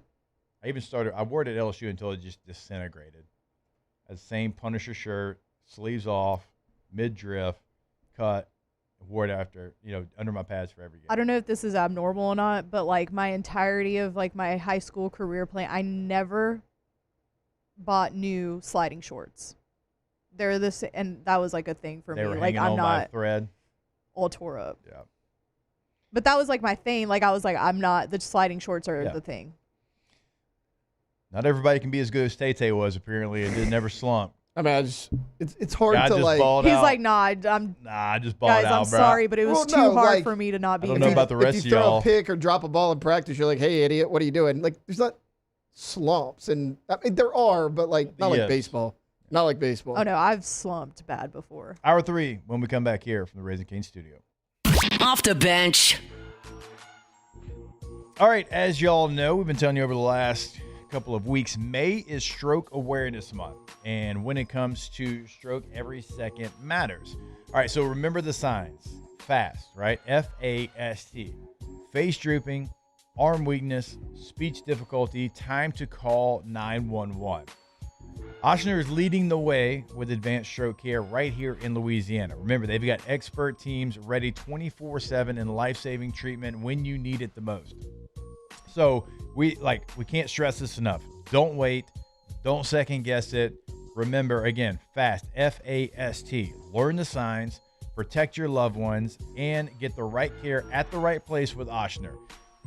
I wore it at LSU until it just disintegrated. The same Punisher shirt, sleeves off, mid-drift, cut, wore it after, under my pads for every game. I don't know if this is abnormal or not, but like my entirety of like my high school career playing, I never bought new sliding shorts. They're the same, and that was like a thing for They me. were Like hanging I'm on by a not thread. all tore up. Yeah. But that was like my thing. Like I was like, I'm not. The sliding shorts are the thing. Not everybody can be as good as Tay was, apparently, and did never slump. I mean, it's hard I to just like. balled He's out. like, nah, I just balled guys, out, I'm bro. sorry, but it was too hard for me to not be. I don't know about the rest if of you throw y'all. a pick or drop a ball in practice, you're like, hey, idiot, what are you doing? Like, there's not slumps, and I mean, there are, but like not like Yes. baseball. Not like baseball. Oh no, I've slumped bad before. Hour 3 when we come back here from the Raising Cane studio. Off the bench. All right, as y'all know, we've been telling you over the last couple of weeks, May is Stroke Awareness Month. And when it comes to stroke, every second matters. All right, so remember the signs. FAST, right? F-A-S-T. Face drooping, arm weakness, speech difficulty, time to call 911. Ochsner is leading the way with advanced stroke care right here in Louisiana. Remember, they've got expert teams ready 24/7 in life-saving treatment when you need it the most. So we can't stress this enough. Don't wait. Don't second guess it. Remember, again, FAST, F-A-S-T. Learn the signs, protect your loved ones, and get the right care at the right place with Ochsner.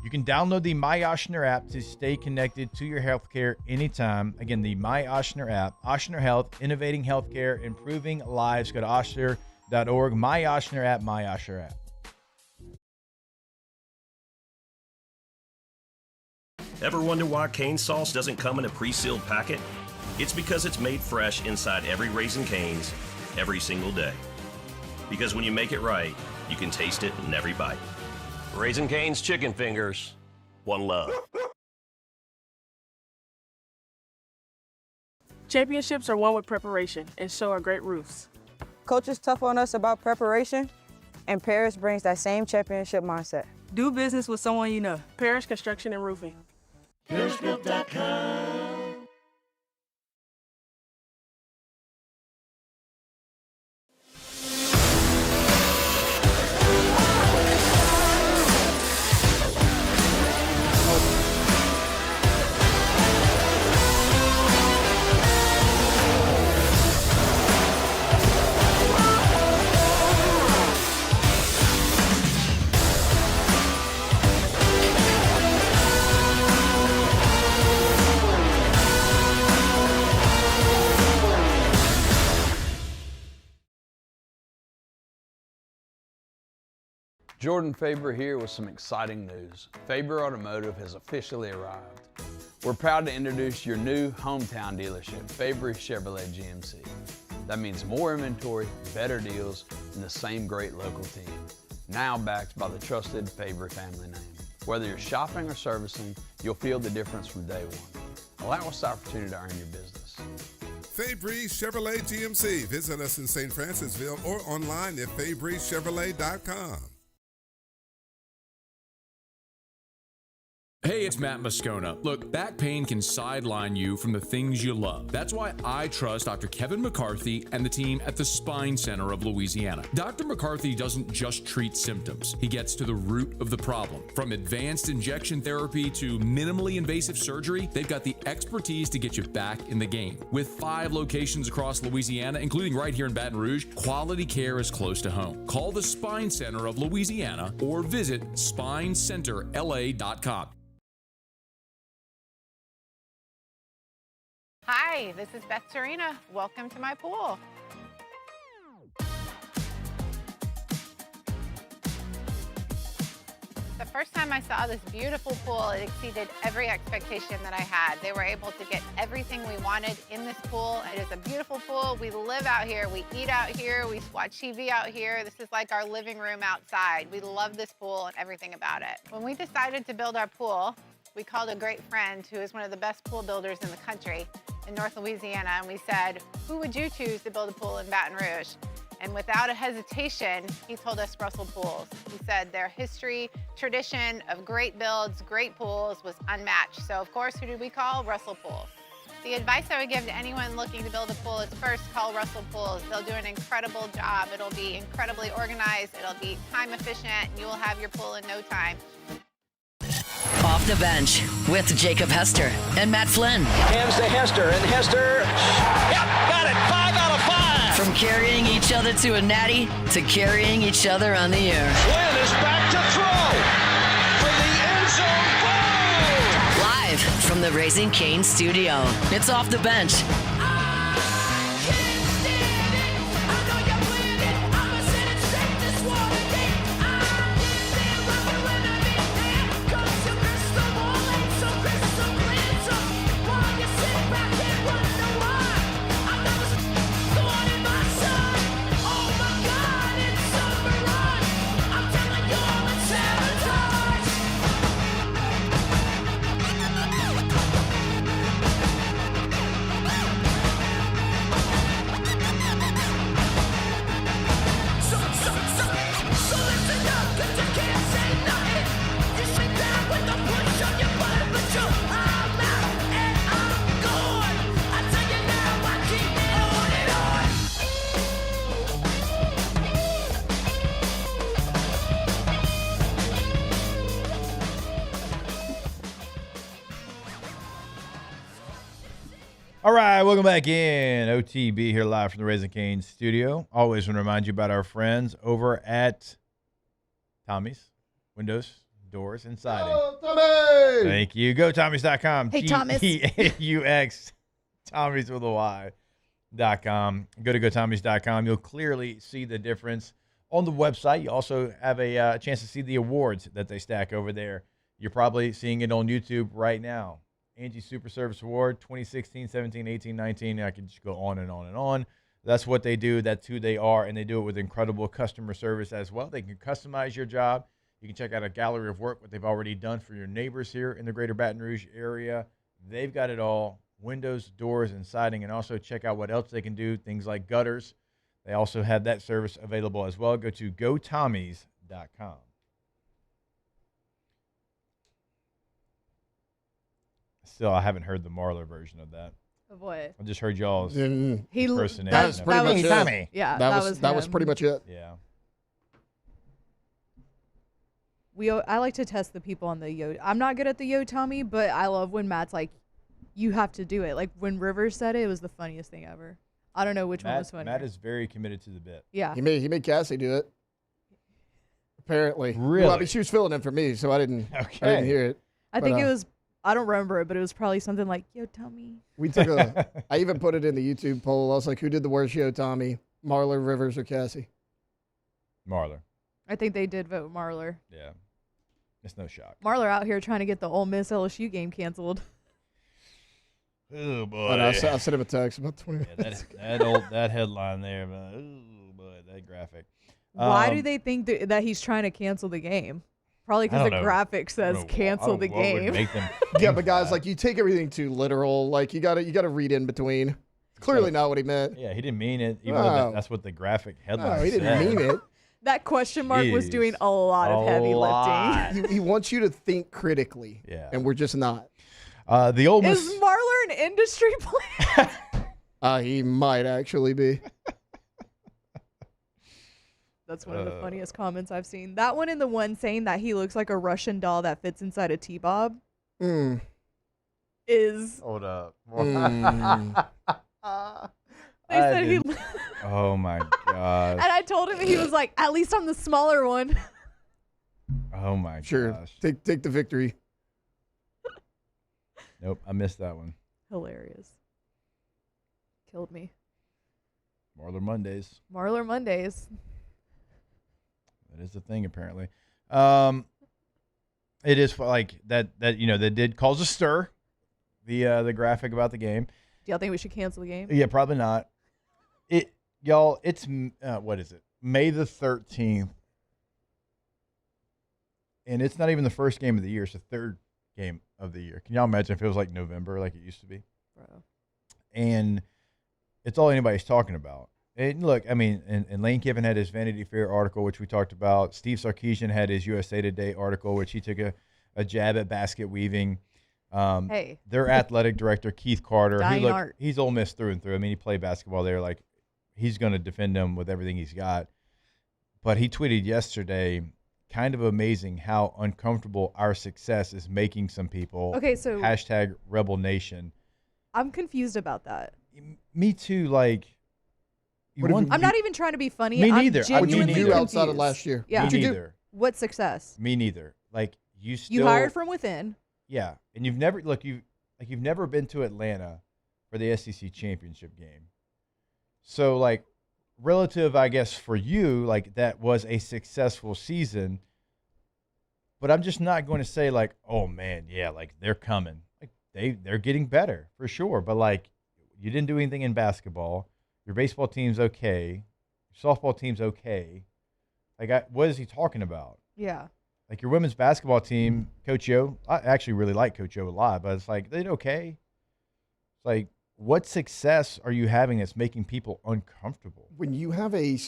You can download the My Ochsner app to stay connected to your healthcare anytime. Again, the My Ochsner app. Ochsner Health, innovating healthcare, improving lives. Go to ochsner.org. My Ochsner app, My Ochsner app. Ever wonder why cane sauce doesn't come in a pre-sealed packet? It's because it's made fresh inside every Raising Cane's every single day. Because when you make it right, you can taste it in every bite. Raising Cane's chicken fingers, one love. Championships are won with preparation, and so are great roofs. Coach is tough on us about preparation, and Paris brings that same championship mindset. Do business with someone you know. Parish Construction and Roofing. ParishBuilt.com. Jordan Faber here with some exciting news. Faber Automotive has officially arrived. We're proud to introduce your new hometown dealership, Faber Chevrolet GMC. That means more inventory, better deals, and the same great local team. Now backed by the trusted Faber family name. Whether you're shopping or servicing, you'll feel the difference from day one. Allow us the opportunity to earn your business. Fabry Chevrolet GMC. Visit us in St. Francisville or online at FabryChevrolet.com. Hey, it's Matt Moscona. Look, back pain can sideline you from the things you love. That's why I trust Dr. Kevin McCarthy and the team at the Spine Center of Louisiana. Dr. McCarthy doesn't just treat symptoms. He gets to the root of the problem. From advanced injection therapy to minimally invasive surgery, they've got the expertise to get you back in the game. With 5 locations across Louisiana, including right here in Baton Rouge, quality care is close to home. Call the Spine Center of Louisiana or visit SpineCenterLA.com. Hi, this is Beth Serena. Welcome to my pool. The first time I saw this beautiful pool, it exceeded every expectation that I had. They were able to get everything we wanted in this pool. It is a beautiful pool. We live out here, we eat out here, we watch TV out here. This is like our living room outside. We love this pool and everything about it. When we decided to build our pool, we called a great friend who is one of the best pool builders in the country in North Louisiana, and we said, who would you choose to build a pool in Baton Rouge? And without a hesitation, he told us Russell Pools. He said their history, tradition of great builds, great pools was unmatched. So of course, who did we call? Russell Pools. The advice I would give to anyone looking to build a pool is first call Russell Pools. They'll do an incredible job. It'll be incredibly organized. It'll be time efficient, and you will have your pool in no time. Off the bench with Jacob Hester and Matt Flynn. Hands to Hester, and Hester, yep, got it, 5 out of 5. From carrying each other to a natty to carrying each other on the air. Flynn is back to throw for the end zone goal. Live from the Raising Cane studio. It's Off the Bench. All right, welcome back in. OTB here live from the Raising Cane studio. Always want to remind you about our friends over at Tommy's Windows, Doors, and Siding. Oh, Tommy! Thank you. GoTommys.com. Hey, Thomas. G-E-A-U-X. Tommy's with a Y.com. Go to GoTommys.com. You'll clearly see the difference. On the website, you also have a chance to see the awards that they stack over there. You're probably seeing it on YouTube right now. Angie Super Service Award, 2016, 17, 18, 19. I could just go on and on and on. That's what they do. That's who they are, and they do it with incredible customer service as well. They can customize your job. You can check out a gallery of work, what they've already done for your neighbors here in the greater Baton Rouge area. They've got it all, windows, doors, and siding, and also check out what else they can do, things like gutters. They also have that service available as well. Go to GoTommys.com. Still, I haven't heard the Marler version of that. Of what? I just heard y'all's He impersonation. That was pretty much it. Tommy. Yeah, that was pretty much it. Yeah. I like to test the people on the yo. I'm not good at the yo Tommy, but I love when Matt's like, you have to do it. Like when Rivers said it, it was the funniest thing ever. I don't know which one was funny. Matt is very committed to the bit. Yeah. He made Cassie do it. Apparently. Really? Well, I mean, she was filling in for me, so I didn't hear it. I think it was. I don't remember it, but it was probably something like, yo, Tommy. We took I even put it in the YouTube poll. I was like, who did the worst yo Tommy? Marler, Rivers, or Cassie? Marler. I think they did vote Marler. Yeah. It's no shock. Marler out here trying to get the Ole Miss LSU game canceled. Oh, boy. I sent him a text about 20 minutes. That headline there, man. Oh, boy, that graphic. Why do they think that he's trying to cancel the game? Probably because the graphic says cancel the game. Yeah, but guys, like you take everything too literal. Like you gotta read in between. Clearly not what he meant. Yeah, he didn't mean it. Even though that's what the graphic headline said. No, he didn't mean it. That question mark was doing a lot of heavy lifting. He wants you to think critically. Yeah. And we're just not. The Ole Miss. Is Marler an industry player? He might actually be. That's one of the funniest comments I've seen. That one and the one saying that he looks like a Russian doll that fits inside a T-Bob is... Hold up. They said he... Oh, my God. And I told him, he was like, at least I'm the smaller one. Oh, my Sure. gosh. Take the victory. Nope, I missed that one. Hilarious. Killed me. Marler Mondays. Marler Mondays. That is the thing, apparently. It is like that did cause a stir, the graphic about the game. Do y'all think we should cancel the game? Yeah, probably not. It's what is it? May the 13th. And it's not even the first game of the year. It's the third game of the year. Can y'all imagine if it was like November like it used to be? Bro. And it's all anybody's talking about. And look, I mean, and Lane Kiffin had his Vanity Fair article, which we talked about. Steve Sarkisian had his USA Today article, which he took a jab at basket weaving. Their athletic director, Keith Carter, he's Ole Miss through and through. I mean, he played basketball there. Like, he's going to defend them with everything he's got. But he tweeted yesterday, kind of amazing how uncomfortable our success is making some people. Okay, so hashtag Rebel Nation. I'm confused about that. Me too. Like, I'm not even trying to be funny. Me neither. I'm genuinely confused. Outside of last year. Yeah. Me neither. What success? Me neither. Like, you hired from within. Yeah, and you've never you've never been to Atlanta for the SEC championship game. So like, relative, I guess, for you, like that was a successful season. But I'm just not going to say like, oh man, yeah, like they're coming. Like they're getting better for sure. But like, you didn't do anything in basketball. Your baseball team's okay. Your softball team's okay. Like, what is he talking about? Yeah. Like your women's basketball team, Coach Yo, I actually really like Coach Yo a lot, but it's like, they did okay. It's like, what success are you having that's making people uncomfortable? When you have a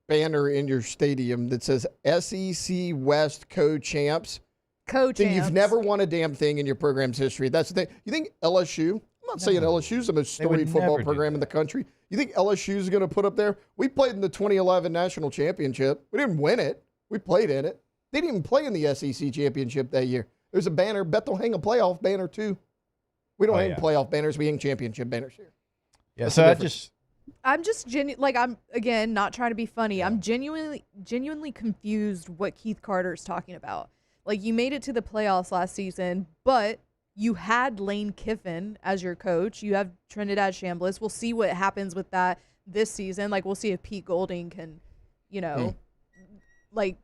banner in your stadium that says SEC West co-champs, then you've never won a damn thing in your program's history. That's the thing. You think LSU, I'm not saying LSU's the most storied football program in the country. You think LSU's going to put up there? We played in the 2011 national championship. We didn't win it. We played in it. They didn't even play in the SEC championship that year. There's a banner. Bet they'll hang a playoff banner too. We don't hang playoff banners. We hang championship banners here. Yeah, That's so I'm just I'm again not trying to be funny. I'm genuinely confused what Keith Carter's talking about. Like, you made it to the playoffs last season, but you had Lane Kiffin as your coach. You have Trinidad Chambliss. We'll see what happens with that this season. Like, we'll see if Pete Golding can, like,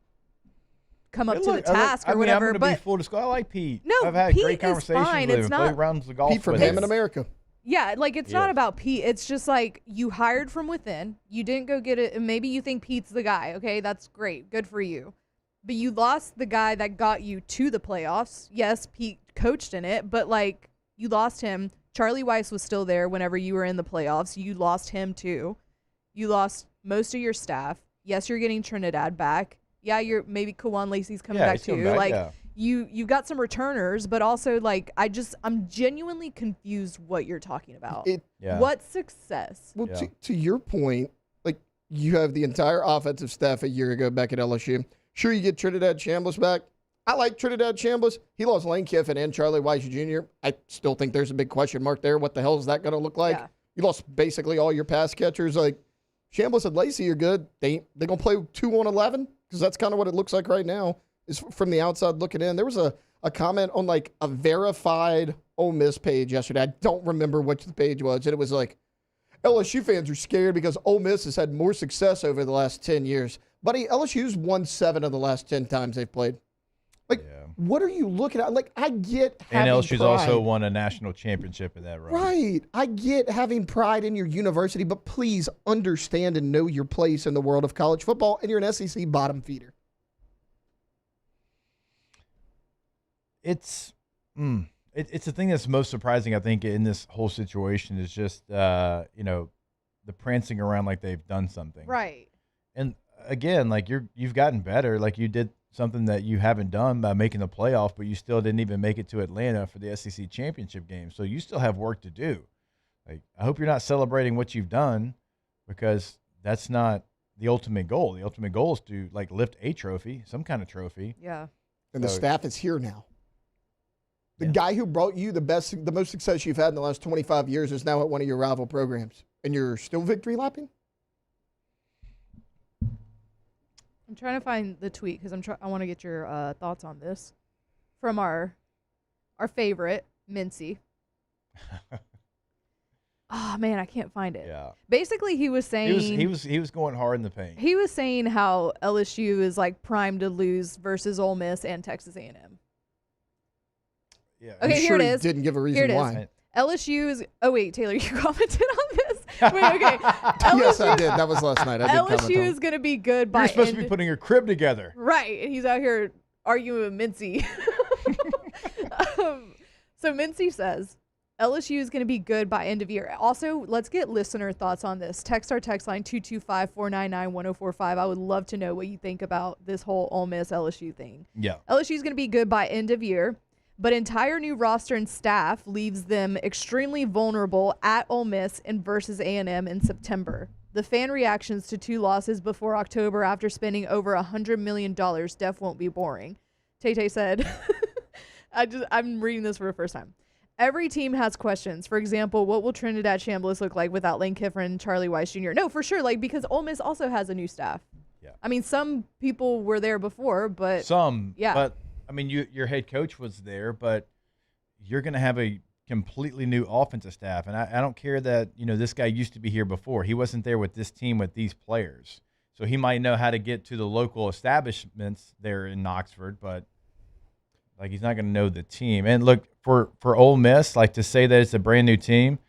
come up to the task or whatever. I'm going to be full disclosure. I like Pete. No, I've had Pete great conversations fine. with It's him. not Played rounds of golf Pete from with Ham him. in America. Yeah, like, it's not about Pete. It's just like, you hired from within. You didn't go get it. And maybe you think Pete's the guy. Okay, that's great. Good for you. But you lost the guy that got you to the playoffs. Yes, Pete coached in it, but like, you lost him. Charlie Weiss was still there whenever you were in the playoffs. You lost him too. You lost most of your staff. Yes, you're getting Trinidad back. Yeah, maybe Kawan Lacey's coming back too. You got some returners, but also like, I'm genuinely confused what you're talking about. What success? Well, to your point, like, you have the entire offensive staff a year ago back at LSU. Sure, you get Trinidad Chambliss back. I like Trinidad Chambliss. He lost Lane Kiffin and Charlie Weiss Jr. I still think there's a big question mark there. What the hell is that going to look like? Yeah. You lost basically all your pass catchers. Like, Chambliss and Lacey are good. They going to play 2-on-11? Because that's kind of what it looks like right now, is from the outside looking in. There was a comment on, like, a verified Ole Miss page yesterday. I don't remember which the page was. And it was like, LSU fans are scared because Ole Miss has had more success over the last 10 years. Buddy, LSU's won 7 of the last 10 times they've played. Like, what are you looking at? Like, I get having And LSU's pride. also won a national championship in that run. Right. I get having pride in your university, but please understand and know your place in the world of college football, and you're an SEC bottom feeder. It's the thing that's most surprising, I think, in this whole situation is just, the prancing around like they've done something. Right. And again, like you've gotten better. Like, you did something that you haven't done by making the playoff, but you still didn't even make it to Atlanta for the SEC championship game. So you still have work to do. Like, I hope you're not celebrating what you've done, because that's not the ultimate goal. The ultimate goal is to, like, lift a trophy, some kind of trophy. Yeah. And the staff is here now. The guy who brought you the most success you've had in the last 25 years is now at one of your rival programs, and you're still victory lapping? I'm trying to find the tweet because I want to get your thoughts on this from our favorite Mincy. Oh man, I can't find it. Yeah. Basically, he was saying he was going hard in the paint. He was saying how LSU is like primed to lose versus Ole Miss and Texas A&M. Yeah. Okay, here it is. Didn't give a reason why. LSU is. Oh wait, Taylor, you commented on this. Wait, okay. Yes, I did. That was last night. I did comment on LSU is going to be good by. You're supposed to be putting your crib together. Right, and he's out here arguing with Mincy. So Mincy says LSU is going to be good by end of year. Also, let's get listener thoughts on this. Text our text line 225-499-1045. I would love to know what you think about this whole Ole Miss LSU thing. Yeah. LSU is going to be good by end of year, but entire new roster and staff leaves them extremely vulnerable at Ole Miss and versus A&M in September. The fan reactions to 2 losses before October after spending over $100 million def won't be boring. Tay said, I'm reading this for the first time. Every team has questions. For example, what will Trinidad Chambliss look like without Lane Kiffin and Charlie Weiss Jr.? No, for sure, because Ole Miss also has a new staff. Yeah. I mean, some people were there before, but yeah. But I mean, your head coach was there, but you're going to have a completely new offensive staff, and I don't care that this guy used to be here before. He wasn't there with this team with these players, so he might know how to get to the local establishments there in Knoxford, but he's not going to know the team. And look, for Ole Miss, to say that it's a brand new team,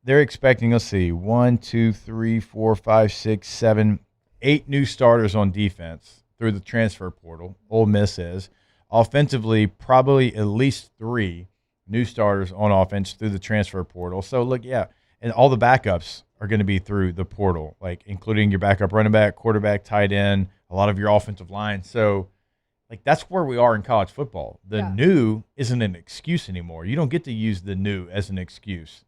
they're expecting, let's see, 1, 2, 3, 4, 5, 6, 7, 8 new starters on defense through the transfer portal. Ole Miss is. Offensively, probably at least 3 new starters on offense through the transfer portal. So, look, yeah, and all the backups are going to be through the portal, including your backup running back, quarterback, tight end, a lot of your offensive line. So, that's where we are in college football. The new isn't an excuse anymore. You don't get to use the new as an excuse.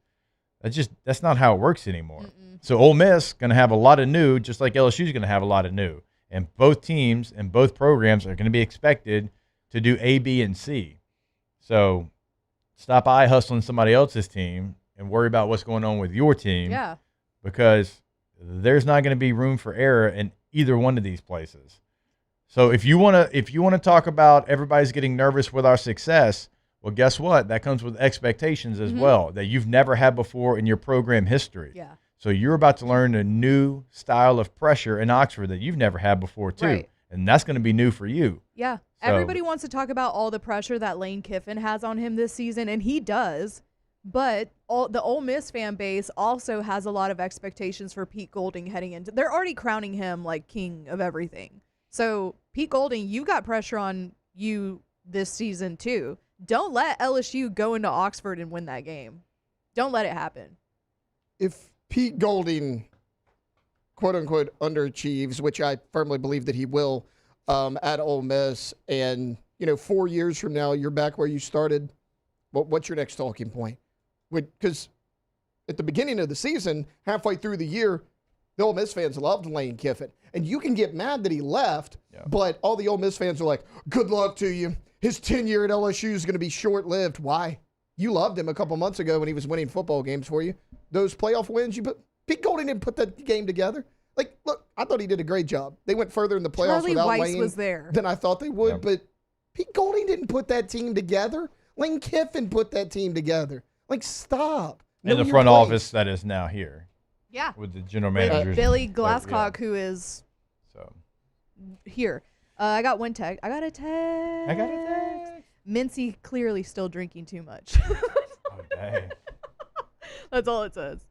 That's not how it works anymore. So Ole Miss going to have a lot of new, just like LSU is going to have a lot of new. And both teams and both programs are going to be expected to do A, B, and C. So stop hustling somebody else's team and worry about what's going on with your team. Yeah. Because there's not going to be room for error in either one of these places. So if you want to talk about everybody's getting nervous with our success, well, guess what? That comes with expectations as well that you've never had before in your program history. Yeah. So you're about to learn a new style of pressure in Oxford that you've never had before too. Right. And that's going to be new for you. Yeah. So, everybody wants to talk about all the pressure that Lane Kiffin has on him this season, and he does. But the Ole Miss fan base also has a lot of expectations for Pete Golding heading into. They're already crowning him like king of everything. So, Pete Golding, you got pressure on you this season, too. Don't let LSU go into Oxford and win that game. Don't let it happen. If Pete Golding, quote-unquote, underachieves, which I firmly believe that he will at Ole Miss, and, 4 years from now, you're back where you started, what's your next talking point? Because at the beginning of the season, halfway through the year, the Ole Miss fans loved Lane Kiffin. And you can get mad that he left, but all the Ole Miss fans are like, good luck to you. His tenure at LSU is going to be short-lived. Why? You loved him a couple months ago when he was winning football games for you. Those playoff wins, Pete Golding didn't put that game together. Look, I thought he did a great job. They went further in the playoffs Charlie without Weiss Lane was there. than I thought they would, but Pete Golding didn't put that team together. Lane Kiffin put that team together. Stop. In the front office that is now here. Yeah. With the general managers. Billy Glasscock, who is here. I got one text. I got a text. Mincy clearly still drinking too much. Oh, dang. That's all it says.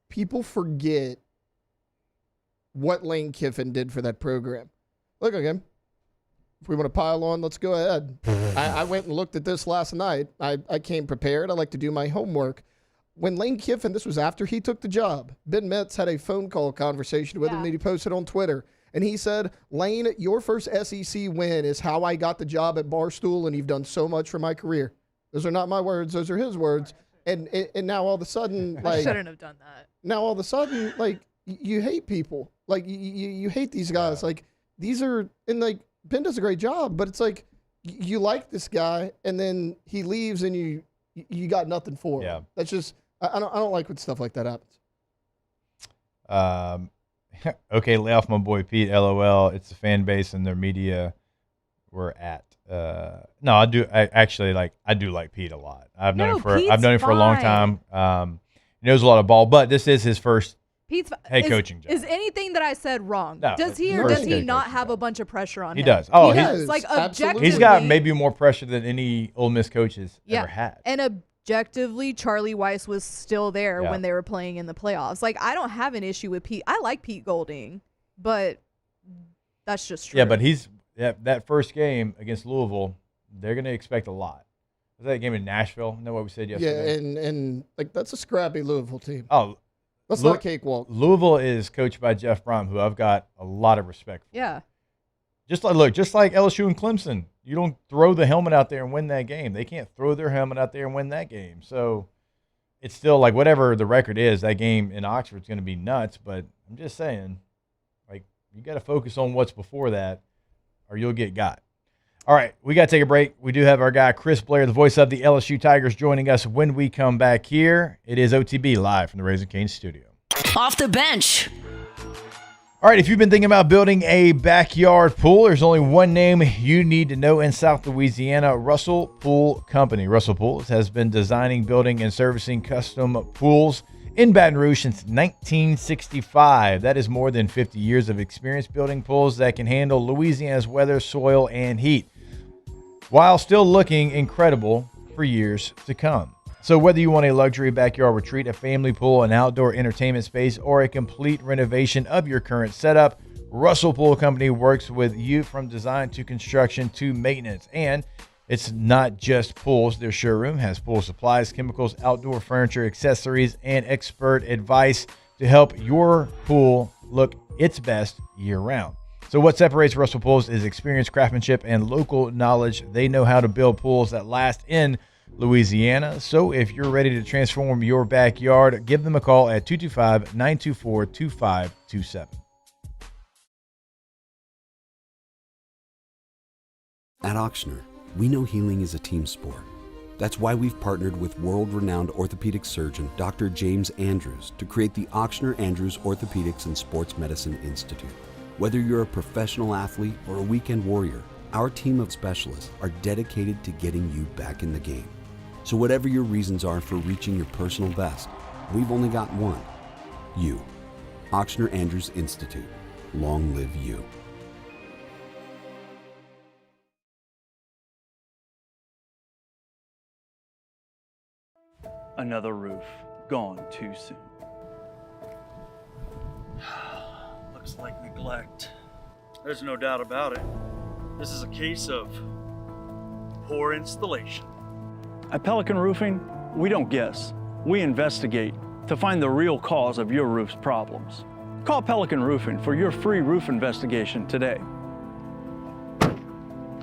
People forget what Lane Kiffin did for that program. Look again. If we want to pile on, let's go ahead. I went and looked at this last night. I came prepared. I like to do my homework. When Lane Kiffin, this was after he took the job, Ben Metz had a phone call conversation with him that he posted on Twitter. And he said, Lane, your first SEC win is how I got the job at Barstool, and you've done so much for my career. Those are not my words. Those are his words. And now all of a sudden, I shouldn't have done that. Now all of a sudden, you hate people. You hate these guys. These are, and Ben does a great job, but it's you like this guy, and then he leaves, and you got nothing for him. Yeah. That's just, I don't like when stuff like that happens. Okay, lay off my boy Pete. LOL. It's the fan base and their media we're at. No, I do. I do like Pete a lot. I've known him for a long time. He knows a lot of ball, but this is his first head coaching job. Is anything that I said wrong? No, does he or does he not have a bunch of pressure on him? He does. Oh, he does. Objectively, he's got maybe more pressure than any Ole Miss coaches ever had. And objectively, Charlie Weiss was still there when they were playing in the playoffs. I don't have an issue with Pete. I like Pete Golding, but that's just true. Yeah, but that first game against Louisville, they're going to expect a lot. Was that game in Nashville? Know what we said yesterday? Yeah, and like that's a scrappy Louisville team. Oh, that's not a cakewalk. Louisville is coached by Jeff Brom, who I've got a lot of respect for. Yeah. Just like LSU and Clemson, you don't throw the helmet out there and win that game. They can't throw their helmet out there and win that game. So it's still like whatever the record is, that game in Oxford's going to be nuts. But I'm just saying, like, you got to focus on what's before that, or you'll get got. All right, we got to take a break. We do have our guy Chris Blair, the voice of the LSU Tigers, joining us when we come back here. It is OTB live from the Raising Cane's studio. Off the bench. All right, if you've been thinking about building a backyard pool, there's only one name you need to know in South Louisiana, Russell Pool Company. Russell Pools has been designing, building, and servicing custom pools in Baton Rouge since 1965. That is more than 50 years of experience building pools that can handle Louisiana's weather, soil, and heat, while still looking incredible for years to come. So whether you want a luxury backyard retreat, a family pool, an outdoor entertainment space, or a complete renovation of your current setup, Russell Pool Company works with you from design to construction to maintenance. And it's not just pools. Their showroom has pool supplies, chemicals, outdoor furniture, accessories, and expert advice to help your pool look its best year-round. So what separates Russell Pools is experience, craftsmanship, and local knowledge. They know how to build pools that last in Louisiana. So if you're ready to transform your backyard, give them a call at 225-924-2527. At Ochsner, we know healing is a team sport. That's why we've partnered with world-renowned orthopedic surgeon Dr. James Andrews to create the Ochsner Andrews Orthopedics and Sports Medicine Institute. Whether you're a professional athlete or a weekend warrior, our team of specialists are dedicated to getting you back in the game. So whatever your reasons are for reaching your personal best, we've only got one: you. Ochsner Andrews Institute. Long live you. Another roof gone too soon. Looks like neglect. There's no doubt about it. This is a case of poor installation. At Pelican Roofing, we don't guess. We investigate to find the real cause of your roof's problems. Call Pelican Roofing for your free roof investigation today.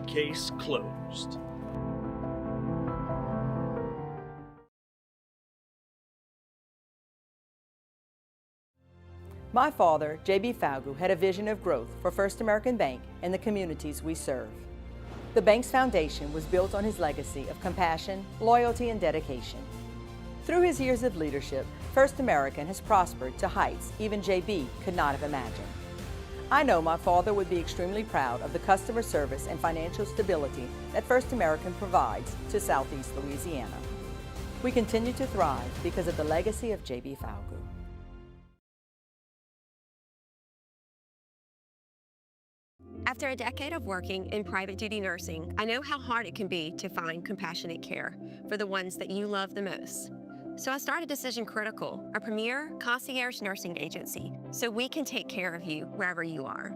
Case closed. My father, J.B. Falgu, had a vision of growth for First American Bank and the communities we serve. The bank's foundation was built on his legacy of compassion, loyalty, and dedication. Through his years of leadership, First American has prospered to heights even J.B. could not have imagined. I know my father would be extremely proud of the customer service and financial stability that First American provides to Southeast Louisiana. We continue to thrive because of the legacy of J.B. Falgu. After a decade of working in private duty nursing, I know how hard it can be to find compassionate care for the ones that you love the most. So I started Decision Critical, a premier concierge nursing agency, so we can take care of you wherever you are.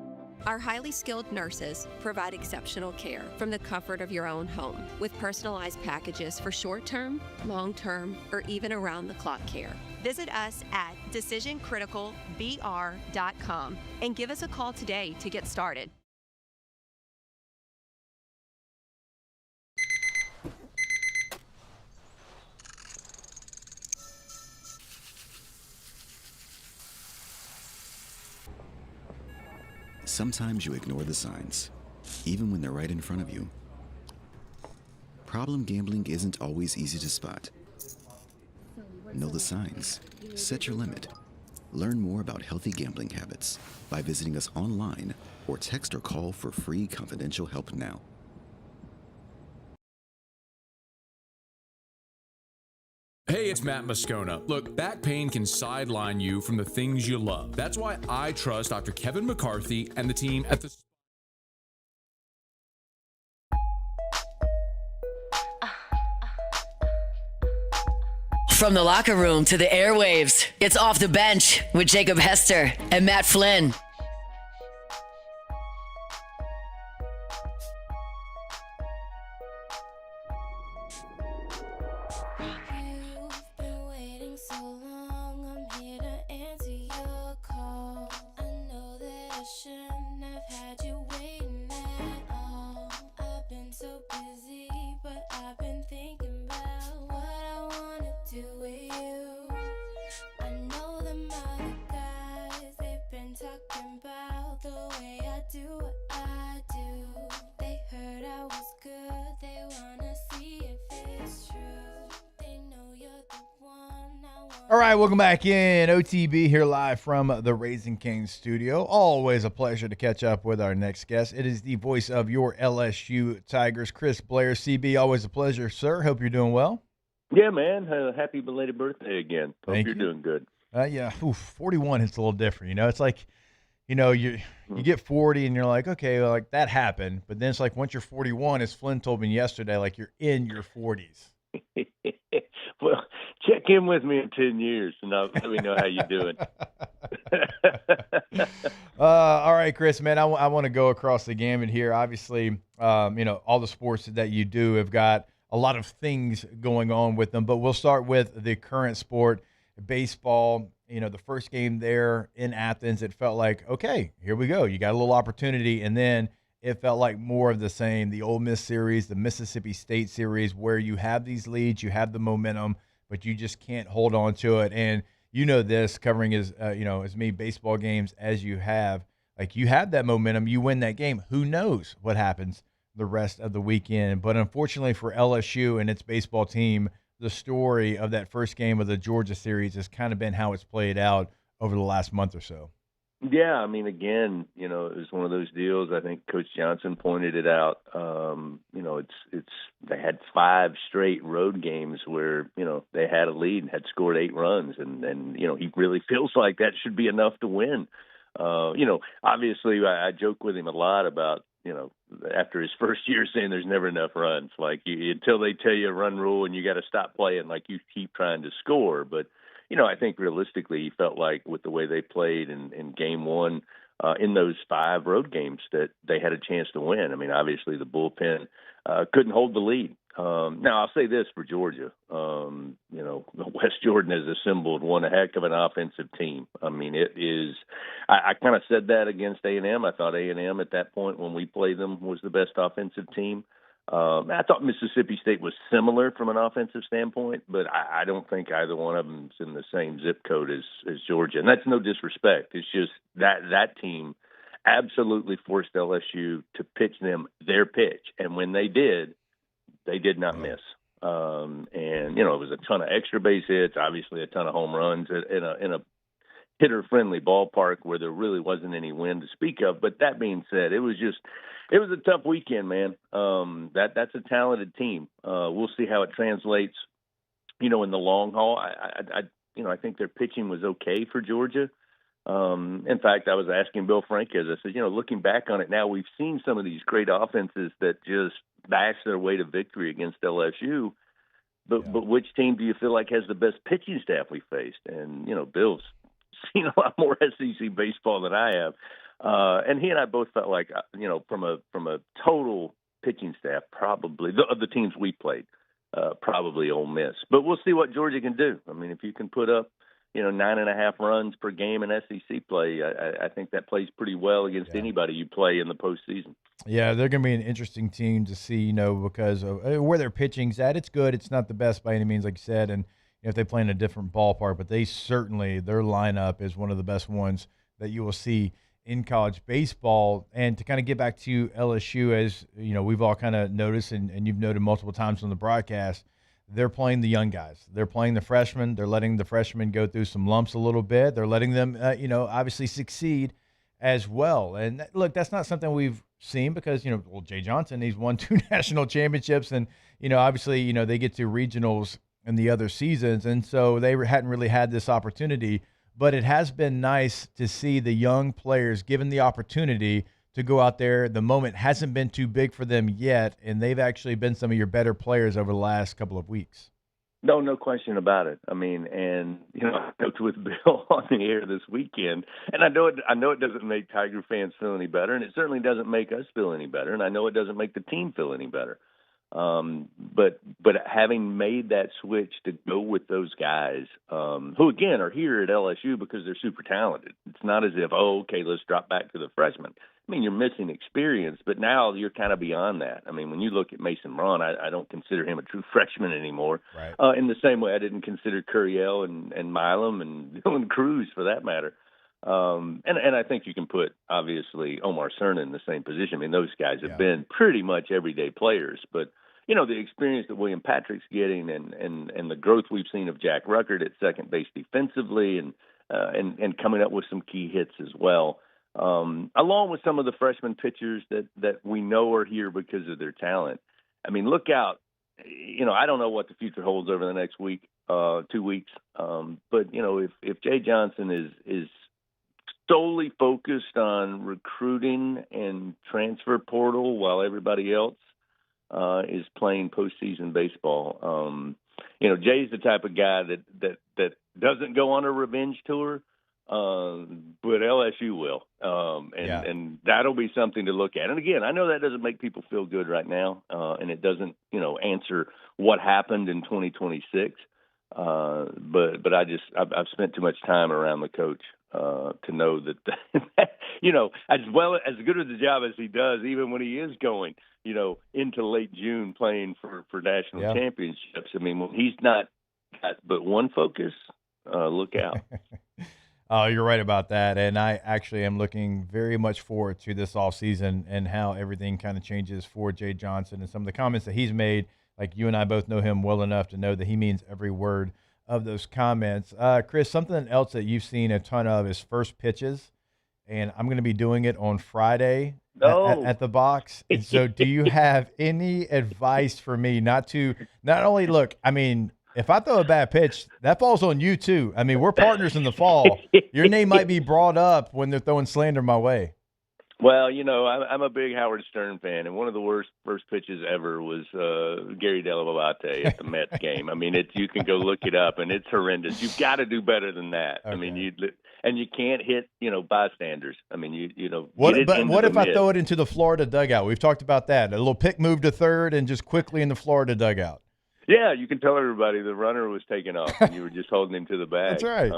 Our highly skilled nurses provide exceptional care from the comfort of your own home with personalized packages for short-term, long-term, or even around-the-clock care. Visit us at decisioncriticalbr.com and give us a call today to get started. Sometimes you ignore the signs, even when they're right in front of you. Problem gambling isn't always easy to spot. Know the signs. Set your limit. Learn more about healthy gambling habits by visiting us online or text or call for free confidential help now. Hey, it's Matt Moscona. Look, back pain can sideline you from the things you love. That's why I trust Dr. Kevin McCarthy and the team at the... From the locker room to the airwaves, it's Off the Bench with Jacob Hester and Matt Flynn. All right, welcome back in. OTB here live from the Raising Cane's studio. Always a pleasure to catch up with our next guest. It is the voice of your LSU Tigers, Chris Blair. CB, always a pleasure, sir. Hope you're doing well. Yeah, man. Happy belated birthday again. Hope Thank you're you. doing good. Yeah, 41 hits a little different. You know, it's like, you know, you get 40 and you're like, okay, well, like that happened. But then it's like once you're 41, as Flynn told me yesterday, like you're in your 40s. Well, check in with me in 10 years and let me know how you're doing. All right, Chris, man, I want to go across the gamut here. Obviously, you know, all the sports that you do have got a lot of things going on with them, but we'll start with the current sport, baseball. You know, the first game there in Athens, it felt like, okay, here we go. You got a little opportunity, and then it felt like more of the same. The Ole Miss series, the Mississippi State series, where you have these leads, you have the momentum, but you just can't hold on to it. And you know this, covering as you know, as many baseball games as you have. Like, you have that momentum, you win that game. Who knows what happens the rest of the weekend? But unfortunately for LSU and its baseball team, the story of that first game of the Georgia series has kind of been how it's played out over the last month or so. Yeah, I mean, again, you know, it was one of those deals. I think Coach Johnson pointed it out. You know, it's they had 5 straight road games where, you know, they had a lead and had scored 8 runs, and you know, he really feels like that should be enough to win. You know, obviously, I joke with him a lot about, you know, after his first year saying there's never enough runs. Like, until they tell you a run rule and you got to stop playing, like, you keep trying to score, but. You know, I think realistically he felt like with the way they played in game one in those 5 road games that they had a chance to win. I mean, obviously the bullpen couldn't hold the lead. Now, I'll say this for Georgia. You know, West Jordan has assembled one heck of an offensive team. I mean, it is – I kind of said that against A&M. I thought A&M at that point when we played them was the best offensive team. I thought Mississippi State was similar from an offensive standpoint, but I don't think either one of them's in the same zip code as Georgia. And that's no disrespect. It's just that team absolutely forced LSU to pitch them their pitch. And when they did not miss. And, you know, it was a ton of extra base hits, obviously a ton of home runs in a hitter-friendly ballpark where there really wasn't any wind to speak of. But that being said, it was a tough weekend, man. That's a talented team. We'll see how it translates, you know, in the long haul. I think their pitching was okay for Georgia. In fact, I was asking Bill Franquez, I said, you know, looking back on it now, we've seen some of these great offenses that just bash their way to victory against LSU. But which team do you feel like has the best pitching staff we faced? And, you know, Bill's seen a lot more SEC baseball than I have. And he and I both felt like, you know, from a total pitching staff, probably of the teams we played, probably Ole Miss. But we'll see what Georgia can do. I mean, if you can put up, you know, 9.5 runs per game in SEC play, I think that plays pretty well against anybody you play in the postseason. Yeah, they're going to be an interesting team to see, you know, because of where their pitching's at. It's good. It's not the best by any means, like you said, and if they play in a different ballpark, but they certainly, their lineup is one of the best ones that you will see in college baseball. And to kind of get back to LSU, as you know, we've all kind of noticed, and you've noted multiple times on the broadcast, they're playing the young guys. They're playing the freshmen. They're letting the freshmen go through some lumps a little bit. They're letting them, you know, obviously succeed as well. And look, that's not something we've seen because, you know, well, Jay Johnson, he's won 2 national championships, and, you know, obviously, you know, they get to regionals in the other seasons, and so they hadn't really had this opportunity. But it has been nice to see the young players given the opportunity to go out there. The moment hasn't been too big for them yet, and they've actually been some of your better players over the last couple of weeks. No question about it. I mean, and, you know, I talked with Bill on the air this weekend, and I know it doesn't make Tiger fans feel any better, and it certainly doesn't make us feel any better, and I know it doesn't make the team feel any better. But having made that switch to go with those guys, who again are here at LSU because they're super talented. It's not as if, okay, let's drop back to the freshmen. I mean, you're missing experience, but now you're kind of beyond that. I mean, when you look at Mason Braun, I don't consider him a true freshman anymore. Right. In the same way I didn't consider Curiel and Milam and Dylan Cruz for that matter. And I think you can put, obviously, Omar Cerna in the same position. I mean, those guys have been pretty much everyday players, but the experience that William Patrick's getting and the growth we've seen of Jack Ruckert at second base defensively and coming up with some key hits as well, along with some of the freshman pitchers that we know are here because of their talent. I mean, look out. I don't know what the future holds over the next week, 2 weeks. But if Jay Johnson is solely focused on recruiting and transfer portal while everybody else is playing postseason baseball, Jay's the type of guy that doesn't go on a revenge tour. But LSU will, and that'll be something to look at. And again, I know that doesn't make people feel good right now, and it doesn't, answer what happened in 2026. But I've spent too much time around the coach to know that, as good as the job as he does, even when he is going, into late June playing for national championships. I mean, when he's not got but one focus, look out. Oh, you're right about that. And I actually am looking very much forward to this offseason and how everything kind of changes for Jay Johnson and some of the comments that he's made. Like, you and I both know him well enough to know that he means every word of those comments. Chris, something else that you've seen a ton of is first pitches. And I'm going to be doing it on Friday at the box. And so do you have any advice for me not only look, I mean, if I throw a bad pitch, that falls on you too. I mean, we're partners in the fall. Your name might be brought up when they're throwing slander my way. Well, I'm a big Howard Stern fan, and one of the worst first pitches ever was Gary Dell'Abate at the Mets game. I mean, you can go look it up, and it's horrendous. You've got to do better than that. Okay. I mean, you can't hit, bystanders. I mean, What if I throw it into the Florida dugout? We've talked about that. A little pick move to third and just quickly in the Florida dugout. Yeah, you can tell everybody the runner was taken off and you were just holding him to the bag. That's right.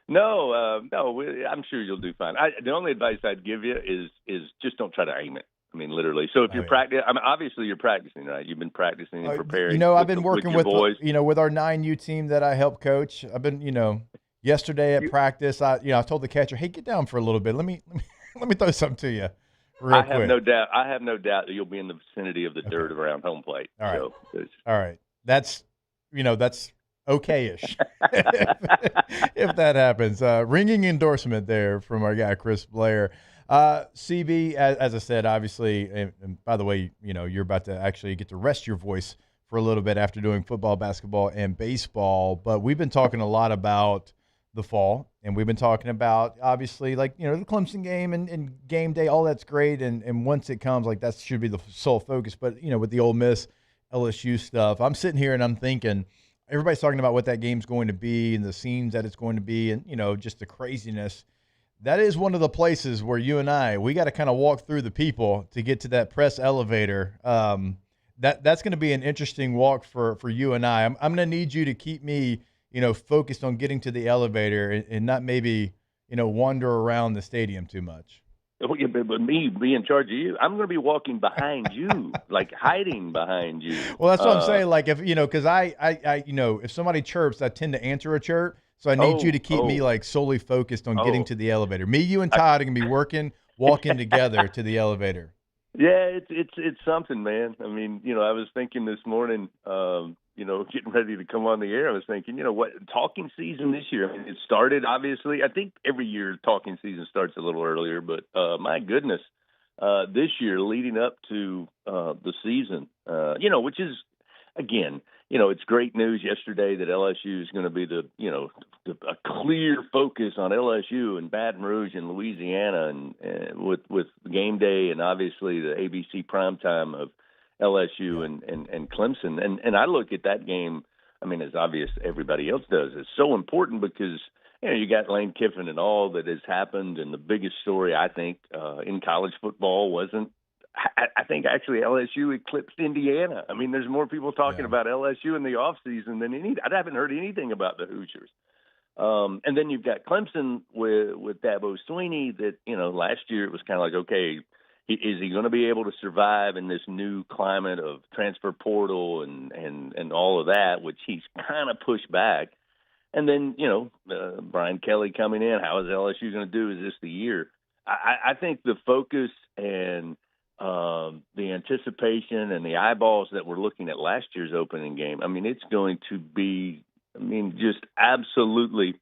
No, I'm sure you'll do fine. The only advice I'd give you is just don't try to aim it. I mean, literally. So if you're practicing, obviously you're practicing, right? You've been practicing and preparing. I've been working with boys. With our 9U team that I help coach. I've been, yesterday at practice, I told the catcher, hey, get down for a little bit. Let me throw something to you. I have no doubt that you'll be in the vicinity of the dirt around home plate. All right. All right. That's okay-ish if that happens. Ringing endorsement there from our guy, Chris Blair. CB, as I said, obviously, and by the way, you're about to actually get to rest your voice for a little bit after doing football, basketball, and baseball. But we've been talking a lot about the fall, and we've been talking about, obviously, the Clemson game and game day, all that's great. And once it comes, that should be the sole focus. But, with the Ole Miss, LSU stuff, I'm sitting here and I'm thinking, everybody's talking about what that game's going to be and the scenes that it's going to be and, just the craziness. That is one of the places where you and we got to kind of walk through the people to get to that press elevator. That's going to be an interesting walk for you and I. I'm going to need you to keep me, focused on getting to the elevator and not maybe, wander around the stadium too much. But me be in charge of you, I'm going to be walking behind you, hiding behind you. Well, that's what I'm saying. If because I if somebody chirps, I tend to answer a chirp. So I need you to keep me solely focused on getting to the elevator. Me, you, and Todd are going to be walking together to the elevator. Yeah, it's something, man. I mean, I was thinking this morning, getting ready to come on the air, I was thinking, what talking season this year? I mean, it started, obviously. I think every year talking season starts a little earlier, but my goodness, this year leading up to the season, which is, again, it's great news yesterday that LSU is going to be a clear focus on LSU and Baton Rouge and Louisiana and with game day and obviously the ABC primetime of LSU and Clemson. And I look at that game, I mean, as obvious everybody else does. It's so important because, you got Lane Kiffin and all that has happened. And the biggest story, I think, in college football wasn't, I think actually LSU eclipsed Indiana. I mean, there's more people talking about LSU in the offseason than I haven't heard anything about the Hoosiers. And then you've got Clemson with Dabo Swinney that, last year it was kind of like, okay, is he going to be able to survive in this new climate of transfer portal and all of that, which he's kind of pushed back. And then, Brian Kelly coming in, how is LSU going to do? Is this the year? I think the focus and the anticipation and the eyeballs that were looking at last year's opening game, I mean, it's going to be, just absolutely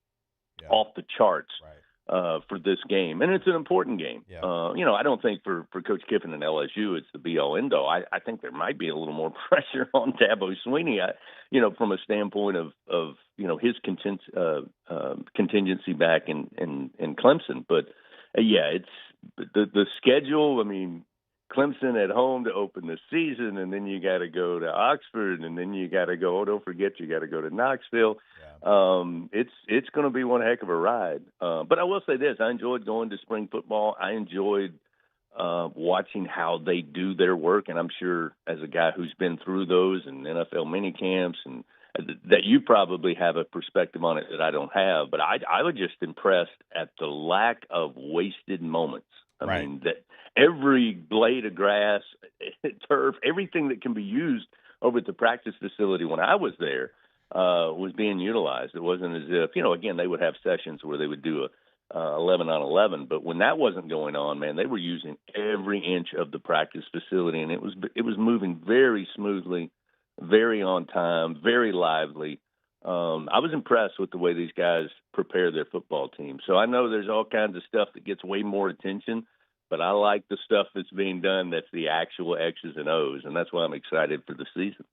off the charts for this game. And it's an important game. Yeah. I don't think for Coach Kiffin and LSU it's the be-all, end-all. I think there might be a little more pressure on Dabo Swinney, from a standpoint of his contingency back in Clemson. But, it's the schedule. I mean, Clemson at home to open the season, and then you got to go to Oxford, and then you got to go. Oh, don't forget, you got to go to Knoxville. Yeah. It's going to be one heck of a ride. But I will say this: I enjoyed going to spring football. I enjoyed watching how they do their work, and I'm sure as a guy who's been through those and NFL mini camps, and that you probably have a perspective on it that I don't have. But I was just impressed at the lack of wasted moments. I mean, that every blade of grass, turf, everything that can be used over at the practice facility when I was there was being utilized. It wasn't as if, again, they would have sessions where they would do a 11 on 11. But when that wasn't going on, man, they were using every inch of the practice facility, and it was moving very smoothly, very on time, very lively. I was impressed with the way these guys prepare their football team. So I know there's all kinds of stuff that gets way more attention, but I like the stuff that's being done that's the actual X's and O's, and that's why I'm excited for the season.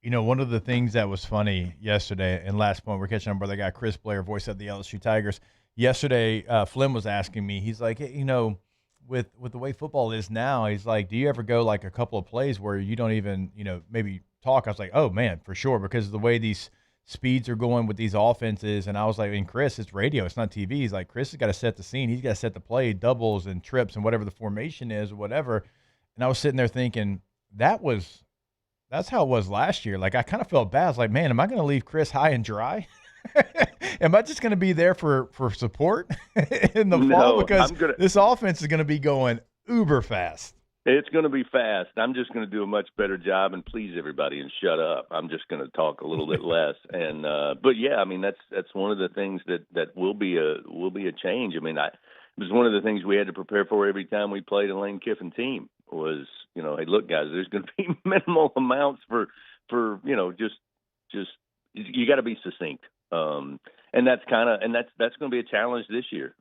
One of the things that was funny yesterday, and last point, we're catching up with our guy Chris Blair, voice of the LSU Tigers. Yesterday, Flynn was asking me, he's like, hey, with the way football is now, he's like, do you ever go like a couple of plays where you don't even, maybe talk? I was like, oh, man, for sure, because of the way these speeds are going with these offenses. And I was like, Chris, it's radio, it's not TV. He's like, Chris has got to set the scene. He's got to set the play, doubles and trips and whatever the formation is or whatever. And I was sitting there thinking, that's how it was last year. Like, I kind of felt bad. I was like, man, am I going to leave Chris high and dry? Am I just going to be there for support in the fall? Because this offense is going to be going uber fast. It's going to be fast. I'm just going to do a much better job and please everybody and shut up. I'm just going to talk a little bit less. And but yeah, that's one of the things that will be a change. It was one of the things we had to prepare for every time we played a Lane Kiffin team was, hey, look, guys, there's going to be minimal amounts for just you got to be succinct. And that's going to be a challenge this year.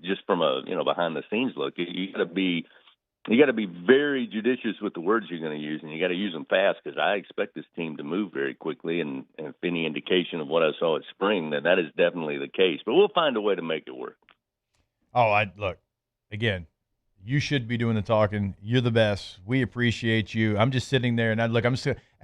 Just from a behind the scenes look, you got to be very judicious with the words you're going to use, and you got to use them fast because I expect this team to move very quickly. And if any indication of what I saw at spring, then that is definitely the case. But we'll find a way to make it work. Oh, look, again, you should be doing the talking. You're the best. We appreciate you. I'm just sitting there, and at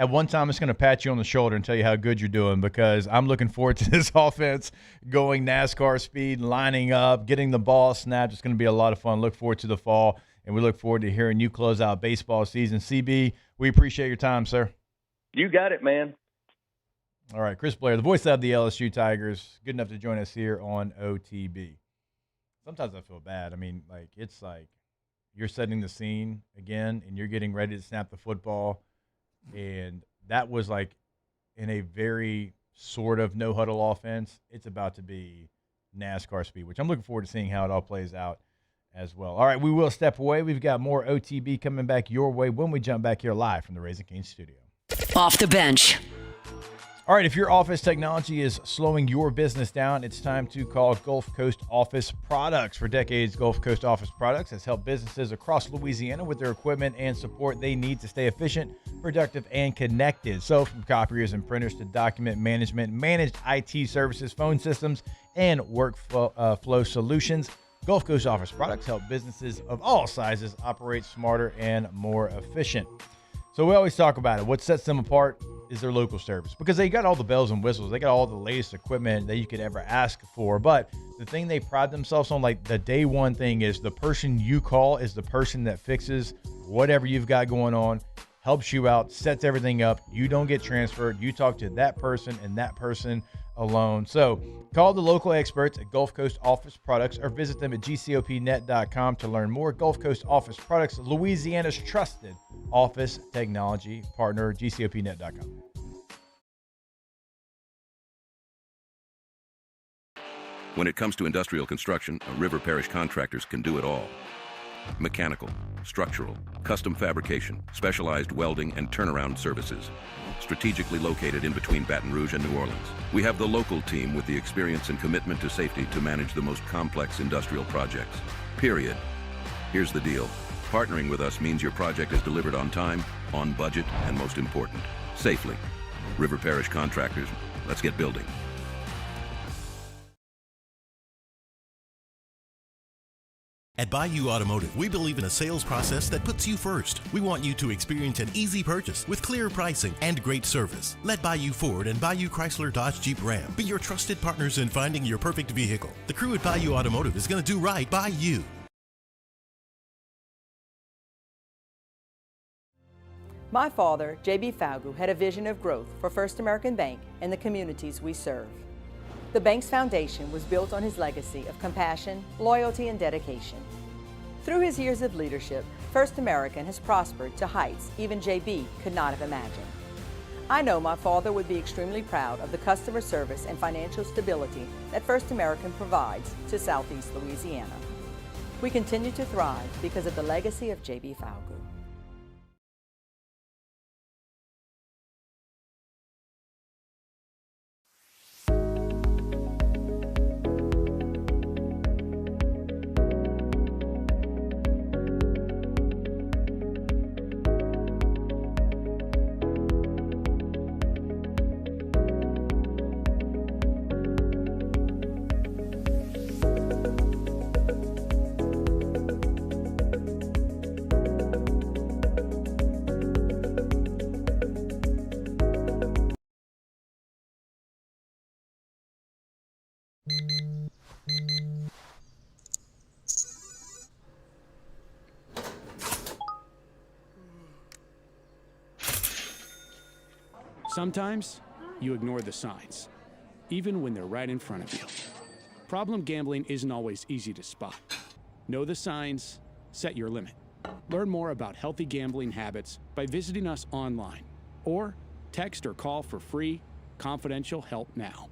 one time, I'm just going to pat you on the shoulder and tell you how good you're doing because I'm looking forward to this offense going NASCAR speed, lining up, getting the ball snapped. It's going to be a lot of fun. Look forward to the fall, and we look forward to hearing you close out baseball season. CB, we appreciate your time, sir. You got it, man. All right, Chris Blair, the voice of the LSU Tigers, good enough to join us here on OTB. Sometimes I feel bad. It's like you're setting the scene again, and you're getting ready to snap the football, and that was like in a very sort of no-huddle offense. It's about to be NASCAR speed, which I'm looking forward to seeing how it all plays out as well. All right, we will step away. We've got more OTB coming back your way when we jump back here live from the Raising Cane's studio. Off the bench. All right, if your office technology is slowing your business down, it's time to call Gulf Coast Office Products. For decades, Gulf Coast Office Products has helped businesses across Louisiana with their equipment and support they need to stay efficient, productive, and connected. So from copiers and printers to document management, managed IT services, phone systems, and workflow solutions, Gulf Coast Office Products help businesses of all sizes operate smarter and more efficient. So we always talk about it. What sets them apart is their local service because they got all the bells and whistles. They got all the latest equipment that you could ever ask for. But the thing they pride themselves on, like the day one thing, is the person you call is the person that fixes whatever you've got going on, helps you out, sets everything up. You don't get transferred. You talk to that person and that person alone. So call the local experts at Gulf Coast Office Products or visit them at gcopnet.com to learn more. Gulf Coast Office Products, Louisiana's trusted office technology partner, gcopnet.com. When it comes to industrial construction, River Parish Contractors can do it all. mechanical, structural, custom fabrication, specialized welding, and turnaround services. Strategically located in between Baton Rouge and New Orleans, we have the local team with the experience and commitment to safety to manage the most complex industrial projects. Period. Here's the deal. Partnering with us means your project is delivered on time, on budget, and most important, safely. River Parish Contractors, let's get building. At Bayou Automotive, we believe in a sales process that puts you first. We want you to experience an easy purchase with clear pricing and great service. Let Bayou Ford and Bayou Chrysler Dodge Jeep Ram be your trusted partners in finding your perfect vehicle. The crew at Bayou Automotive is going to do right by you. My father, J.B. Falgu, had a vision of growth for First American Bank and the communities we serve. The bank's foundation was built on his legacy of compassion, loyalty, and dedication. Through his years of leadership, First American has prospered to heights even JB could not have imagined. I know my father would be extremely proud of the customer service and financial stability that First American provides to Southeast Louisiana. We continue to thrive because of the legacy of JB Falgu. Sometimes you ignore the signs, even when they're right in front of you. Problem gambling isn't always easy to spot. Know the signs, set your limit. Learn more about healthy gambling habits by visiting us online or text or call for free, confidential help now.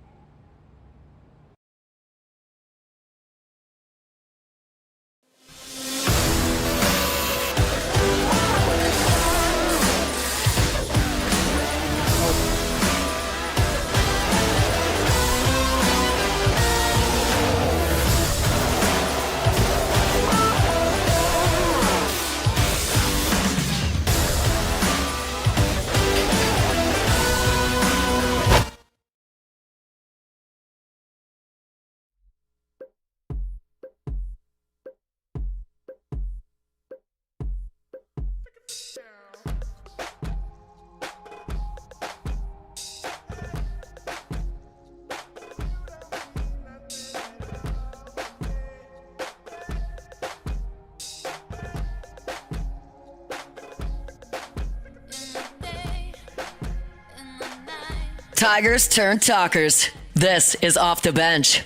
Tigers turn talkers. This is Off the Bench.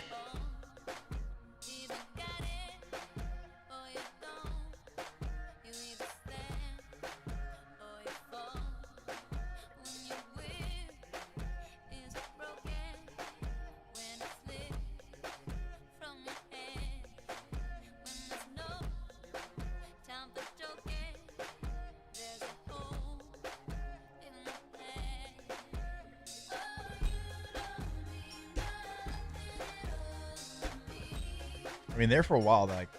I mean, there for a while, like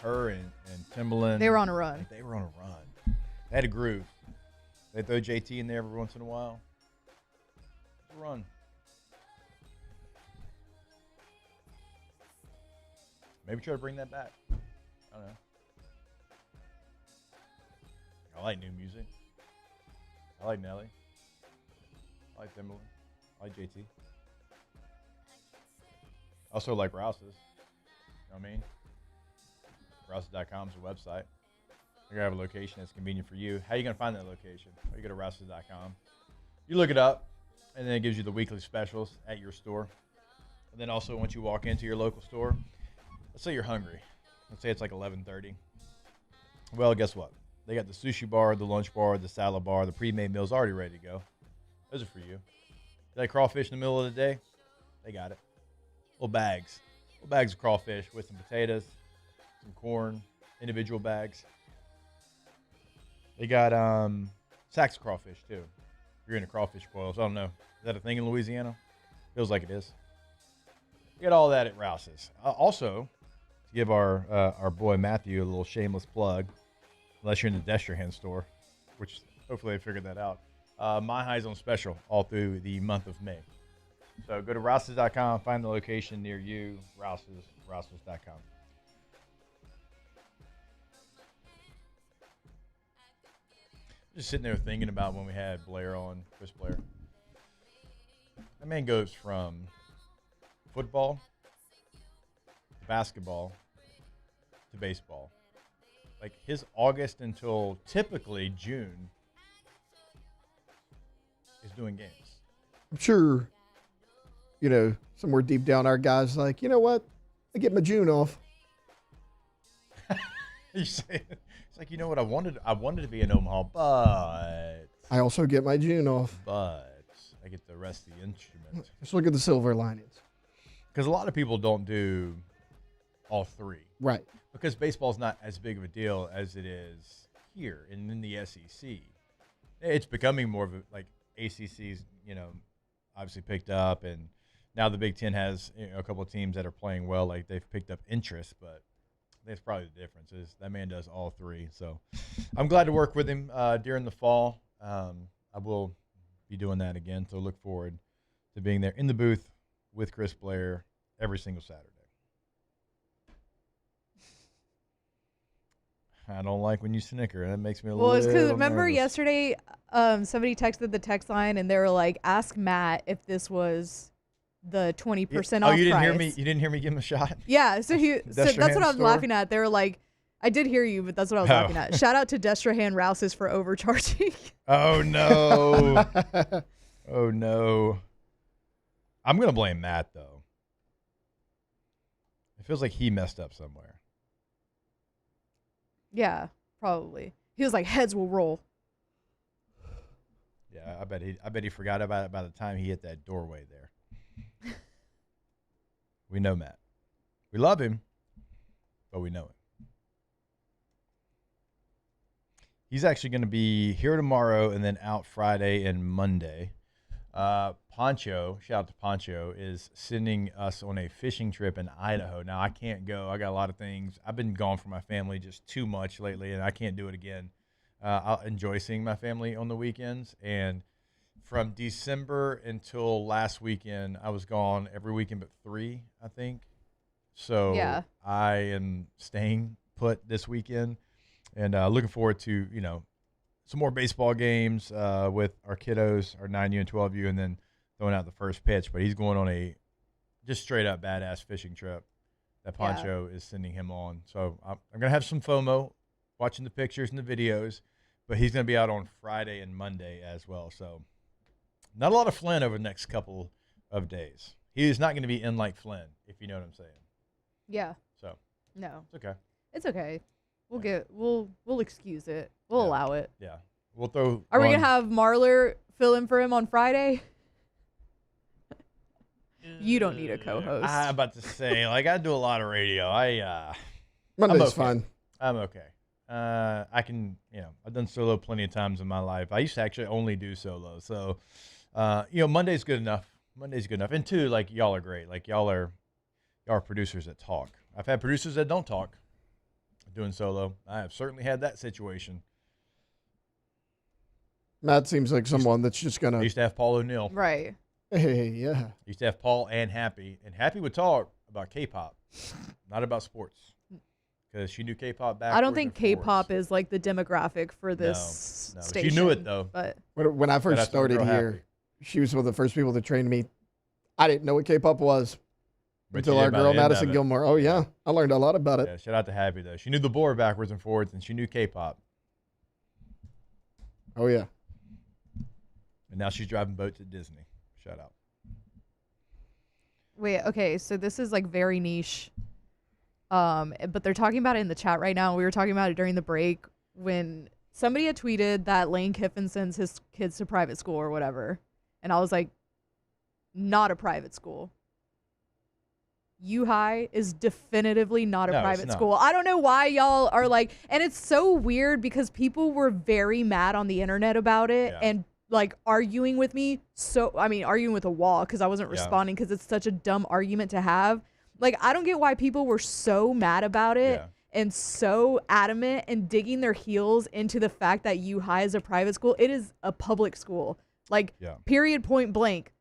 her and Timbaland. They were on a run. Like, they were on a run. They had a groove. They throw JT in there every once in a while. It's a run. Maybe try to bring that back. I don't know. I like new music. I like Nelly. I like Timbaland. I like JT. I also like Rouse's. You know what I mean? Rouses.com is a website. They're going to have a location that's convenient for you. How are you going to find that location? Well, you go to Rouses.com. You look it up, and then it gives you the weekly specials at your store. And then also, once you walk into your local store, let's say you're hungry. Let's say it's like 11:30. Well, guess what? They got the sushi bar, the lunch bar, the salad bar, the pre-made meals already ready to go. Those are for you. They crawfish in the middle of the day? They got it. Little bags of crawfish with some potatoes, some corn, individual bags. They got sacks of crawfish too. If you're into crawfish boils, I don't know. Is that a thing in Louisiana? Feels like it is. You get all that at Rouse's. Also, to give our boy Matthew a little shameless plug, unless you're in the Destrehan store, which hopefully they figured that out. My High's on special all through the month of May. So go to Rouse's.com, find the location near you, Rouse's.com. Just sitting there thinking about when we had Blair on, Chris Blair. That man goes from football to basketball to baseball. Like his August until typically June is doing games. I'm sure, somewhere deep down our guys like, you know what? I get my June off. You say it's like, you know what? I wanted to be in Omaha, but I also get my June off. But I get the rest of the instrument. Just look at the silver linings. Because a lot of people don't do all three. Right. Because baseball's not as big of a deal as it is here and in the SEC. It's becoming more of a, like, ACC's, obviously picked up, and now the Big Ten has a couple of teams that are playing well. Like, they've picked up interest, but that's probably the difference is that man does all three. So I'm glad to work with him during the fall. I will be doing that again, so look forward to being there in the booth with Chris Blair every single Saturday. I don't like when you snicker. That makes me a little Well, it's because remember nervous. yesterday, somebody texted the text line and they were like, "Ask Matt if this was the 20% off you didn't price." hear me? You didn't hear me give him a shot? Yeah, so that's what I was store? laughing at. They were like, "I did hear you, but that's what I was laughing at." Shout out to Destrehan Rouse's for overcharging. Oh no! Oh no! I'm gonna blame Matt though. It feels like he messed up somewhere. Yeah, probably. He was like, "Heads will roll." Yeah, I bet he forgot about it by the time he hit that doorway there. We know Matt. We love him, but we know him. He's actually going to be here tomorrow and then out Friday and Monday. Poncho, shout out to Poncho, is sending us on a fishing trip in Idaho. Now, I can't go. I got a lot of things. I've been gone from my family just too much lately, and I can't do it again. I'll enjoy seeing my family on the weekends. And from December until last weekend, I was gone every weekend but 3, I think. So yeah. I am staying put this weekend and looking forward to, some more baseball games with our kiddos, our 9U and 12U, and then throwing out the first pitch. But he's going on a just straight up badass fishing trip that Poncho is sending him on. So I'm going to have some FOMO watching the pictures and the videos, but he's going to be out on Friday and Monday as well. So not a lot of Flynn over the next couple of days. He is not going to be in like Flynn, if you know what I'm saying. Yeah. So no, it's okay. It's okay. We'll excuse it. We'll allow it. Yeah. We'll throw. Are we gonna have Marler fill in for him on Friday? You don't need a co-host. I'm about to say, I do a lot of radio. Monday's I'm okay. fine. I'm okay. I can, I've done solo plenty of times in my life. I used to actually only do solo. So, Monday's good enough. Monday's good enough. And two, y'all are great. Y'all are producers that talk. I've had producers that don't talk doing solo. I have certainly had that situation. Matt seems like someone that's just going I to. used to have Paul O'Neill. Right. Hey, yeah. Used to have Paul and Happy. And Happy would talk about K-pop, not about sports. Because she knew K-pop back. I don't think K-pop is the demographic for this station. She knew it though. But when I first started here, she was one of the first people that trained me. I didn't know what K-pop was until our girl Madison Gilmore. Oh yeah, I learned a lot about it. Yeah, shout out to Happy though. She knew the board backwards and forwards, and she knew K-pop. Oh yeah. And now she's driving boats at Disney. Shout out. wait, okay, so this is very niche. But they're talking about it in the chat right now. We were talking about it during the break when somebody had tweeted that Lane Kiffin sends his kids to private school or whatever. And I was like, not a private school. U-High is definitively not a No, it's private not. school. I don't know why y'all are like, and it's so weird because people were very mad on the internet about it and like arguing with me. So, I mean, arguing with a wall because I wasn't responding because it's such a dumb argument to have. Like, I don't get why people were so mad about it and so adamant and digging their heels into the fact that U-High is a private school. It is a public school. Like, period, point blank.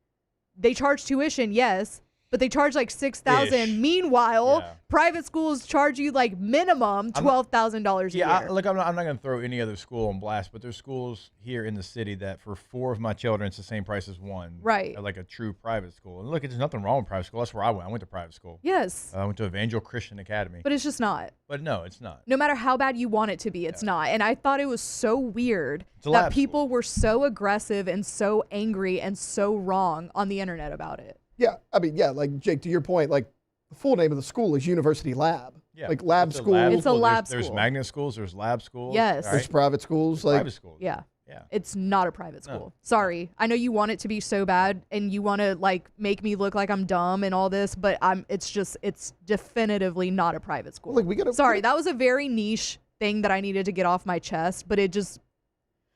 They charge tuition, yes, but they charge like $6,000. Meanwhile, private schools charge you like minimum $12,000 a year. I'm not going to throw any other school on blast, but there's schools here in the city that for 4 of my children, it's the same price as one. Right. Like a true private school. And look, there's nothing wrong with private school. That's where I went. I went to private school. Yes. I went to Evangel Christian Academy. But it's just not. But no, it's not. No matter how bad you want it to be, it's not. And I thought it was so weird It's a that lab people were so aggressive and so angry and so wrong on the internet about it. Yeah, I mean, like Jake, to your point, like the full name of the school is University Lab. Yeah. Like lab It's a school. lab It's a lab There's school. magnet schools. There's lab schools. Yes. all There's private schools. Like private schools. Yeah. Yeah. It's not a private school. Sorry. I know you want it to be so bad and you want to like make me look like I'm dumb and all this, but it's definitively not a private school. Like, we gotta, Sorry, that was a very niche thing that I needed to get off my chest, but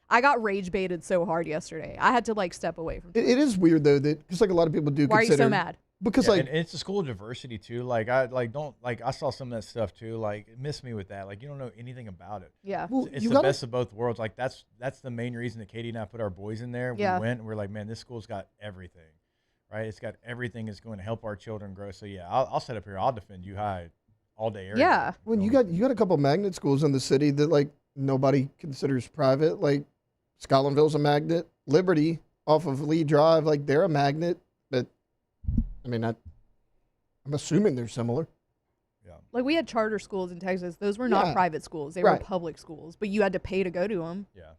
I got rage baited so hard yesterday. I had to like step away from it is weird though that because like a lot of people do Why consider. are you so mad? Because and it's a school of diversity too. Like I saw some of that stuff too. Like it missed me with that. Like you don't know anything about it. Yeah. Well, It's you the gotta- best of both worlds. Like that's the main reason that Katie and I put our boys in there. Yeah. We went and we're like, man, this school's got everything, right? It's got everything that's going to help our children grow. So yeah, I'll set up here. I'll defend U-High all day. Every day. When you got a couple magnet schools in the city that like nobody considers private. Like Scotlandville's a magnet. Liberty off of Lee Drive, like they're a magnet. But I mean, I'm assuming they're similar. Like we had charter schools in Texas. Those were not Yeah. private schools. They were Right. public schools, but you had to pay to go to them. Yeah.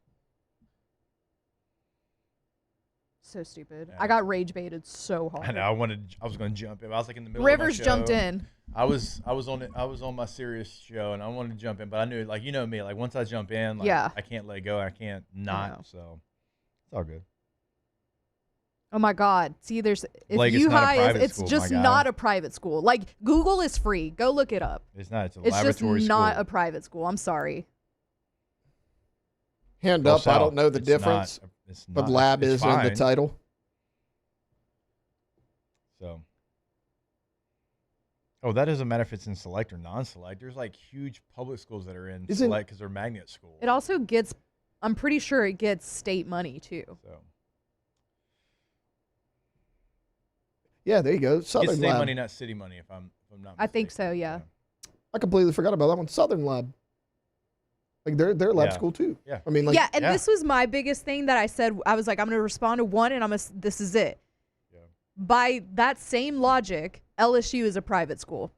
So stupid. I got rage baited so hard. I know. I was going to jump in. I was like in the middle. Rivers of my show. jumped in. I was on my serious show and I wanted to jump in, but I knew like you know me. Like once I jump in, like, Yeah. I can't let go. I can't not. know. So it's all good. Oh my God. See, if Blake, it's not a U-High private it's school, just my guy. not a private school. Like Google is free. Go look it up. It's not. It's a It's just laboratory not school. a private school. I'm sorry. Hand Go up, I south. don't know the It's difference, not- it's but not- lab it's is in the fine. title. So. Oh, that doesn't matter if it's in select or non-select. There's like huge public schools that are in Isn't- select because they're magnet schools. It also gets, I'm pretty sure it gets state money too. So. Yeah, there you go. It's Southern state Lab. money, not city money. If I'm not. I think so, yeah. I completely forgot about that one. Southern Lab. Like they're lab Yeah. school too. Yeah. I mean, like yeah, and this was my biggest thing that I said. I was like, I'm going to respond to one, and this is it. Yeah. By that same logic, LSU is a private school.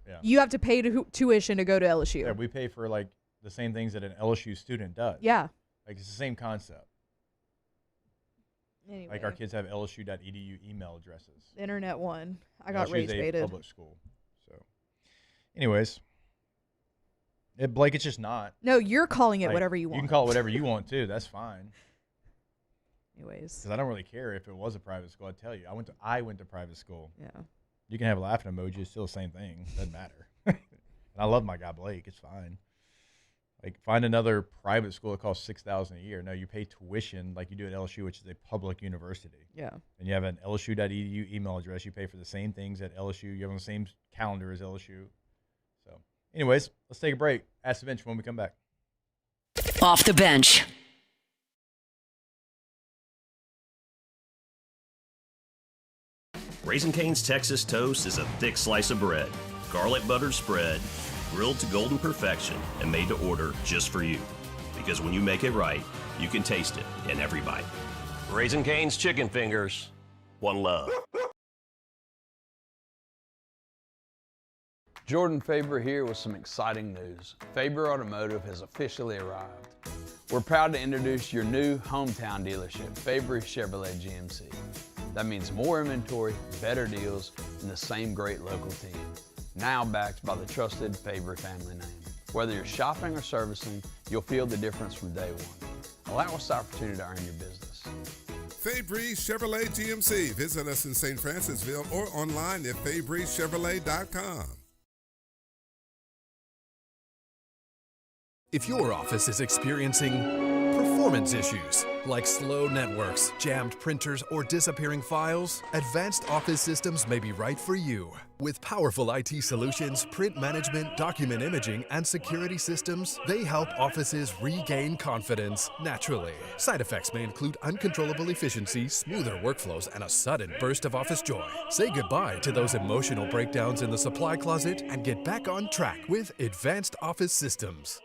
Yeah. You have to pay tuition to go to LSU. Yeah, we pay for like the same things that an LSU student does. Yeah. Like it's the same concept. Anyway, Like our kids have LSU.edu email addresses. internet one. I got LSU rage is a baited. public school. So, anyways, Blake, it's just not. No, you're calling it Like, whatever you want. You can call it whatever you want too. That's fine. Anyways, Because I don't really care if it was a private school. I tell you, I went to private school. Yeah. You can have a laughing emoji. It's still the same thing. Doesn't matter. And I love my guy Blake. It's fine. Like find another private school that costs $6,000 a year. No, you pay tuition like you do at LSU, which is a public university. Yeah. And you have an LSU.edu email address. You pay for the same things at LSU. You have on the same calendar as LSU. So, anyways, let's take a break. Ask the bench when we come back. Off the bench. Raising Cane's Texas Toast is a thick slice of bread, garlic buttered spread, grilled to golden perfection, and made to order just for you. Because when you make it right, you can taste it in every bite. Raising Cane's Chicken Fingers. One love. Jordan Faber here with some exciting news. Faber Automotive has officially arrived. We're proud to introduce your new hometown dealership, Faber Chevrolet GMC. That means more inventory, better deals, and the same great local team. Now backed by the trusted Faber family name. Whether you're shopping or servicing, you'll feel the difference from day one. Allow us the opportunity to earn your business. Fabry Chevrolet GMC. Visit us in St. Francisville or online at FabryChevrolet.com. If your office is experiencing performance issues like slow networks, jammed printers, or disappearing files, Advanced Office Systems may be right for you. With powerful IT solutions, print management, document imaging, and security systems, they help offices regain confidence naturally. Side effects may include uncontrollable efficiency, smoother workflows, and a sudden burst of office joy. Say goodbye to those emotional breakdowns in the supply closet and get back on track with Advanced Office Systems.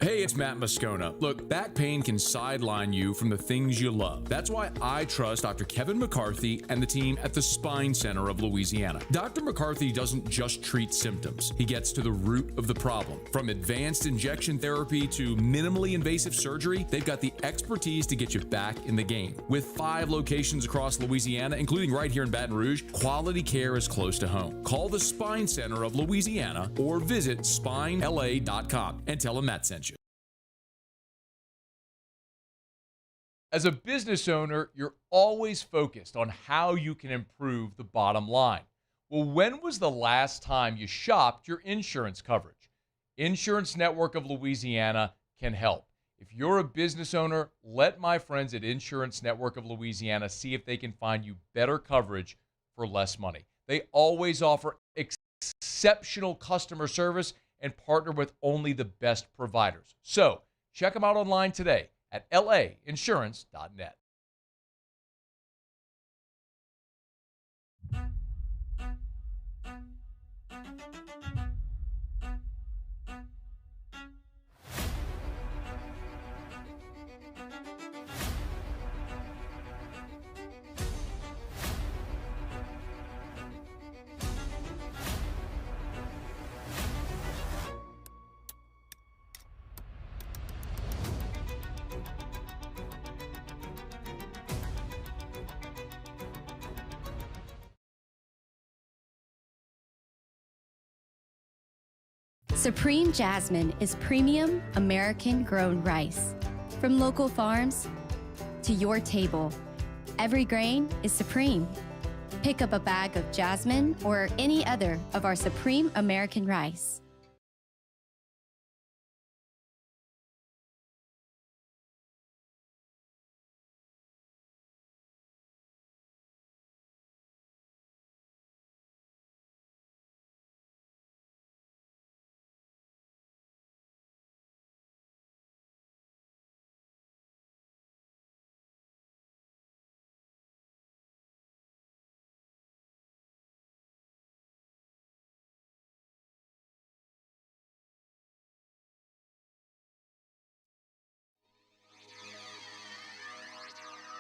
Hey, it's Matt Moscona. Look, back pain can sideline you from the things you love. That's why I trust Dr. Kevin McCarthy and the team at the Spine Center of Louisiana. Dr. McCarthy doesn't just treat symptoms. He gets to the root of the problem. From advanced injection therapy to minimally invasive surgery, they've got the expertise to get you back in the game. With 5 locations across Louisiana, including right here in Baton Rouge, quality care is close to home. Call the Spine Center of Louisiana or visit spinela.com and tell them Matt sent you. As a business owner, you're always focused on how you can improve the bottom line. Well, when was the last time you shopped your insurance coverage? Insurance Network of Louisiana can help. If you're a business owner, let my friends at Insurance Network of Louisiana see if they can find you better coverage for less money. They always offer exceptional customer service and partner with only the best providers. So check them out online today at lainsurance.net. Supreme Jasmine is premium American-grown rice. From local farms to your table, every grain is supreme. Pick up a bag of Jasmine or any other of our Supreme American rice.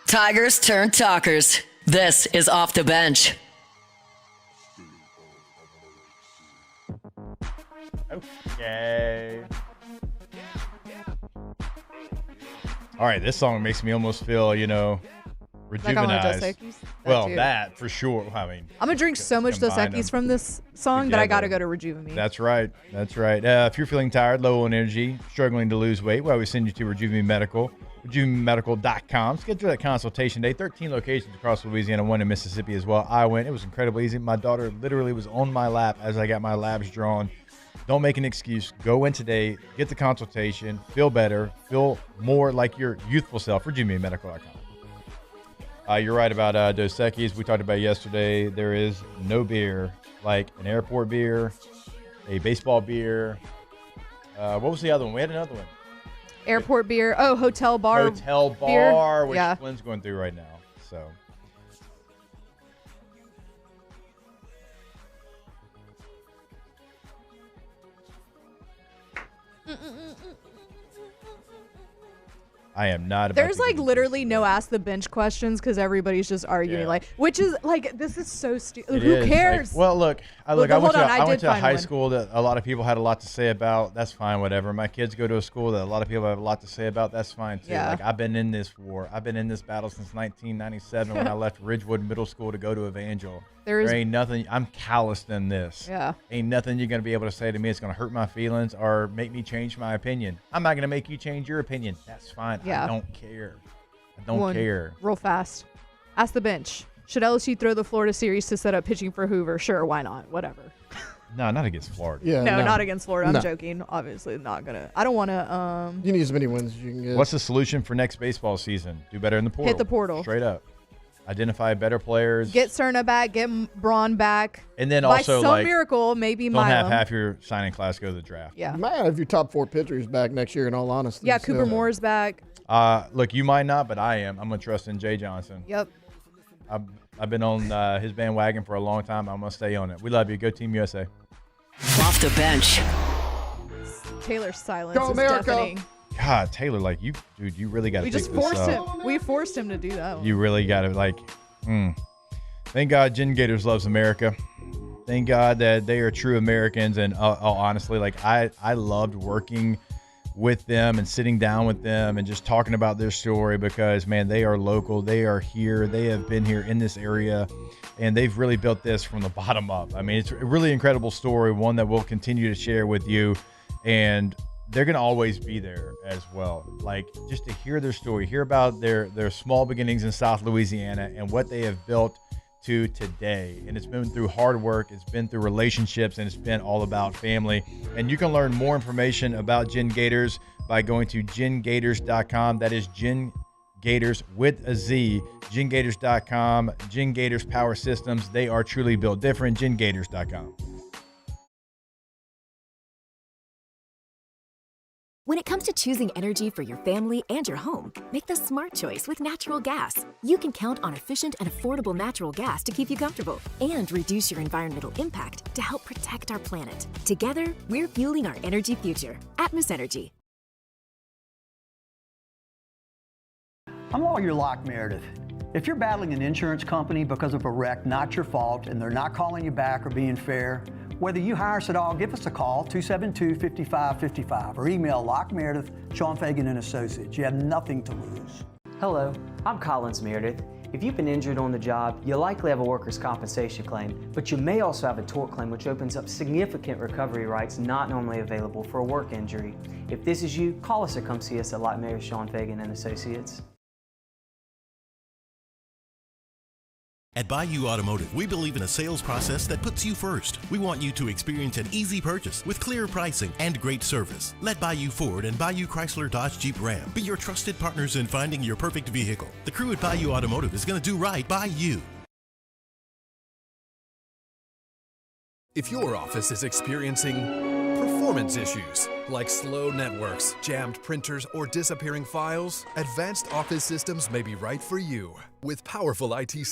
Tigers turn talkers. This is Off the Bench. Okay. All right, this song makes me almost feel, rejuvenized. Like I want Dos Equis? Well, too. that for sure. I mean, I'm gonna drink so much Dos Equis from this song that I gotta go to Rejuve Me. That's right. That's right. If you're feeling tired, low on energy, struggling to lose weight, well, we send you to Rejuve Me Medical. RejuveMedical.com. Schedule that consultation day. 13 locations across Louisiana, 1 in Mississippi as well. I went. It was incredibly easy. My daughter literally was on my lap as I got my labs drawn. Don't make an excuse. Go in today. Get the consultation. Feel better. Feel more like your youthful self. RejuveMedical.com. You're right about Dos Equis. We talked about yesterday. There is no beer like an airport beer, a baseball beer. What was the other one? We had another one. Airport beer. Oh, hotel bar. Hotel bar, which Flynn's going through right now. So. I am not about There's to like get literally no ask the bench questions because everybody's just arguing. Yeah. Like, which is like, this is so stupid. It Who is. cares? Like, well, look, I Hold went on, to I went did to a find high one. school that a lot of people had a lot to say about. That's fine, whatever. My kids go to a school that a lot of people have a lot to say about. That's fine too. Yeah. Like I've been in this war. I've been in this battle since 1997 when I left Ridgewood Middle School to go to Evangel. There is- ain't nothing. I'm calloused in this. Yeah. Ain't nothing you're gonna be able to say to me. It's gonna hurt my feelings or make me change my opinion. I'm not gonna make you change your opinion. That's fine. Yeah. I don't care. I don't One, care. Real fast. Ask the bench. Should LSU throw the Florida series to set up pitching for Hoover? Sure, why not? Whatever. No, not against Florida. Yeah, no, no. not against Florida. I'm No. joking. Obviously, not gonna. I don't want to. You need as many wins as you can get. What's the solution for next baseball season? Do better in the portal. Hit the portal. Straight up. Identify better players. Get Cerna back. Get Braun back. And then by also, some like, miracle, maybe don't have Milam. half your signing class go to the draft. Yeah. You might have your top 4 pitchers back next year, in all honesty. Yeah, so- Cooper Moore's back. Look, you might not, but I am. I'm going to trust in Jay Johnson. Yep. I've been on his bandwagon for a long time. I'm going to stay on it. We love you. Go Team USA. Off the bench. Taylor's silence Go is America. deafening. God, Taylor, like, you really got to We take just this forced up. him. We forced him to do that. You really got to, like, Thank God Jen Gators loves America. Thank God that they are true Americans. And honestly, like, I loved working with them and sitting down with them and just talking about their story because, man, they are local. They are here. They have been here in this area, and they've really built this from the bottom up. I mean, it's a really incredible story, one that we'll continue to share with you, and they're going to always be there as well. Like, just to hear their story, hear about their small beginnings in South Louisiana and what they have built to today. And it's been through hard work, it's been through relationships, and it's been all about family. And you can learn more information about Jen Gators by going to jengators.com. That is Jen Gators with a Z, jengators.com. Jen Gators Power Systems, they are truly built different. jengators.com. When it comes to choosing energy for your family and your home, make the smart choice with natural gas. You can count on efficient and affordable natural gas to keep you comfortable and reduce your environmental impact to help protect our planet. Together, we're fueling our energy future. Atmos Energy. I'm Lawyer Locke Meredith. If you're battling an insurance company because of a wreck not your fault and they're not calling you back or being fair, whether you hire us at all, give us a call, 272-5555, or email LockeMeredith, Sean Fagan and Associates. You have nothing to lose. Hello, I'm Collins Meredith. If you've been injured on the job, you'll likely have a workers' compensation claim, but you may also have a tort claim, which opens up significant recovery rights not normally available for a work injury. If this is you, call us or come see us at Locke Meredith, Sean Fagan and Associates. At Bayou Automotive, we believe in a sales process that puts you first. We want you to experience an easy purchase with clear pricing and great service. Let Bayou Ford and Bayou Chrysler Dodge Jeep Ram be your trusted partners in finding your perfect vehicle. The crew at Bayou Automotive is going to do right by you. If your office is experiencing performance issues like slow networks, jammed printers, or disappearing files, Advanced Office Systems may be right for you. With powerful IT